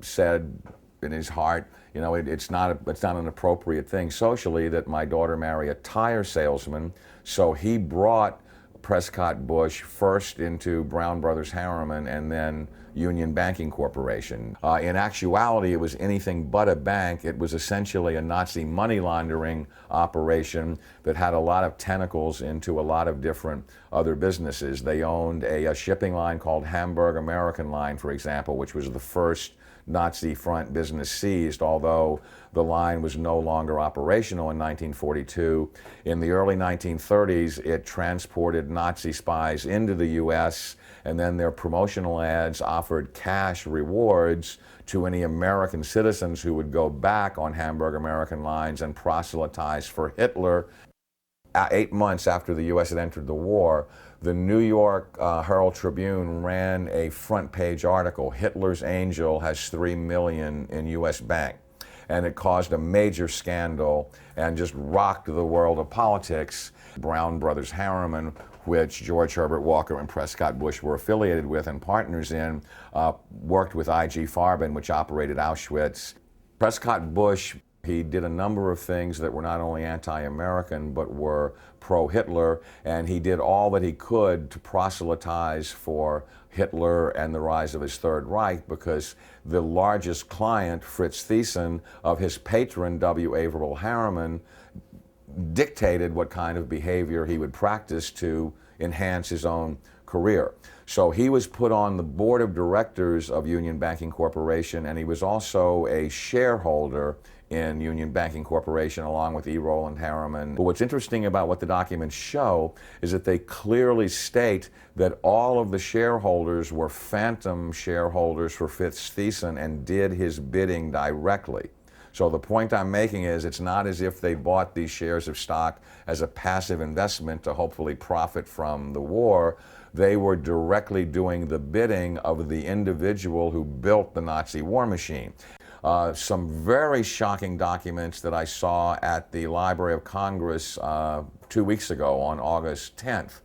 said in his heart, you know, it's not an appropriate thing socially that my daughter marry a tire salesman. So he brought Prescott Bush first into Brown Brothers Harriman and then Union Banking Corporation. In actuality, it was anything but a bank. It was essentially a Nazi money laundering operation that had a lot of tentacles into a lot of different other businesses. They owned a shipping line called Hamburg American Line, for example, which was the first Nazi front business seized, although the line was no longer operational in 1942. In the early 1930s, it transported Nazi spies into the U.S., and then their promotional ads offered cash rewards to any American citizens who would go back on Hamburg American Lines and proselytize for Hitler. 8 months after the U.S. had entered the war, the New York Herald Tribune ran a front-page article, Hitler's Angel has $3 million in U.S. bank. And it caused a major scandal and just rocked the world of politics. Brown Brothers Harriman, which George Herbert Walker and Prescott Bush were affiliated with and partners in, worked with I.G. Farben, which operated Auschwitz. Prescott Bush, he did a number of things that were not only anti-American, but were pro-Hitler, and he did all that he could to proselytize for Hitler and the rise of his Third Reich, because the largest client, Fritz Thyssen, of his patron, W. Averill Harriman, dictated what kind of behavior he would practice to enhance his own career. So he was put on the board of directors of Union Banking Corporation, and he was also a shareholder in Union Banking Corporation along with E. Roland Harriman. But what's interesting about what the documents show is that they clearly state that all of the shareholders were phantom shareholders for Fritz Thyssen and did his bidding directly. So the point I'm making is it's not as if they bought these shares of stock as a passive investment to hopefully profit from the war. They were directly doing the bidding of the individual who built the Nazi war machine. Some very shocking documents that I saw at the Library of Congress 2 weeks ago on August 10th,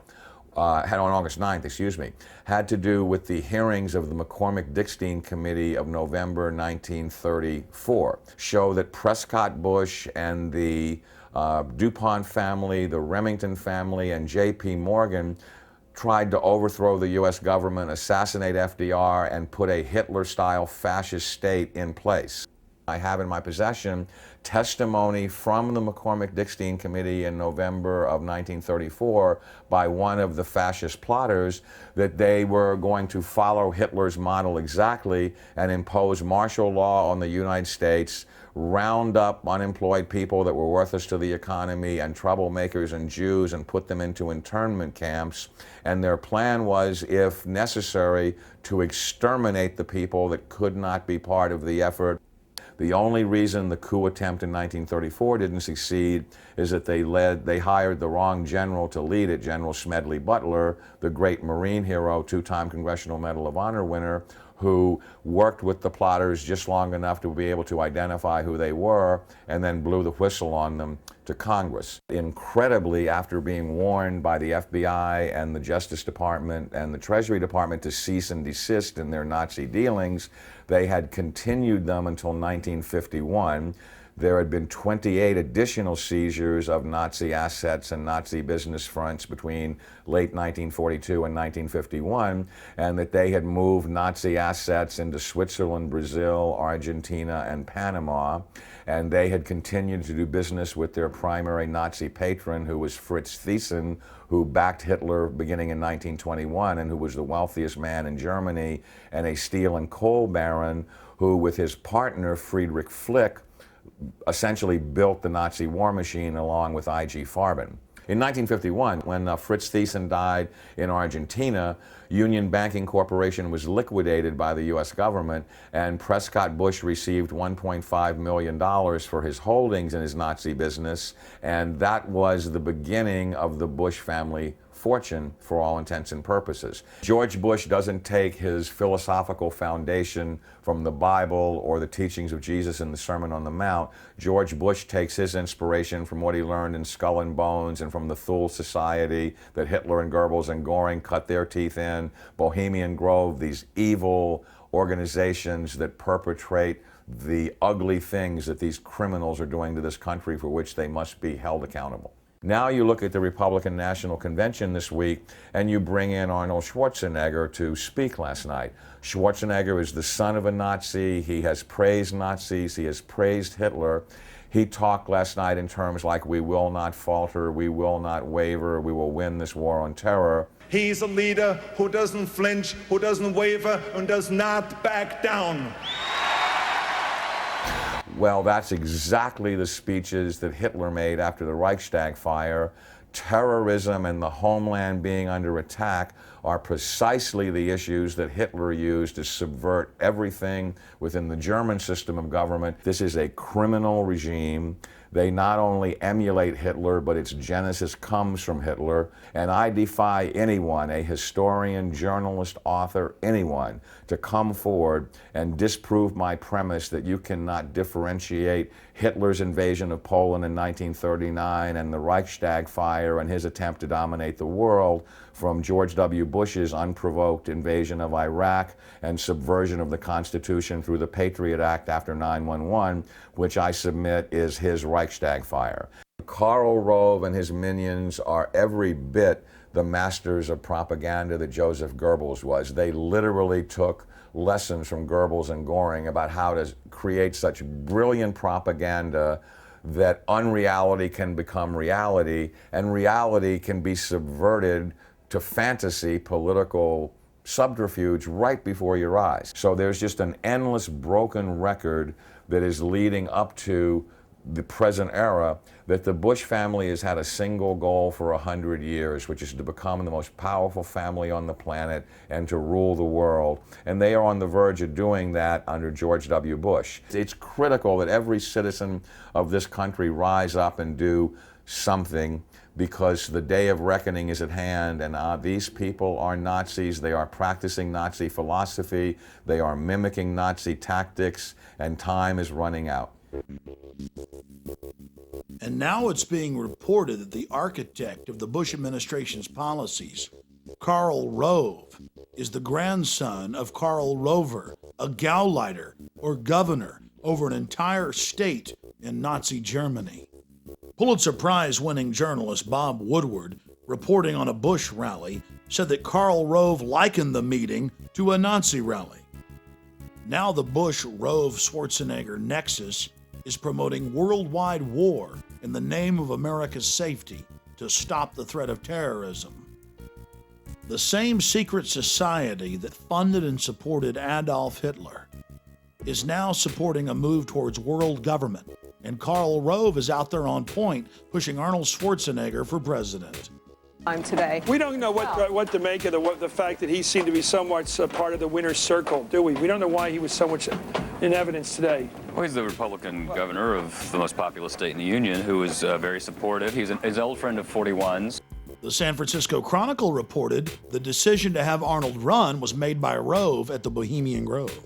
on August 9th, excuse me, had to do with the hearings of the McCormick-Dickstein Committee of November 1934, show that Prescott Bush and the DuPont family, the Remington family, and J.P. Morgan tried to overthrow the U.S. government, assassinate FDR, and put a Hitler-style fascist state in place. I have in my possession testimony from the McCormick-Dickstein Committee in November of 1934 by one of the fascist plotters that they were going to follow Hitler's model exactly and impose martial law on the United States, round up unemployed people that were worthless to the economy and troublemakers and Jews and put them into internment camps. And their plan was, if necessary, to exterminate the people that could not be part of the effort. The only reason the coup attempt in 1934 didn't succeed is that they hired the wrong general to lead it, General Smedley Butler, the great Marine hero, two-time Congressional Medal of Honor winner, who worked with the plotters just long enough to be able to identify who they were and then blew the whistle on them to Congress. Incredibly, after being warned by the FBI and the Justice Department and the Treasury Department to cease and desist in their Nazi dealings, they had continued them until 1951. There had been 28 additional seizures of Nazi assets and Nazi business fronts between late 1942 and 1951, and that they had moved Nazi assets into Switzerland, Brazil, Argentina, and Panama, and they had continued to do business with their primary Nazi patron, who was Fritz Thyssen, who backed Hitler beginning in 1921 and who was the wealthiest man in Germany, and a steel and coal baron who, with his partner Friedrich Flick, essentially built the Nazi war machine along with I.G. Farben. In 1951, when Fritz Thyssen died in Argentina, Union Banking Corporation was liquidated by the U.S. government, and Prescott Bush received $1.5 million for his holdings in his Nazi business, and that was the beginning of the Bush family fortune for all intents and purposes. George Bush doesn't take his philosophical foundation from the Bible or the teachings of Jesus in the Sermon on the Mount. George Bush takes his inspiration from what he learned in Skull and Bones and from the Thule Society that Hitler and Goebbels and Goring cut their teeth in, Bohemian Grove, these evil organizations that perpetrate the ugly things that these criminals are doing to this country for which they must be held accountable. Now you look at the Republican National Convention this week and you bring in Arnold Schwarzenegger to speak last night. Schwarzenegger is the son of a Nazi. He has praised Nazis. He has praised Hitler. He talked last night in terms like, we will not falter, we will not waver, we will win this war on terror. He's a leader who doesn't flinch, who doesn't waver, and does not back down. Well, that's exactly the speeches that Hitler made after the Reichstag fire. Terrorism and the homeland being under attack are precisely the issues that Hitler used to subvert everything within the German system of government. This is a criminal regime. They not only emulate Hitler, but its genesis comes from Hitler. And I defy anyone, a historian, journalist, author, anyone, to come forward and disprove my premise that you cannot differentiate Hitler's invasion of Poland in 1939 and the Reichstag fire and his attempt to dominate the world from George W. Bush's unprovoked invasion of Iraq and subversion of the Constitution through the Patriot Act after 9/11, which I submit is his Reichstag fire. Karl Rove and his minions are every bit the masters of propaganda that Joseph Goebbels was. They literally took lessons from Goebbels and Goring about how to create such brilliant propaganda that unreality can become reality, and reality can be subverted to fantasy political subterfuge right before your eyes. So there's just an endless broken record that is leading up to the present era, that the Bush family has had a single goal for 100 years, which is to become the most powerful family on the planet and to rule the world. And they are on the verge of doing that under George W. Bush. It's critical that every citizen of this country rise up and do something, because the day of reckoning is at hand, and these people are Nazis. They are practicing Nazi philosophy. They are mimicking Nazi tactics, and time is running out. And now it's being reported that the architect of the Bush administration's policies, Karl Rove, is the grandson of Karl Rover, a Gauleiter or governor over an entire state in Nazi Germany. Pulitzer Prize-winning journalist Bob Woodward, reporting on a Bush rally, said that Karl Rove likened the meeting to a Nazi rally. Now the Bush-Rove-Schwarzenegger nexus is promoting worldwide war in the name of America's safety to stop the threat of terrorism. The same secret society that funded and supported Adolf Hitler is now supporting a move towards world government, and Karl Rove is out there on point pushing Arnold Schwarzenegger for president. Today. We don't know what to make of the fact that he seemed to be somewhat part of the winner's circle, do we? We don't know why he was so much in evidence today. Well, he's the Republican governor of the most populous state in the union, who is very supportive. He's an old friend of 41's. The San Francisco Chronicle reported the decision to have Arnold run was made by Rove at the Bohemian Grove.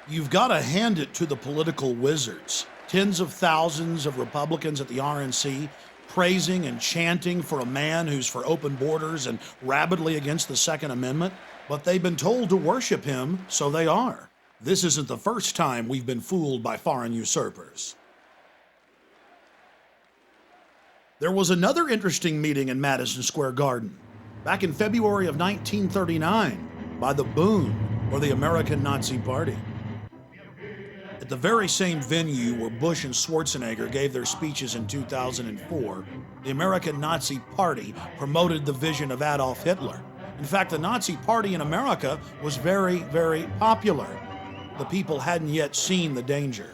You've got to hand it to the political wizards. Tens of thousands of Republicans at the RNC praising and chanting for a man who's for open borders and rabidly against the Second Amendment, but they've been told to worship him, so they are. This isn't the first time we've been fooled by foreign usurpers. There was another interesting meeting in Madison Square Garden back in February of 1939 by the Bund, or the American Nazi Party. At the very same venue where Bush and Schwarzenegger gave their speeches in 2004, the American Nazi Party promoted the vision of Adolf Hitler. In fact, the Nazi Party in America was very, very popular. The people hadn't yet seen the danger,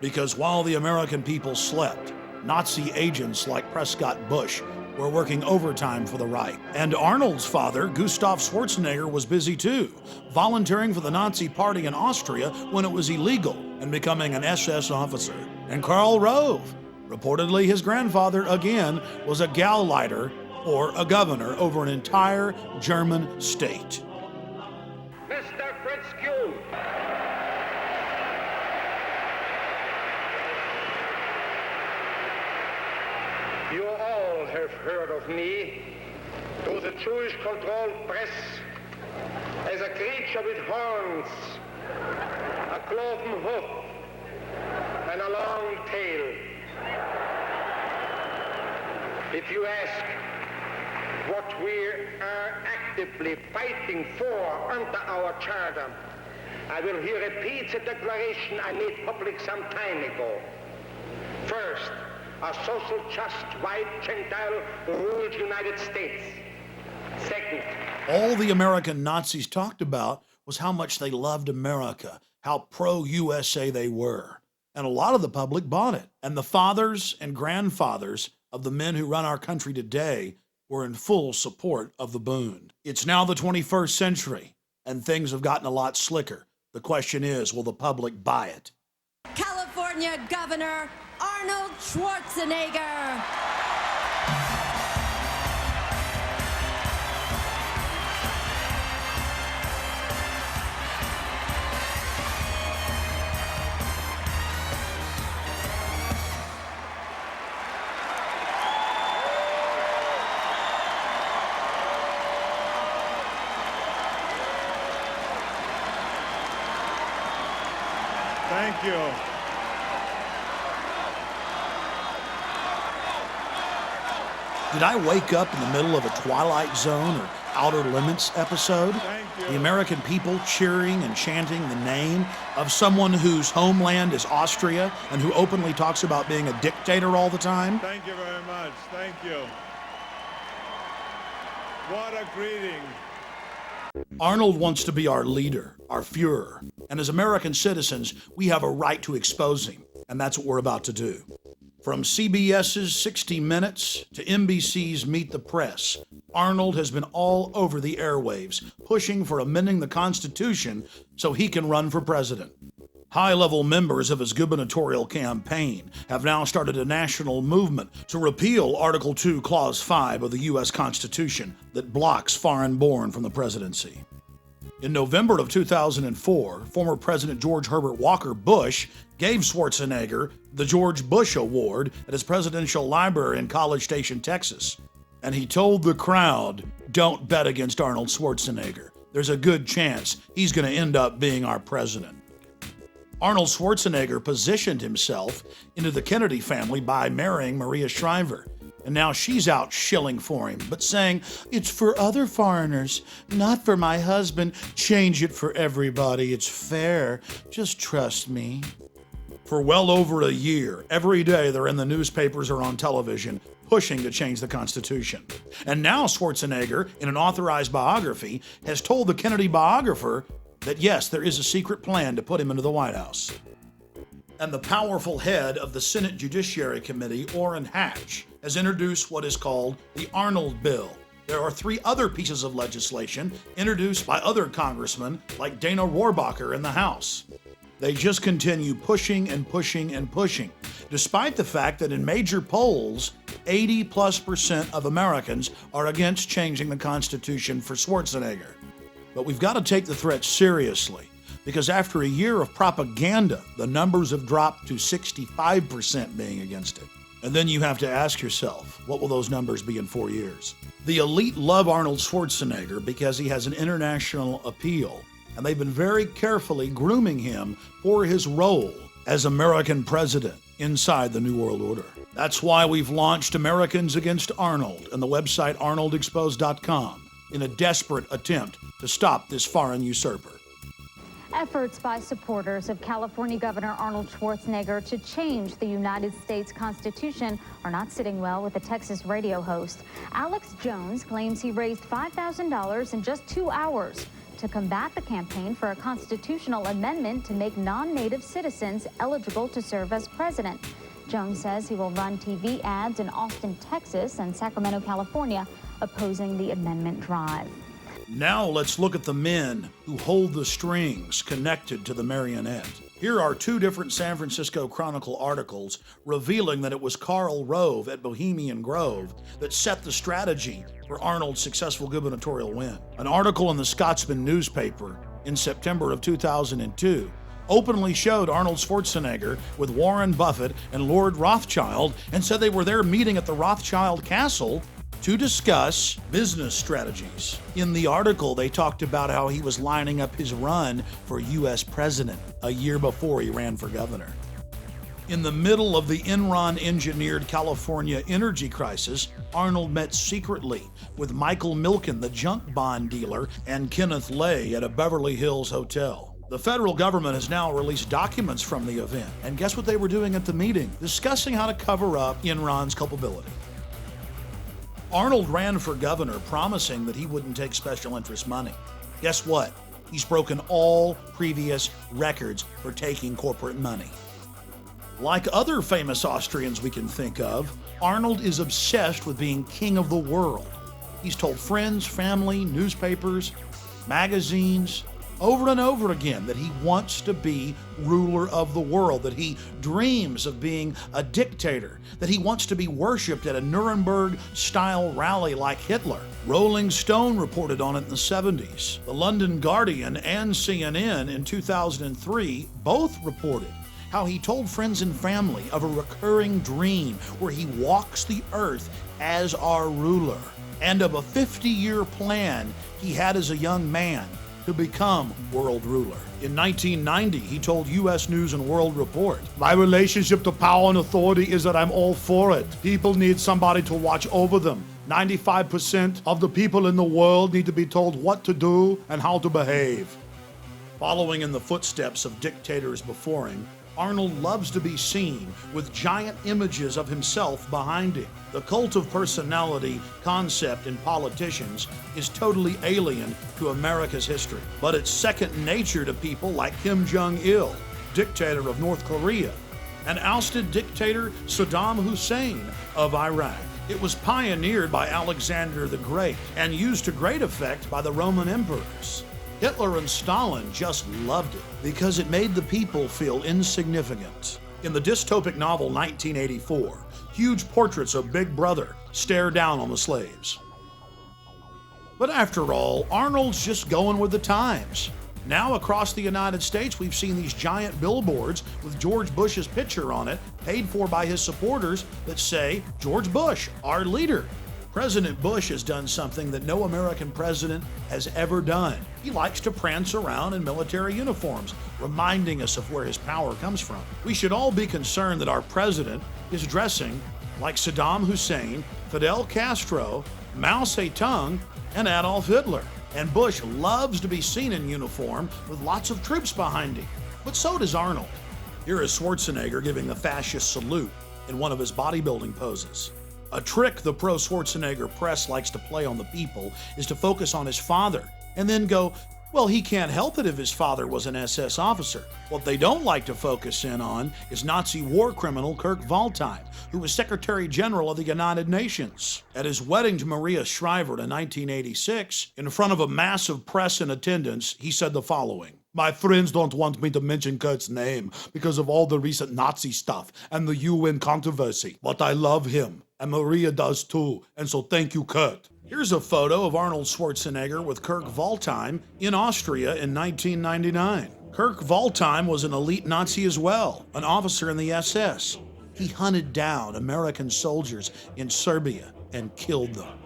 because while the American people slept, Nazi agents like Prescott Bush were working overtime for the Reich. And Arnold's father, Gustav Schwarzenegger, was busy too, volunteering for the Nazi Party in Austria when it was illegal and becoming an SS officer. And Karl Rove, reportedly his grandfather, again, was a Gauleiter, or a governor, over an entire German state. Mr. Fritz Kuhn. You all have heard of me through the Jewish-controlled press as a creature with horns, a cloven hoof, and a long tail. If you ask what we are actively fighting for under our charter, I will here repeat the declaration I made public some time ago. First, a social, just, white, Gentile, ruled United States. Second, all the American Nazis talked about was how much they loved America, how pro-USA they were. And a lot of the public bought it. And the fathers and grandfathers of the men who run our country today were in full support of the Bund. It's now the 21st century, and things have gotten a lot slicker. The question is, will the public buy it? California Governor Arnold Schwarzenegger. Thank you. Did I wake up in the middle of a Twilight Zone or Outer Limits episode? The American people cheering and chanting the name of someone whose homeland is Austria and who openly talks about being a dictator all the time? Thank you very much. Thank you. What a greeting. Arnold wants to be our leader, our Fuhrer. And as American citizens, we have a right to expose him. And that's what we're about to do. From CBS's 60 Minutes to NBC's Meet the Press, Arnold has been all over the airwaves, pushing for amending the Constitution so he can run for president. High-level members of his gubernatorial campaign have now started a national movement to repeal Article 2, Clause 5 of the U.S. Constitution that blocks foreign-born from the presidency. In November of 2004, former President George Herbert Walker Bush gave Schwarzenegger the George Bush Award at his presidential library in College Station, Texas. And he told the crowd, "Don't bet against Arnold Schwarzenegger. There's a good chance he's going to end up being our president." Arnold Schwarzenegger positioned himself into the Kennedy family by marrying Maria Shriver. And now she's out shilling for him, but saying, "It's for other foreigners, not for my husband. Change it for everybody. It's fair. Just trust me." For well over a year, every day they're in the newspapers or on television, pushing to change the Constitution. And now Schwarzenegger, in an authorized biography, has told the Kennedy biographer that yes, there is a secret plan to put him into the White House. And the powerful head of the Senate Judiciary Committee, Orrin Hatch, has introduced what is called the Arnold Bill. There are 3 other pieces of legislation introduced by other congressmen like Dana Rohrabacher in the House. They just continue pushing and pushing and pushing, despite the fact that in major polls, 80+% of Americans are against changing the Constitution for Schwarzenegger. But we've got to take the threat seriously, because after a year of propaganda, the numbers have dropped to 65% being against it. And then you have to ask yourself, what will those numbers be in 4 years? The elite love Arnold Schwarzenegger because he has an international appeal, and they've been very carefully grooming him for his role as American president inside the New World Order. That's why we've launched Americans Against Arnold and the website arnoldexposed.com in a desperate attempt to stop this foreign usurper. Efforts by supporters of California Governor Arnold Schwarzenegger to change the United States Constitution are not sitting well with the Texas radio host. Alex Jones claims he raised $5,000 in just 2 hours to combat the campaign for a constitutional amendment to make non-native citizens eligible to serve as president. Jones says he will run TV ads in Austin, Texas and Sacramento, California, opposing the amendment drive. Now let's look at the men who hold the strings connected to the marionette. Here are 2 different San Francisco Chronicle articles revealing that it was Karl Rove at Bohemian Grove that set the strategy for Arnold's successful gubernatorial win. An article in the Scotsman newspaper in September of 2002 openly showed Arnold Schwarzenegger with Warren Buffett and Lord Rothschild and said they were there meeting at the Rothschild Castle to discuss business strategies. In the article, they talked about how he was lining up his run for U.S. president a year before he ran for governor. In the middle of the Enron-engineered California energy crisis, Arnold met secretly with Michael Milken, the junk bond dealer, and Kenneth Lay at a Beverly Hills hotel. The federal government has now released documents from the event, and guess what they were doing at the meeting? Discussing how to cover up Enron's culpability. Arnold ran for governor promising that he wouldn't take special interest money. Guess what? He's broken all previous records for taking corporate money. Like other famous Austrians we can think of, Arnold is obsessed with being king of the world. He's told friends, family, newspapers, magazines, over and over again that he wants to be ruler of the world, that he dreams of being a dictator, that he wants to be worshipped at a Nuremberg-style rally like Hitler. Rolling Stone reported on it in the 70s. The London Guardian and CNN in 2003 both reported how he told friends and family of a recurring dream where he walks the earth as our ruler, and of a 50-year plan he had as a young man to become world ruler. In 1990, he told U.S. News and World Report, "My relationship to power and authority is that I'm all for it. People need somebody to watch over them. 95% of the people in the world need to be told what to do and how to behave." Following in the footsteps of dictators before him, Arnold loves to be seen with giant images of himself behind him. The cult of personality concept in politicians is totally alien to America's history, but it's second nature to people like Kim Jong-il, dictator of North Korea, and ousted dictator Saddam Hussein of Iraq. It was pioneered by Alexander the Great and used to great effect by the Roman emperors. Hitler and Stalin just loved it because it made the people feel insignificant. In the dystopic novel 1984, huge portraits of Big Brother stare down on the slaves. But after all, Arnold's just going with the times. Now across the United States, we've seen these giant billboards with George Bush's picture on it, paid for by his supporters, that say, "George Bush, our leader." President Bush has done something that no American president has ever done. He likes to prance around in military uniforms, reminding us of where his power comes from. We should all be concerned that our president is dressing like Saddam Hussein, Fidel Castro, Mao Zedong, and Adolf Hitler. And Bush loves to be seen in uniform with lots of troops behind him. But so does Arnold. Here is Schwarzenegger giving the fascist salute in one of his bodybuilding poses. A trick the pro-Schwarzenegger press likes to play on the people is to focus on his father and then go, well, he can't help it if his father was an SS officer. What they don't like to focus in on is Nazi war criminal Kurt Waldheim, who was Secretary General of the United Nations. At his wedding to Maria Shriver in 1986, in front of a massive press in attendance, he said the following: My friends don't want me to mention Kurt's name because of all the recent Nazi stuff and the UN controversy. But I love him, and Maria does too, and so thank you, Kurt. Here's a photo of Arnold Schwarzenegger with Kirk Waldheim in Austria in 1999. Kirk Waldheim was an elite Nazi as well, an officer in the SS. He hunted down American soldiers in Serbia and killed them.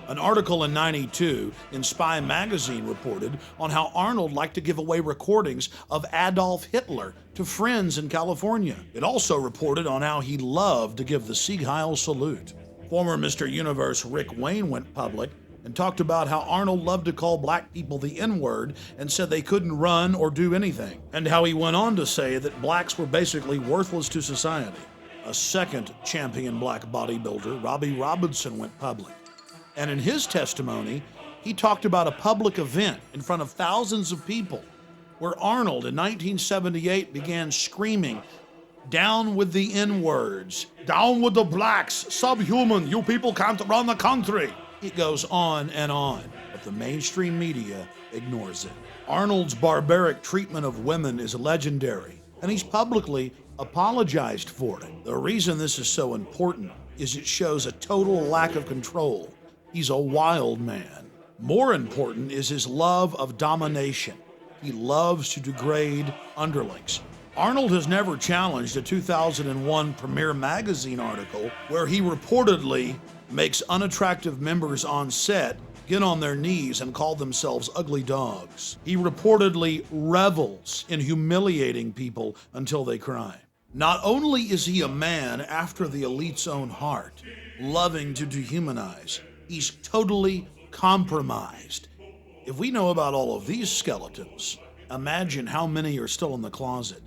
An article in '92 in Spy magazine reported on how Arnold liked to give away recordings of Adolf Hitler to friends in California. It also reported on how he loved to give the Sieg Heil salute. Former Mr. Universe Rick Wayne went public and talked about how Arnold loved to call black people the N-word and said they couldn't run or do anything, and how he went on to say that blacks were basically worthless to society. A second champion black bodybuilder, Robbie Robinson, went public. And in his testimony, he talked about a public event in front of thousands of people where Arnold in 1978 began screaming, "Down with the N-words, down with the blacks, subhuman, you people can't run the country." It goes on, but the mainstream media ignores it. Arnold's barbaric treatment of women is legendary, and he's publicly apologized for it. The reason this is so important is it shows a total lack of control. He's a wild man. More important is his love of domination. He loves to degrade underlings. Arnold has never challenged a 2001 Premiere Magazine article where he reportedly makes unattractive members on set get on their knees and call themselves ugly dogs. He reportedly revels in humiliating people until they cry. Not only is he a man after the elite's own heart, loving to dehumanize, he's totally compromised. If we know about all of these skeletons, imagine how many are still in the closet.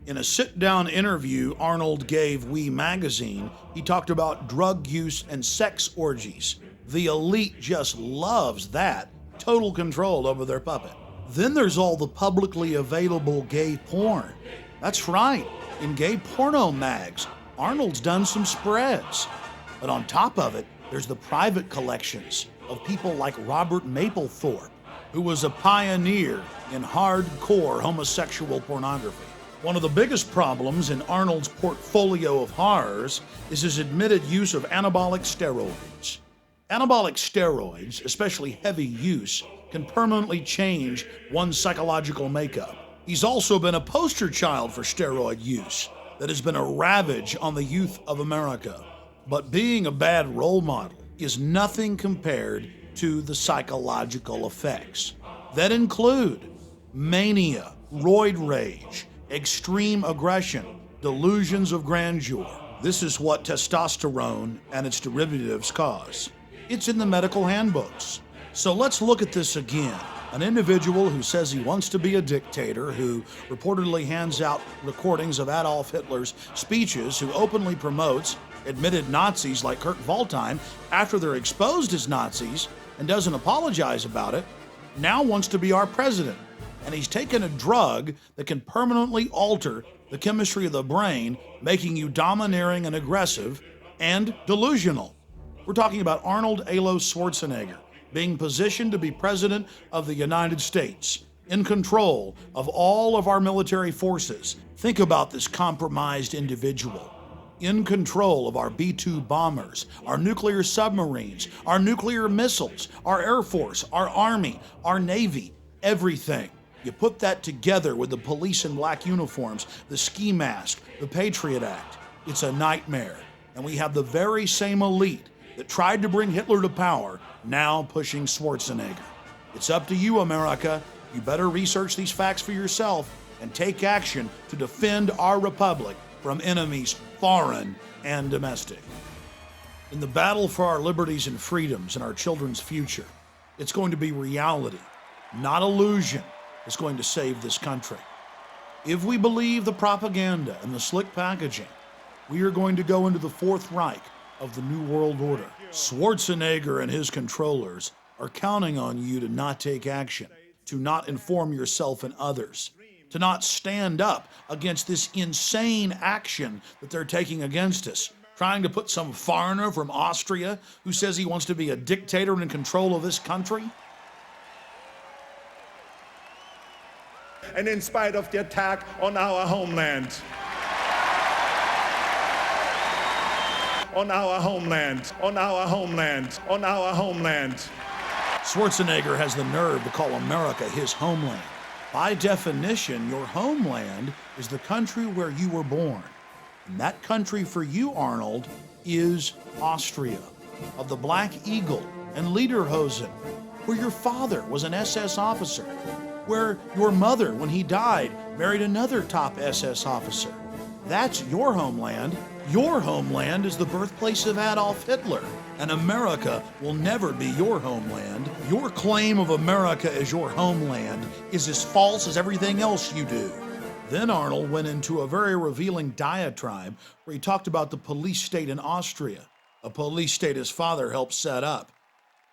In a sit-down interview Arnold gave We Magazine, he talked about drug use and sex orgies. The elite just loves that, total control over their puppet. Then there's all the publicly available gay porn. That's right, in gay porno mags, Arnold's done some spreads. But on top of it, there's the private collections of people like Robert Mapplethorpe, who was a pioneer in hardcore homosexual pornography. One of the biggest problems in Arnold's portfolio of horrors is his admitted use of anabolic steroids. Anabolic steroids, especially heavy use, can permanently change one's psychological makeup. He's also been a poster child for steroid use that has been a ravage on the youth of America. But being a bad role model is nothing compared to the psychological effects that include mania, roid rage, extreme aggression, delusions of grandeur. This is what testosterone and its derivatives cause. It's in the medical handbooks. So let's look at this again. An individual who says he wants to be a dictator, who reportedly hands out recordings of Adolf Hitler's speeches, who openly promotes admitted Nazis like Kurt Waldheim after they're exposed as Nazis and doesn't apologize about it, now wants to be our president. And he's taken a drug that can permanently alter the chemistry of the brain, making you domineering and aggressive and delusional. We're talking about Arnold Alo Schwarzenegger being positioned to be president of the United States, in control of all of our military forces. Think about this compromised individual. In control of our B-2 bombers, our nuclear submarines, our nuclear missiles, our Air Force, our Army, our Navy, everything. You put that together with the police in black uniforms, the ski mask, the Patriot Act. It's a nightmare. And we have the very same elite that tried to bring Hitler to power now pushing Schwarzenegger. It's up to you, America. You better research these facts for yourself and take action to defend our republic from enemies foreign and domestic. In the battle for our liberties and freedoms and our children's future, it's going to be reality, not illusion, that's going to save this country. If we believe the propaganda and the slick packaging, we are going to go into the Fourth Reich of the New World Order. Schwarzenegger and his controllers are counting on you to not take action, to not inform yourself and others, to not stand up against this insane action that they're taking against us, trying to put some foreigner from Austria who says he wants to be a dictator and in control of this country. and in spite of the attack on our homeland. On our homeland, on our homeland, on our homeland. Schwarzenegger has the nerve to call America his homeland. By definition, your homeland is the country where you were born. And that country for you, Arnold, is Austria, of the Black Eagle and Lederhosen, where your father was an SS officer, where your mother, when he died, married another top SS officer. That's your homeland. Your homeland is the birthplace of Adolf Hitler, and America will never be your homeland. Your claim of America as your homeland is as false as everything else you do. Then Arnold went into a very revealing diatribe where he talked about the police state in Austria, a police state his father helped set up.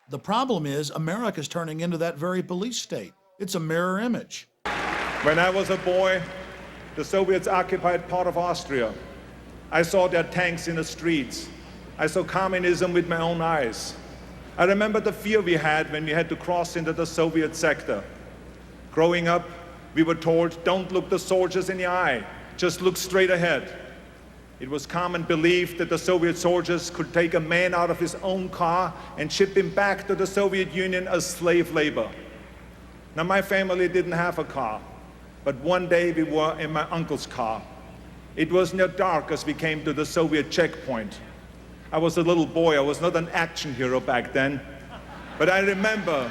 The problem is America's turning into that very police state. It's a mirror image. When I was a boy, the Soviets occupied part of Austria. I saw their tanks in the streets. I saw communism with my own eyes. I remember the fear we had when we had to cross into the Soviet sector. Growing up, we were told, don't look the soldiers in the eye, just look straight ahead. It was common belief that the Soviet soldiers could take a man out of his own car and ship him back to the Soviet Union as slave labor. Now, my family didn't have a car, but one day we were in my uncle's car. It was near dark as we came to the Soviet checkpoint. I was a little boy. I was not an action hero back then. But I remember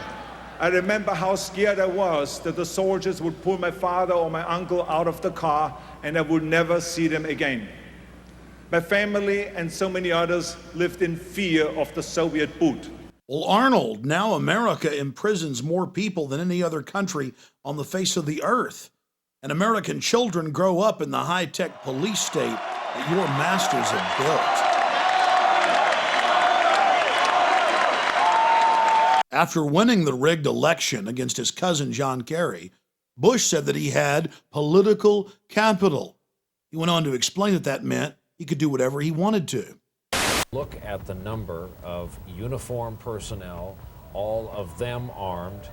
how scared I was that the soldiers would pull my father or my uncle out of the car and I would never see them again. My family and so many others lived in fear of the Soviet boot. Well, Arnold, now America imprisons more people than any other country on the face of the earth. And American children grow up in the high-tech police state that your masters have built. After winning the rigged election against his cousin John Kerry, Bush said that he had political capital. He went on to explain that that meant he could do whatever he wanted to. Look at the number of uniformed personnel, all of them armed.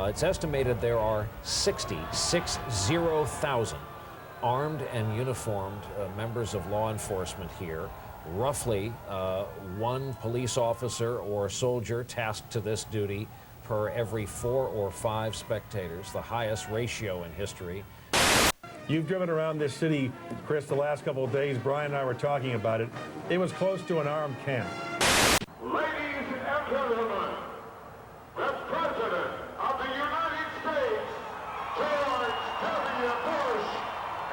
It's estimated there are 60,000 armed and uniformed members of law enforcement here. Roughly one police officer or soldier tasked to this duty per every 4 or 5 spectators, the highest ratio in history. You've driven around this city, Chris, the last couple of days. Brian and I were talking about it. It was close to an armed camp. Ladies and gentlemen, the President of the United States, George W. Bush,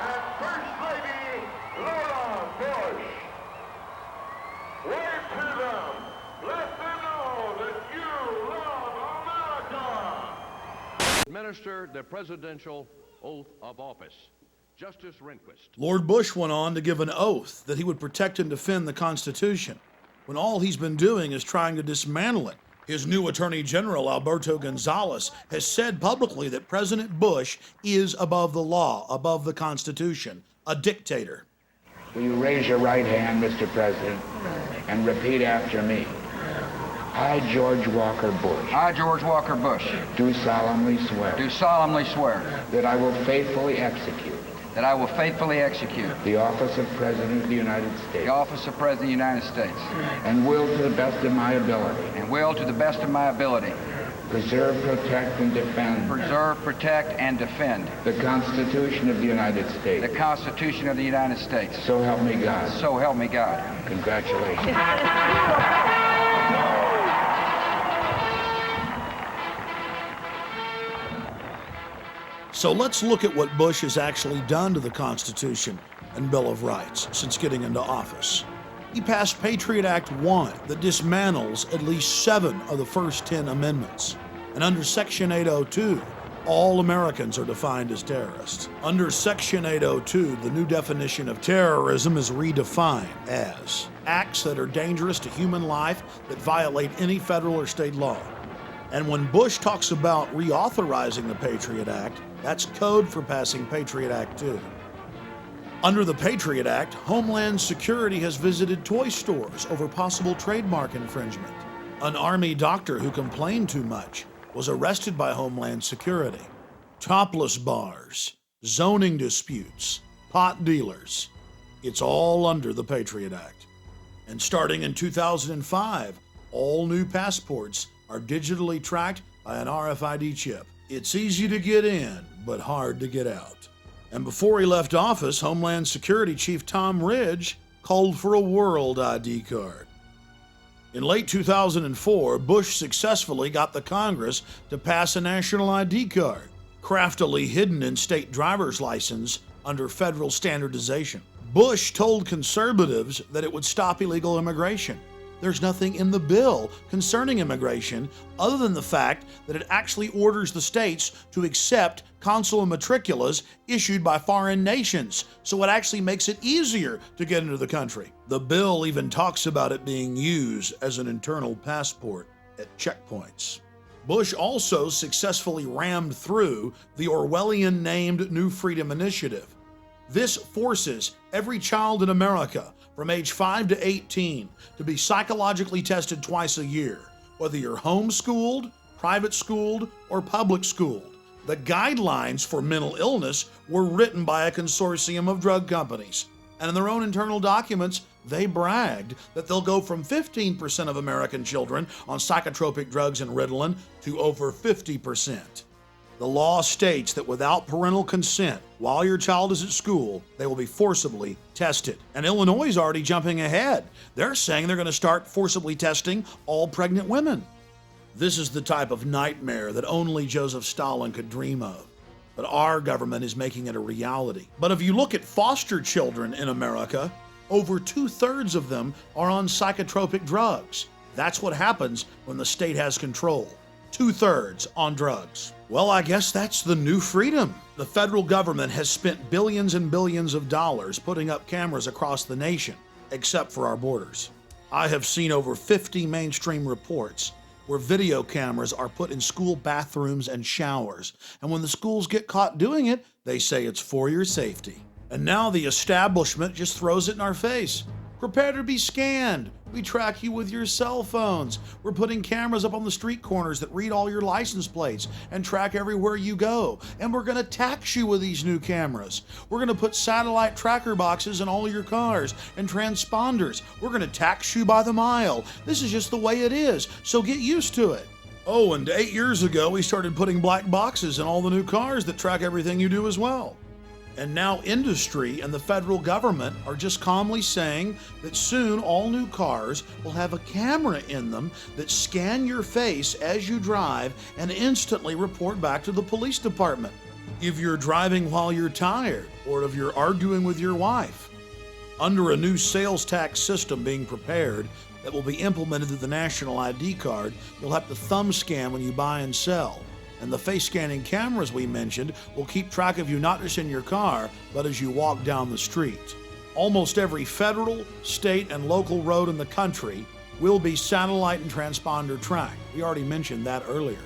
and First Lady Laura Bush. Wave to them. Let them know that you love America. Administer the presidential oath of office. Justice Rehnquist. Lord Bush went on to give an oath that he would protect and defend the Constitution, when all he's been doing is trying to dismantle it. His new Attorney General, Alberto Gonzales, has said publicly that President Bush is above the law, above the Constitution, a dictator. Will you raise your right hand, Mr. President, and repeat after me? I, George Walker Bush. I, George Walker Bush. Do solemnly swear. Do solemnly swear. That I will faithfully execute. That I will faithfully execute. The office of President of the United States. The office of President of the United States. And will to the best of my ability. And will to the best of my ability. Preserve, protect, and defend. Preserve, protect, and defend. The Constitution of the United States. The Constitution of the United States. So help me God. So help me God. Congratulations. So let's look at what Bush has actually done to the Constitution and Bill of Rights since getting into office. He passed Patriot Act 1 that dismantles at least 7 of the first 10 amendments. And under Section 802, all Americans are defined as terrorists. Under Section 802, the new definition of terrorism is redefined as acts that are dangerous to human life that violate any federal or state law. And when Bush talks about reauthorizing the Patriot Act, that's code for passing Patriot Act 2. Under the Patriot Act, Homeland Security has visited toy stores over possible trademark infringement. An Army doctor who complained too much was arrested by Homeland Security. topless bars, zoning disputes, pot dealers. It's all under the Patriot Act. And starting in 2005, all new passports are digitally tracked by an RFID chip. It's easy to get in, but hard to get out. And before he left office, Homeland Security Chief Tom Ridge called for a world ID card. In late 2004, Bush successfully got the Congress to pass a national ID card, craftily hidden in state driver's license under federal standardization. Bush told conservatives that it would stop illegal immigration. There's nothing in the bill concerning immigration other than the fact that it actually orders the states to accept consular matriculas issued by foreign nations, so it actually makes it easier to get into the country. The bill even talks about it being used as an internal passport at checkpoints. Bush also successfully rammed through the Orwellian-named New Freedom Initiative. This forces every child in America from age 5 to 18 to be psychologically tested twice a year, whether you're homeschooled, private schooled, or public schooled. The guidelines for mental illness were written by a consortium of drug companies, and in their own internal documents, they bragged that they'll go from 15% of American children on psychotropic drugs and Ritalin to over 50%. The law states that without parental consent, while your child is at school, they will be forcibly tested. And Illinois is already jumping ahead. They're saying they're going to start forcibly testing all pregnant women. This is the type of nightmare that only Joseph Stalin could dream of. But our government is making it a reality. But if you look at foster children in America, over 2/3 of them are on psychotropic drugs. That's what happens when the state has control. 2/3 on drugs. Well, I guess that's the new freedom. The federal government has spent billions and billions of dollars putting up cameras across the nation, except for our borders. I have seen over 50 mainstream reports where video cameras are put in school bathrooms and showers, and when the schools get caught doing it, they say it's for your safety. And now the establishment just throws it in our face. Prepare to be scanned. We track you with your cell phones. We're putting cameras up on the street corners that read all your license plates and track everywhere you go. And we're going to tax you with these new cameras. We're going to put satellite tracker boxes in all your cars and transponders. We're going to tax you by the mile. This is just the way it is, so get used to it. Oh, and 8 years ago, we started putting black boxes in all the new cars that track everything you do as well. And now industry and the federal government are just calmly saying that soon all new cars will have a camera in them that scan your face as you drive and instantly report back to the police department if you're driving while you're tired or if you're arguing with your wife. Under a new sales tax system being prepared that will be implemented through the national ID card, you'll have to thumb scan when you buy and sell. And the face scanning cameras we mentioned will keep track of you not just in your car, but as you walk down the street. Almost every federal, state, and local road in the country will be satellite and transponder tracked. We already mentioned that earlier.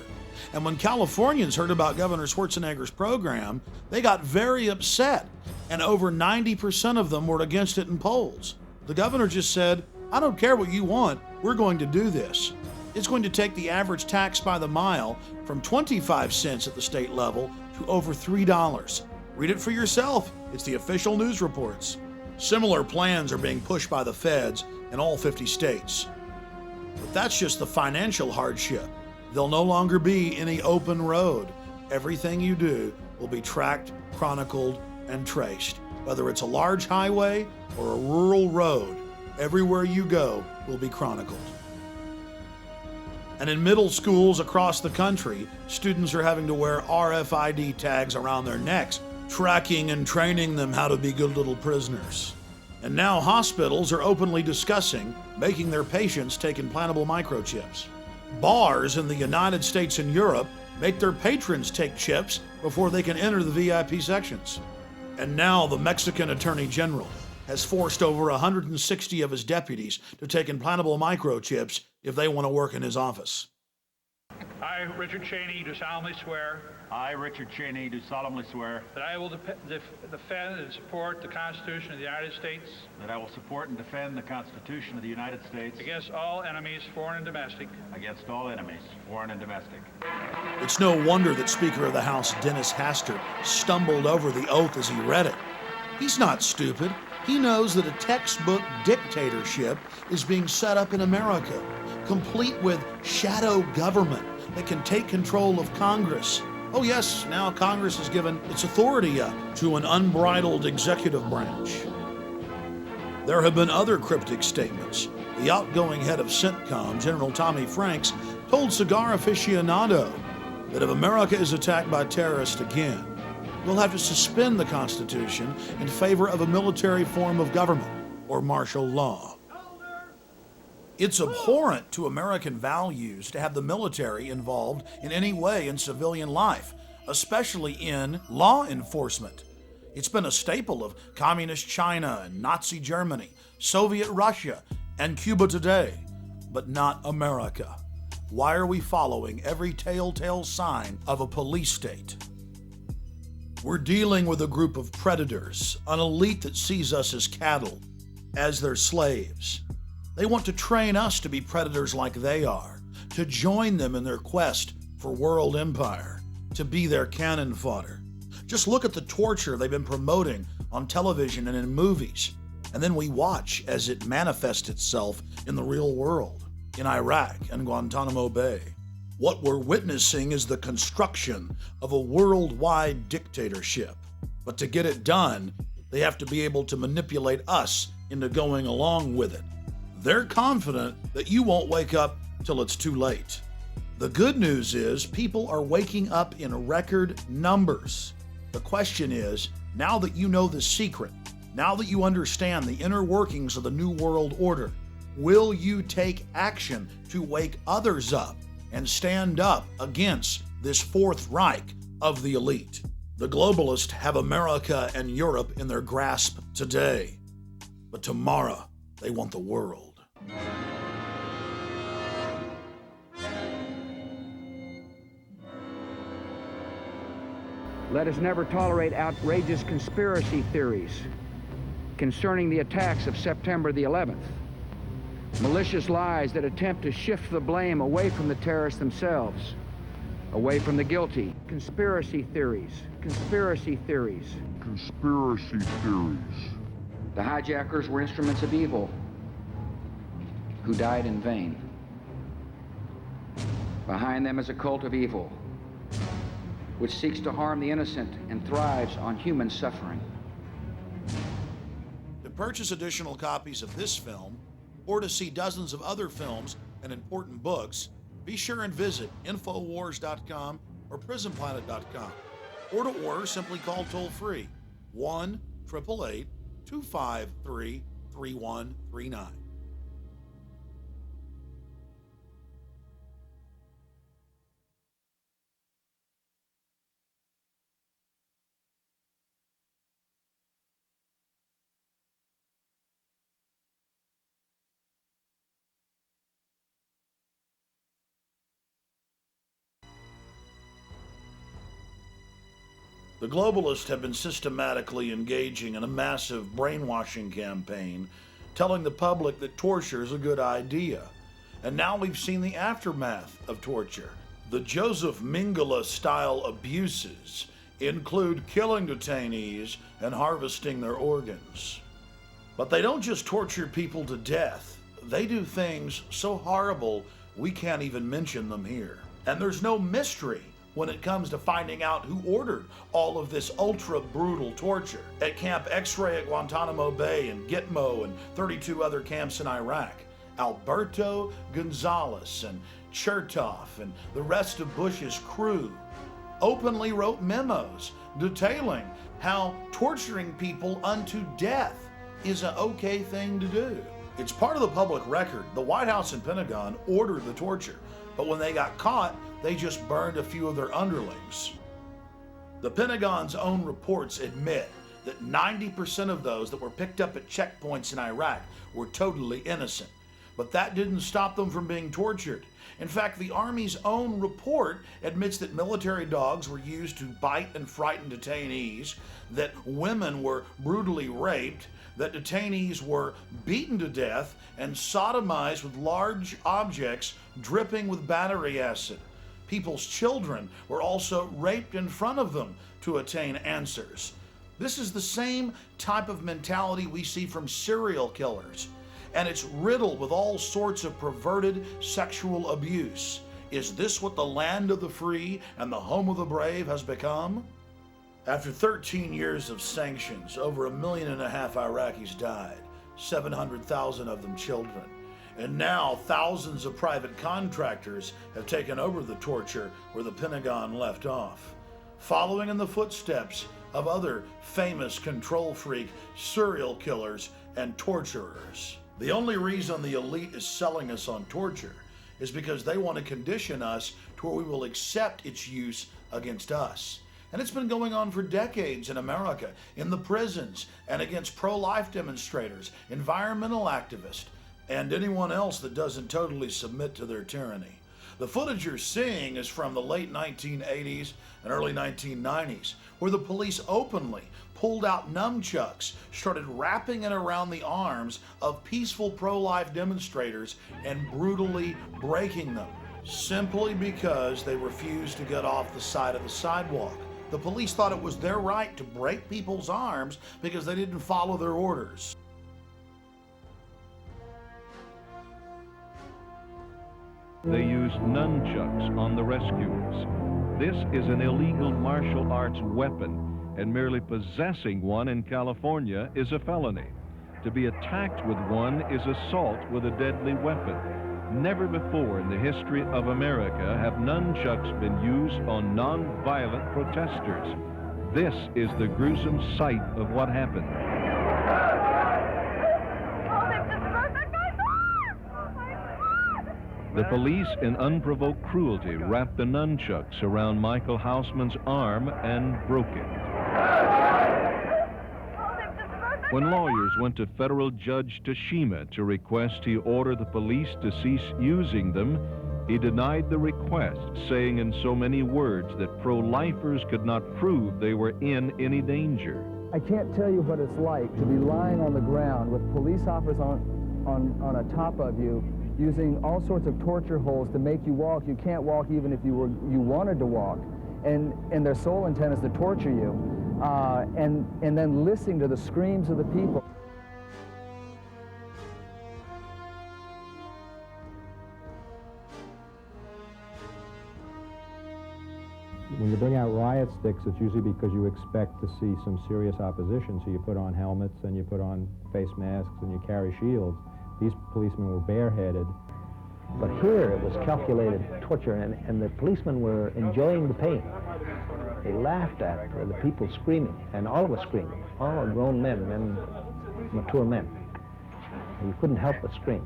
And when Californians heard about Governor Schwarzenegger's program, they got very upset, and over 90% of them were against it in polls. The governor just said, "I don't care what you want, we're going to do this." It's going to take the average tax by the mile from 25 cents at the state level to over $3. Read it for yourself. It's the official news reports. Similar plans are being pushed by the feds in all 50 states. But that's just the financial hardship. There'll no longer be any open road. Everything you do will be tracked, chronicled, and traced. Whether it's a large highway or a rural road, everywhere you go will be chronicled. And in middle schools across the country, students are having to wear RFID tags around their necks, tracking and training them how to be good little prisoners. And now hospitals are openly discussing making their patients take implantable microchips. Bars in the United States and Europe make their patrons take chips before they can enter the VIP sections. And now the Mexican Attorney General has forced over 160 of his deputies to take implantable microchips if they want to work in his office. I, Richard Cheney, do solemnly swear. I, Richard Cheney, do solemnly swear. That I will defend and support the Constitution of the United States. That I will support and defend the Constitution of the United States. Against all enemies, foreign and domestic. Against all enemies, foreign and domestic. It's no wonder that Speaker of the House Dennis Hastert stumbled over the oath as he read it. He's not stupid. He knows that a textbook dictatorship is being set up in America, complete with shadow government that can take control of Congress. Oh yes, now Congress has given its authority up to an unbridled executive branch. There have been other cryptic statements. The outgoing head of CENTCOM, General Tommy Franks, told Cigar Aficionado that if America is attacked by terrorists again, we'll have to suspend the Constitution in favor of a military form of government or martial law. It's abhorrent to American values to have the military involved in any way in civilian life, especially in law enforcement. It's been a staple of Communist China and Nazi Germany, Soviet Russia, and Cuba today, but not America. Why are we following every telltale sign of a police state? We're dealing with a group of predators, an elite that sees us as cattle, as their slaves. They want to train us to be predators like they are, to join them in their quest for world empire, to be their cannon fodder. Just look at the torture they've been promoting on television and in movies, and then we watch as it manifests itself in the real world, in Iraq and Guantanamo Bay. What we're witnessing is the construction of a worldwide dictatorship. But to get it done, they have to be able to manipulate us into going along with it. They're confident that you won't wake up till it's too late. The good news is people are waking up in record numbers. The question is, now that you know the secret, now that you understand the inner workings of the New World Order, will you take action to wake others up and stand up against this Fourth Reich of the elite? The globalists have America and Europe in their grasp today, but tomorrow they want the world. Let us never tolerate outrageous conspiracy theories concerning the attacks of September the 11th. Malicious lies that attempt to shift the blame away from the terrorists themselves, away from the guilty. Conspiracy theories, conspiracy theories, conspiracy theories. The hijackers were instruments of evil who died in vain. Behind them is a cult of evil which seeks to harm the innocent and thrives on human suffering. To purchase additional copies of this film, or to see dozens of other films and important books, be sure and visit Infowars.com or PrisonPlanet.com. Or to order, simply call toll-free 1-888-253-3139. The globalists have been systematically engaging in a massive brainwashing campaign, telling the public that torture is a good idea. And now we've seen the aftermath of torture. The Joseph Mengele-style abuses include killing detainees and harvesting their organs. But they don't just torture people to death. They do things so horrible we can't even mention them here. And there's no mystery when it comes to finding out who ordered all of this ultra-brutal torture at Camp X-Ray at Guantanamo Bay and Gitmo and 32 other camps in Iraq. Alberto Gonzales and Chertoff and the rest of Bush's crew openly wrote memos detailing how torturing people unto death is an okay thing to do. It's part of the public record. The White House and Pentagon ordered the torture, but when they got caught, they just burned a few of their underlings. The Pentagon's own reports admit that 90% of those that were picked up at checkpoints in Iraq were totally innocent, but that didn't stop them from being tortured. In fact, the Army's own report admits that military dogs were used to bite and frighten detainees, that women were brutally raped, that detainees were beaten to death and sodomized with large objects dripping with battery acid. people's children were also raped in front of them to attain answers. This is the same type of mentality we see from serial killers, and it's riddled with all sorts of perverted sexual abuse. Is this what the land of the free and the home of the brave has become? After 13 years of sanctions, over 1.5 million Iraqis died, 700,000 of them children. And now thousands of private contractors have taken over the torture where the Pentagon left off, following in the footsteps of other famous control freak serial killers and torturers. The only reason the elite is selling us on torture is because they want to condition us to where we will accept its use against us. And it's been going on for decades in America, in the prisons, and against pro-life demonstrators, environmental activists, and anyone else that doesn't totally submit to their tyranny. The footage you're seeing is from the late 1980s and early 1990s, where the police openly pulled out nunchucks, started wrapping it around the arms of peaceful pro-life demonstrators and brutally breaking them, simply because they refused to get off the side of the sidewalk. The police thought it was their right to break people's arms because they didn't follow their orders. They used nunchucks on the rescuers. This is an illegal martial arts weapon, and merely possessing one in California is a felony. To be attacked with one is assault with a deadly weapon. Never before in the history of America have nunchucks been used on non-violent protesters. This is the gruesome sight of what happened. The police, in unprovoked cruelty, wrapped the nunchucks around Michael Hausman's arm and broke it. When lawyers went to federal Judge Tashima to request he order the police to cease using them, he denied the request, saying in so many words that pro-lifers could not prove they were in any danger. I can't tell you what it's like to be lying on the ground with police officers on top of you, using all sorts of torture holds to make you walk. You can't walk even if you wanted to walk, and their sole intent is to torture you, and then listening to the screams of the people. When you bring out riot sticks, it's usually because you expect to see some serious opposition, so you put on helmets and you put on face masks and you carry shields. These policemen were bareheaded. But here it was calculated torture, and the policemen were enjoying the pain. They laughed at the people screaming, and all of us screaming, all grown men, mature men. And you couldn't help but scream.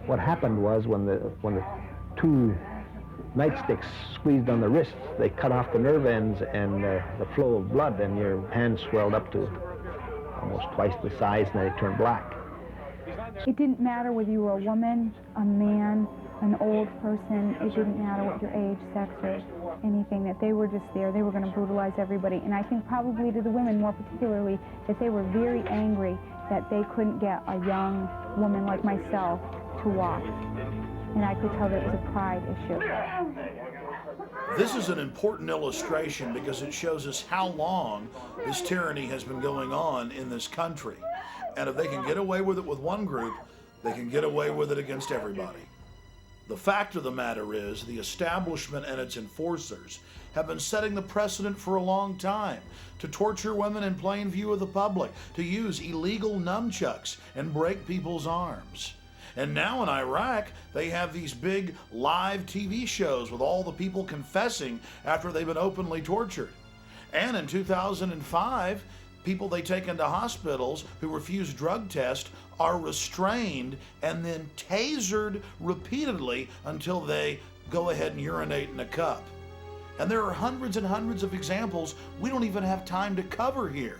What happened was when the two nightsticks squeezed on the wrists, they cut off the nerve ends and the flow of blood, and your hands swelled up to almost twice the size, and they turned black. It didn't matter whether you were a woman, a man, an old person. It didn't matter what your age, sex, or anything, that they were just there. They were going to brutalize everybody. And I think probably to the women more particularly, that they were very angry that they couldn't get a young woman like myself to walk. And I could tell that it was a pride issue. This is an important illustration because it shows us how long this tyranny has been going on in this country. And if they can get away with it with one group, they can get away with it against everybody. The fact of the matter is, the establishment and its enforcers have been setting the precedent for a long time to torture women in plain view of the public, to use illegal nunchucks and break people's arms. And now in Iraq, they have these big live TV shows with all the people confessing after they've been openly tortured. And in 2005, people they take into hospitals who refuse drug tests are restrained and then tasered repeatedly until they go ahead and urinate in a cup. And there are hundreds and hundreds of examples we don't even have time to cover here.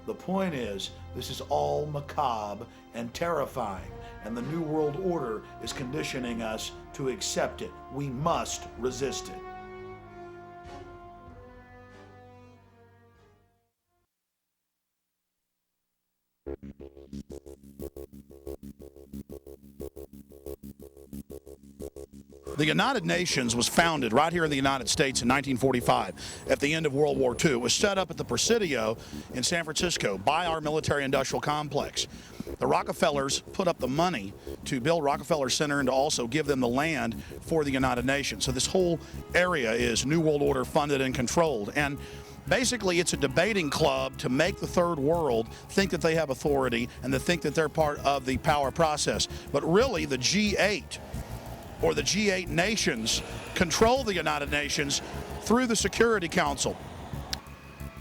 The point is, this is all macabre and terrifying, and the New World Order is conditioning us to accept it. We must resist it. The United Nations was founded right here in the United States in 1945 at the end of World War II. It was set up at the Presidio in San Francisco by our military-industrial complex. The Rockefellers put up the money to build Rockefeller Center and to also give them the land for the United Nations. So this whole area is New World Order funded and controlled. And basically, it's a debating club to make the third world think that they have authority and to think that they're part of the power process. But really, the G8 or the G8 nations control the United Nations through the Security Council.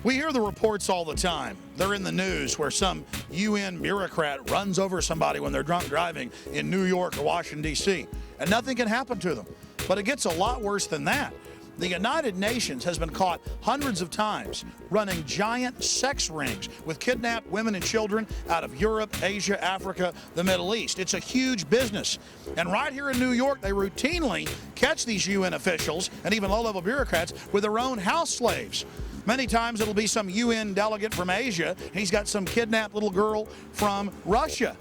We hear the reports all the time. They're in the news where some UN bureaucrat runs over somebody when they're drunk driving in New York or Washington, D.C., and nothing can happen to them. But it gets a lot worse than that. The United Nations has been caught hundreds of times running giant sex rings with kidnapped women and children out of Europe, Asia, Africa, the Middle East. It's a huge business. And right here in New York, they routinely catch these UN officials and even low-level bureaucrats with their own house slaves. Many times it'll be some UN delegate from Asia. He's got some kidnapped little girl from Russia.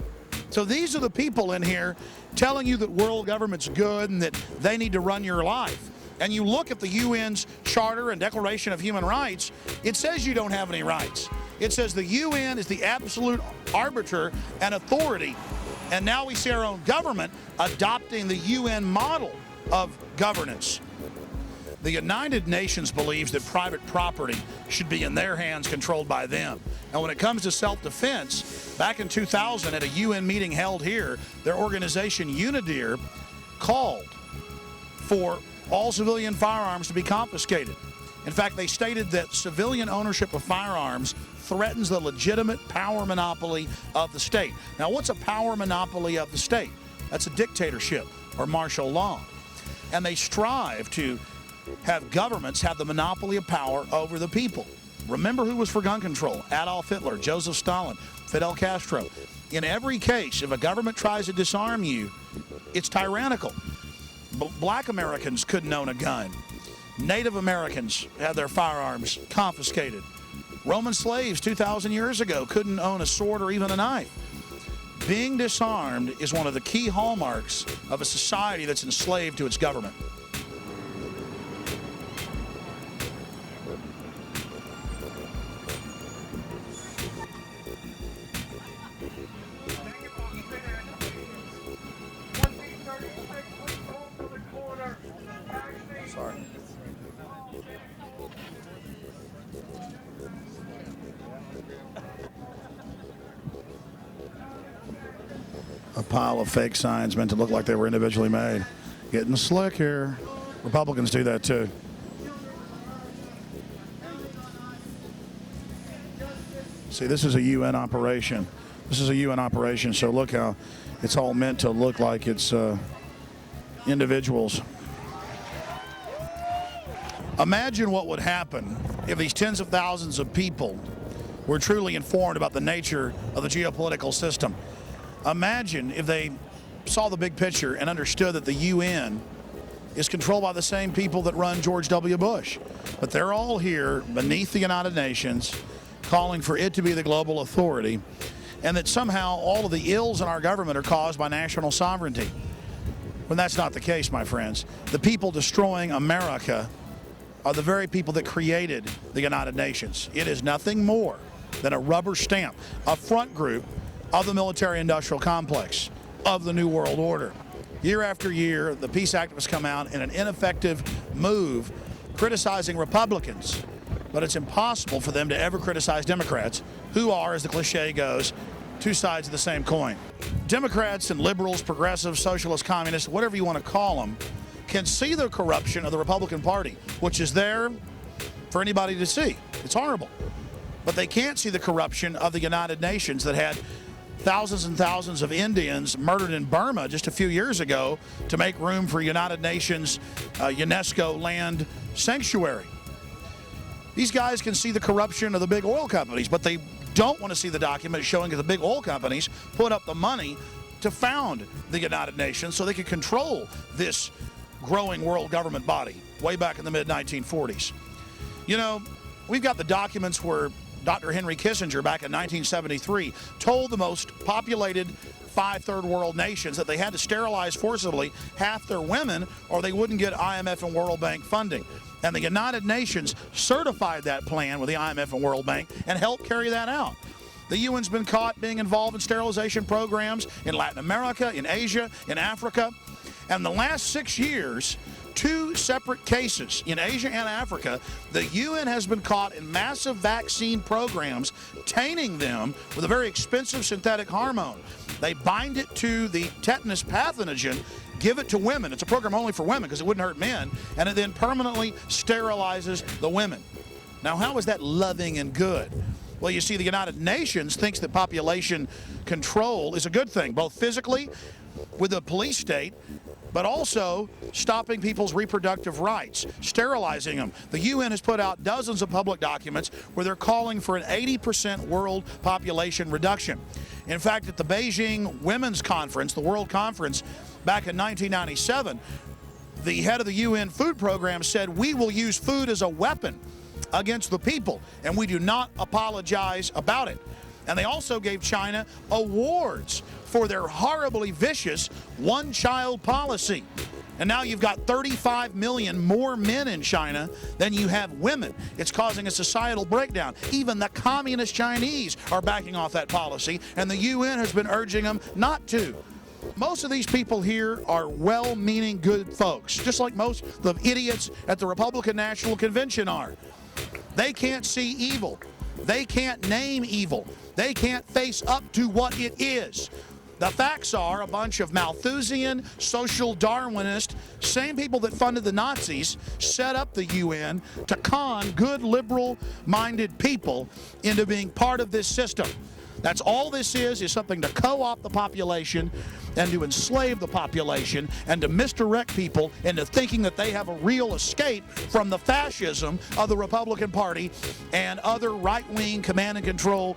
So these are the people in here telling you that world government's good and that they need to run your life. And you look at the UN's Charter and Declaration of Human Rights, it says you don't have any rights. It says the UN is the absolute arbiter and authority. And now we see our own government adopting the UN model of governance. The United Nations believes that private property should be in their hands, controlled by them. And when it comes to self-defense, back in 2000 at a UN meeting held here, their organization UNIDIR called for all civilian firearms to be confiscated. In fact, they stated that civilian ownership of firearms threatens the legitimate power monopoly of the state. Now, what's a power monopoly of the state? That's a dictatorship or martial law. And they strive to have governments have the monopoly of power over the people. Remember who was for gun control? Adolf Hitler, Joseph Stalin, Fidel Castro. In every case, if a government tries to disarm you, it's tyrannical. Black Americans couldn't own a gun. Native Americans had their firearms confiscated. Roman slaves 2,000 years ago couldn't own a sword or even a knife. Being disarmed is one of the key hallmarks of a society that's enslaved to its government. Sorry. A pile of fake signs meant to look like they were individually made. Getting slick here. Republicans do that too. See, this is a UN operation. This is a UN operation, so look how it's all meant to look like it's individuals. Imagine what would happen if these tens of thousands of people were truly informed about the nature of the geopolitical system. Imagine if they saw the big picture and understood that the UN is controlled by the same people that run George W. Bush. But they're all here beneath the United Nations, calling for it to be the global authority, and that somehow all of the ills in our government are caused by national sovereignty. When that's not the case, my friends. The people destroying America are the very people that created the United Nations. It is nothing more than a rubber stamp, a front group of the military-industrial complex, of the New World Order. Year after year, the peace activists come out in an ineffective move criticizing Republicans, but it's impossible for them to ever criticize Democrats, who are, as the cliche goes, two sides of the same coin. Democrats and liberals, progressives, socialists, communists, whatever you want to call them, can see the corruption of the Republican Party, which is there for anybody to see. It's horrible. But they can't see the corruption of the United Nations that had thousands and thousands of Indians murdered in Burma just a few years ago to make room for United Nations UNESCO land sanctuary. These guys can see the corruption of the big oil companies, but they don't want to see the document showing that the big oil companies put up the money to found the United Nations so they could control this growing world government body way back in the mid-1940s. You know, we've got the documents where Dr. Henry Kissinger back in 1973 told the most populated 5 third world nations that they had to sterilize forcibly half their women or they wouldn't get IMF and World Bank funding. And the United Nations certified that plan with the IMF and World Bank and helped carry that out. The UN's been caught being involved in sterilization programs in Latin America, in Asia, in Africa. And the last 6 years, 2 separate cases in Asia and Africa, the UN has been caught in massive vaccine programs, tainting them with a very expensive synthetic hormone. They bind it to the tetanus pathogen, give it to women. It's a program only for women because it wouldn't hurt men, and it then permanently sterilizes the women. Now, how is that loving and good? Well, you see, the United Nations thinks that population control is a good thing, both physically with a police state, but also stopping people's reproductive rights, sterilizing them. The UN has put out dozens of public documents where they're calling for an 80% world population reduction. In fact, at the Beijing Women's Conference, the World Conference, back in 1997, the head of the UN Food Program said, "We will use food as a weapon against the people, and we do not apologize about it." And they also gave China awards for their horribly vicious one-child policy. And now you've got 35 million more men in China than you have women. It's causing a societal breakdown. Even the communist Chinese are backing off that policy, and the UN has been urging them not to. Most of these people here are well-meaning good folks, just like most of the idiots at the Republican National Convention are. They can't see evil. They can't name evil. They can't face up to what it is. The facts are a bunch of Malthusian, social Darwinist, same people that funded the Nazis, set up the UN to con good liberal-minded people into being part of this system. That's all this is something to co-opt the population and to enslave the population and to misdirect people into thinking that they have a real escape from the fascism of the Republican Party and other right-wing command and control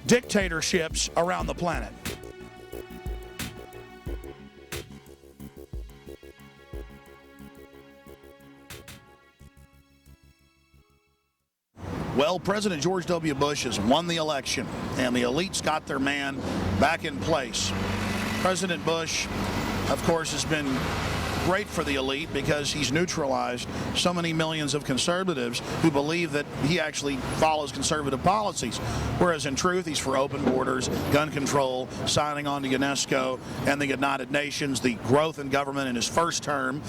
dictatorships around the planet. Well, President George W. Bush has won the election, and the elites got their man back in place. President Bush, of course, has been great for the elite because he's neutralized so many millions of conservatives who believe that he actually follows conservative policies, whereas in truth he's for open borders, gun control, signing on to UNESCO and the United Nations, the growth in government in his first term,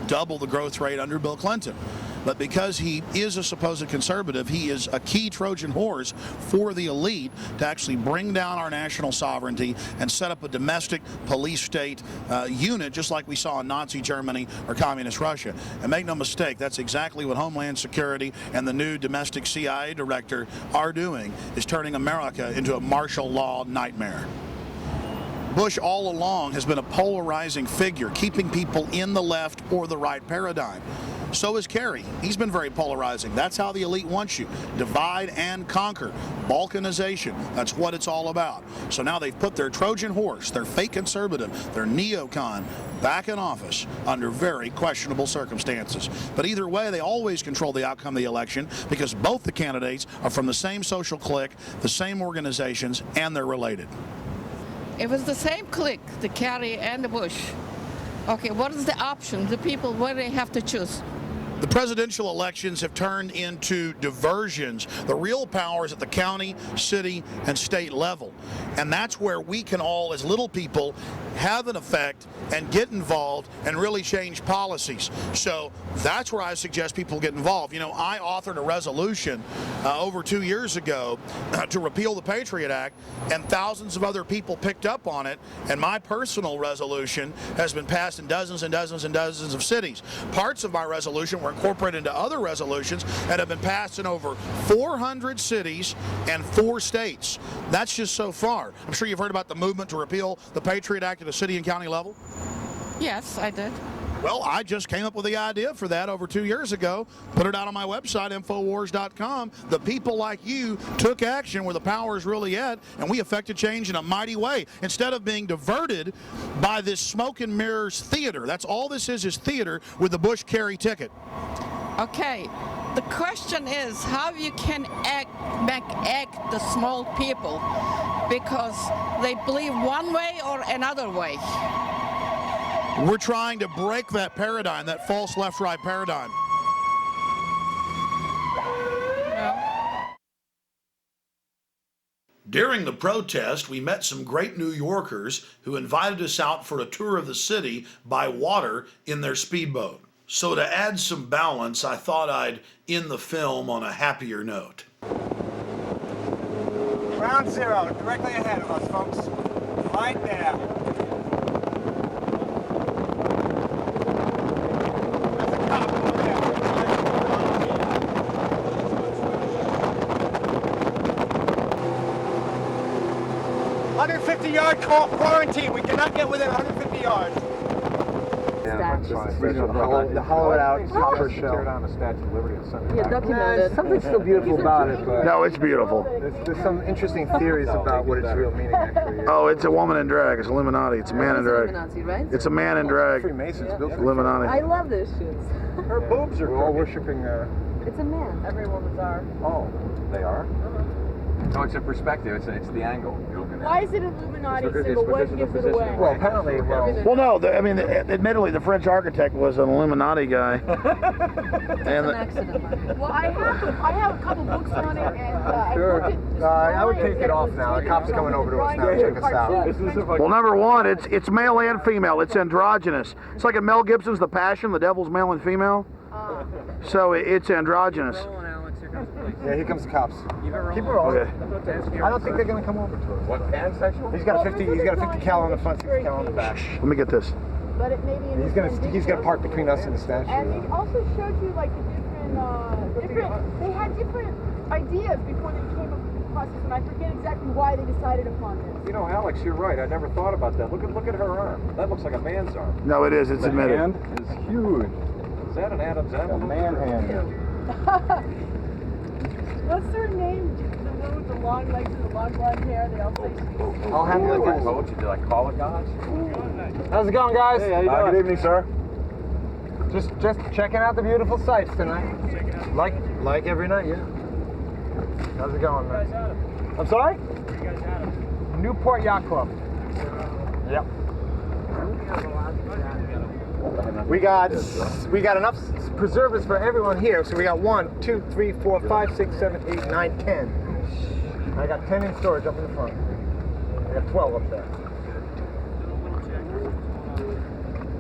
double the growth rate under Bill Clinton. But because he is a supposed conservative, he is a key Trojan horse for the elite to actually bring down our national sovereignty and set up a domestic police state unit, just like we saw in Nazi Germany or communist Russia. And make no mistake, that's exactly what Homeland Security and the new domestic CIA director are doing, is turning America into a martial law nightmare. Bush all along has been a polarizing figure, keeping people in the left or the right paradigm. So is Kerry. He's been very polarizing. That's how the elite wants you. Divide and conquer. Balkanization. That's what it's all about. So now they've put their Trojan horse, their fake conservative, their neocon, back in office under very questionable circumstances. But either way, they always control the outcome of the election because both the candidates are from the same social clique, the same organizations, and they're related. It was the same clique, the Kerry and the Bush. Okay, what is the option? The people, what do they have to choose? The presidential elections have turned into diversions. The real power is at the county, city, and state level. And that's where we can all, as little people, have an effect and get involved and really change policies. So that's where I suggest people get involved. You know, I authored a resolution over 2 years ago to repeal the Patriot Act, and thousands of other people picked up on it, and my personal resolution has been passed in dozens and dozens and dozens of cities. Parts of my resolution were incorporated into other resolutions and have been passed in over 400 cities and 4 states. That's just so far. I'm sure you've heard about the movement to repeal the Patriot Act at a city and county level. Yes, I did. Well, I just came up with the idea for that over 2 years ago, put it out on my website, Infowars.com. The people like you took action where the power is really at, and we effected change in a mighty way. Instead of being diverted by this smoke and mirrors theater, that's all this is theater with the Bush-Kerry ticket. Okay, the question is how you can act the small people because they believe one way or another way. We're trying to break that paradigm, that false left-right paradigm. During the protest, we met some great New Yorkers who invited us out for a tour of the city by water in their speedboat. So to add some balance, I thought I'd end the film on a happier note. Ground zero, directly ahead of us, folks. Right there. 150-yard quarantine. We cannot get within 150 yards. The hollowed out copper shell. Tear down the Statue of Liberty on Sunday. Yeah, document it. Something's still beautiful about it, but no, it's beautiful. There's some interesting theories about what its real meaning actually is. Oh, it's a woman in drag. It's Illuminati. It's a man in drag. Illuminati, right? It's a man in drag. Freemasons built Illuminati. I love those shoes. Her boobs are all worshiping. It's a man. Every woman's are. Oh, they are. No, it's a perspective. It's the angle. Why is it Illuminati symbol? What gives it away? Well, apparently, well, no. Admittedly, the French architect was an Illuminati guy. An accident. Well, I have a couple books on it, and sure. I would take it off now. The cop's coming over to us now. Check us out. Well, number one, it's male and female. It's androgynous. It's like in Mel Gibson's The Passion. The devil's male and female. So it's androgynous. Yeah, here comes the cops. Keep it rolling. Okay. I don't think they're gonna come over to us. What, pansexual? He's got a 50 cal on the front, 60 cal on the back. Let me get this. But it may be He's gonna park between us and the statue. And it also showed you like the different. They had different ideas before they came up with the process, and I forget exactly why they decided upon this. You know, Alex, you're right. I never thought about that. Look at her arm. That looks like a man's arm. No, it is. It's admitted. The hand is huge. Is that an Adam's apple? A man hand. What's their name? The one with the long legs and the long blonde hair. They all say. I'll have you guys. Told you, did I call it, guys? How's it going, guys? Hey, how you doing? Good evening, sir. Just checking out the beautiful sights tonight. Like every night, yeah. How's it going, man? I'm sorry? Newport Yacht Club. Yep. We got enough preservatives for everyone here, so we got 1, 2, 3, 4, 5, 6, 7, 8, 9, 10. I got 10 in storage up in the front. I got 12 up there.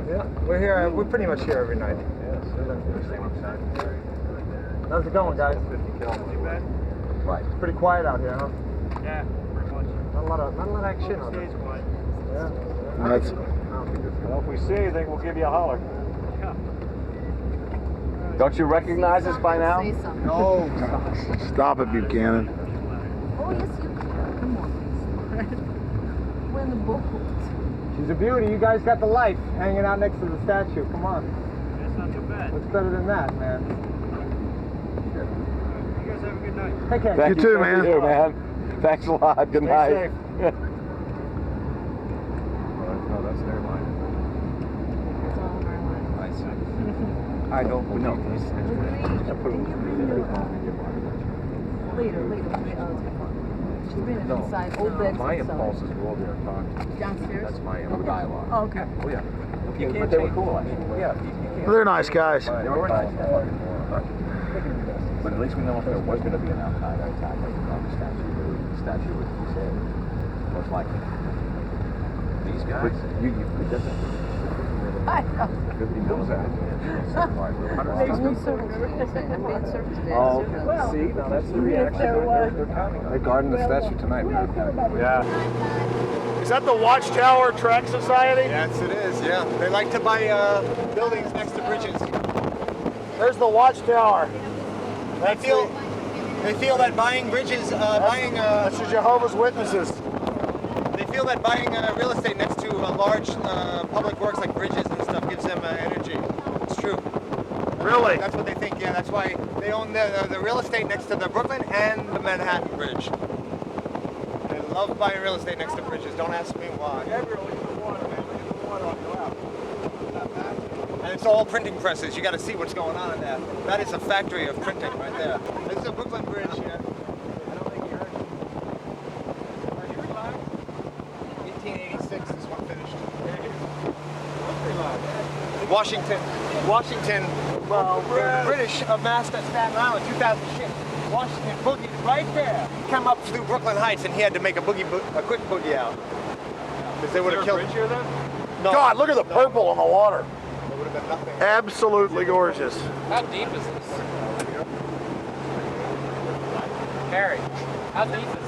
Yeah, we're here. We're pretty much here every night. How's it going, guys? Right. It's pretty quiet out here, huh? Yeah, pretty much. Not a lot of action on it. Yeah. That's. Well, if we see anything, we'll give you a holler. Don't you recognize us by now? No. Stop it, Buchanan. Oh yes, you can. Come on. We're in the boat. She's a beauty. You guys got the life hanging out next to the statue. Come on. That's not too bad. What's better than that, man? You guys have a good night. Take care. You too, man. You, man. Thanks a lot. Good night. Stay safe. No, that's their line. It's all in our line. I see. I don't know. Later. She's been inside. Old beds My inside. impulse is go over there and talk. Downstairs? That's my dialogue. Oh, okay. Oh, yeah. You can't, but they were cool. Yeah. Well, they're nice guys. They were nice. But at least we know if there was going to be an Al-Qaeda attack on the statue would be saved. Most likely. These guys? It doesn't. I know. 50 knows that. Makes me so nervous. I'm being circumcised. Oh, Well, see, now that's the reaction. They're counting. They're guarding the statue tonight, man. Yeah. Is that the Watchtower Track Society? Yes, it is, yeah. They like to buy buildings next to bridges. There's the Watchtower. They feel that buying bridges, that's the Jehovah's Witnesses. They feel that buying real estate next to large public works like bridges and stuff gives them energy. It's true. Really? That's what they think, yeah. That's why they own the real estate next to the Brooklyn and the Manhattan Bridge. They love buying real estate next to bridges. Don't ask me why. And it's all printing presses. You got to see what's going on in there. That is a factory of printing right there. This is a Brooklyn Bridge here. I don't think you heard. Are you Washington, well, the British amassed at Staten Island, 2,000 ships. Washington boogied right there. He came up through Brooklyn Heights and he had to make a quick boogie out. Because they would have killed him. Here, then? No, God, look at the purple on the water. There would have been nothing. Absolutely gorgeous. How deep is this? Harry, how deep is this?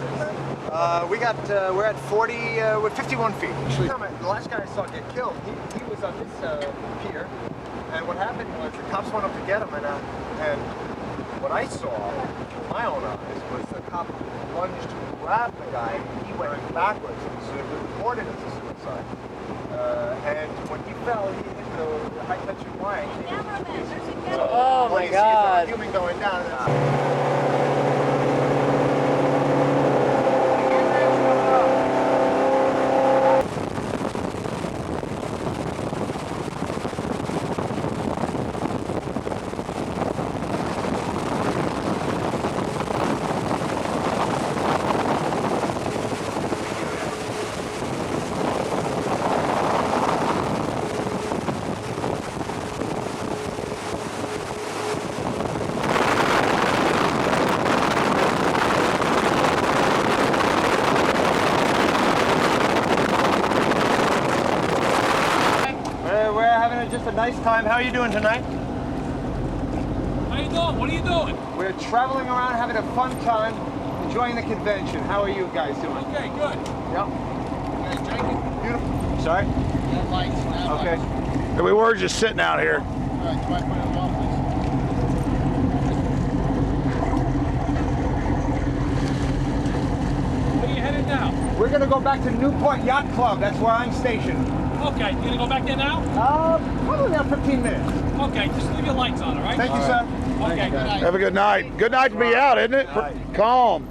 We're at 40, we're 51 feet. The last guy I saw get killed, he was on this pier, and what happened was the cops went up to get him, and what I saw with my own eyes was the cop lunged to grab the guy, and he went backwards, so it was reported as a suicide. And when he fell, he hit the high tension wire. Oh my God! Human going down. Just a nice time. How are you doing tonight? How you doing? What are you doing? We're traveling around having a fun time, enjoying the convention. How are you guys doing? Okay, good. Yep. You guys drinking? Beautiful. Sorry? Yeah, lights. Okay. And we were just sitting out here. All right, try to put it off, please. Where are you headed now? We're going to go back to Newport Yacht Club. That's where I'm stationed. Okay, you gonna go back there now? Probably about 15 minutes. Okay, just leave your lights on, all right? Thank you, sir. Okay, good night. Have a good night. Good night to be out, isn't it? Calm.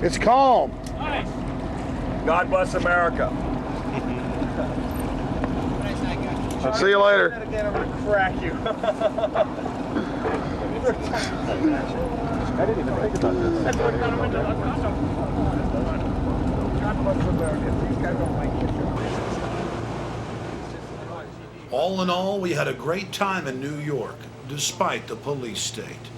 It's calm. Nice. God bless America. See you later. I'm gonna crack you. I didn't even think about this. God bless America. These guys don't like it. All in all, we had a great time in New York, despite the police state.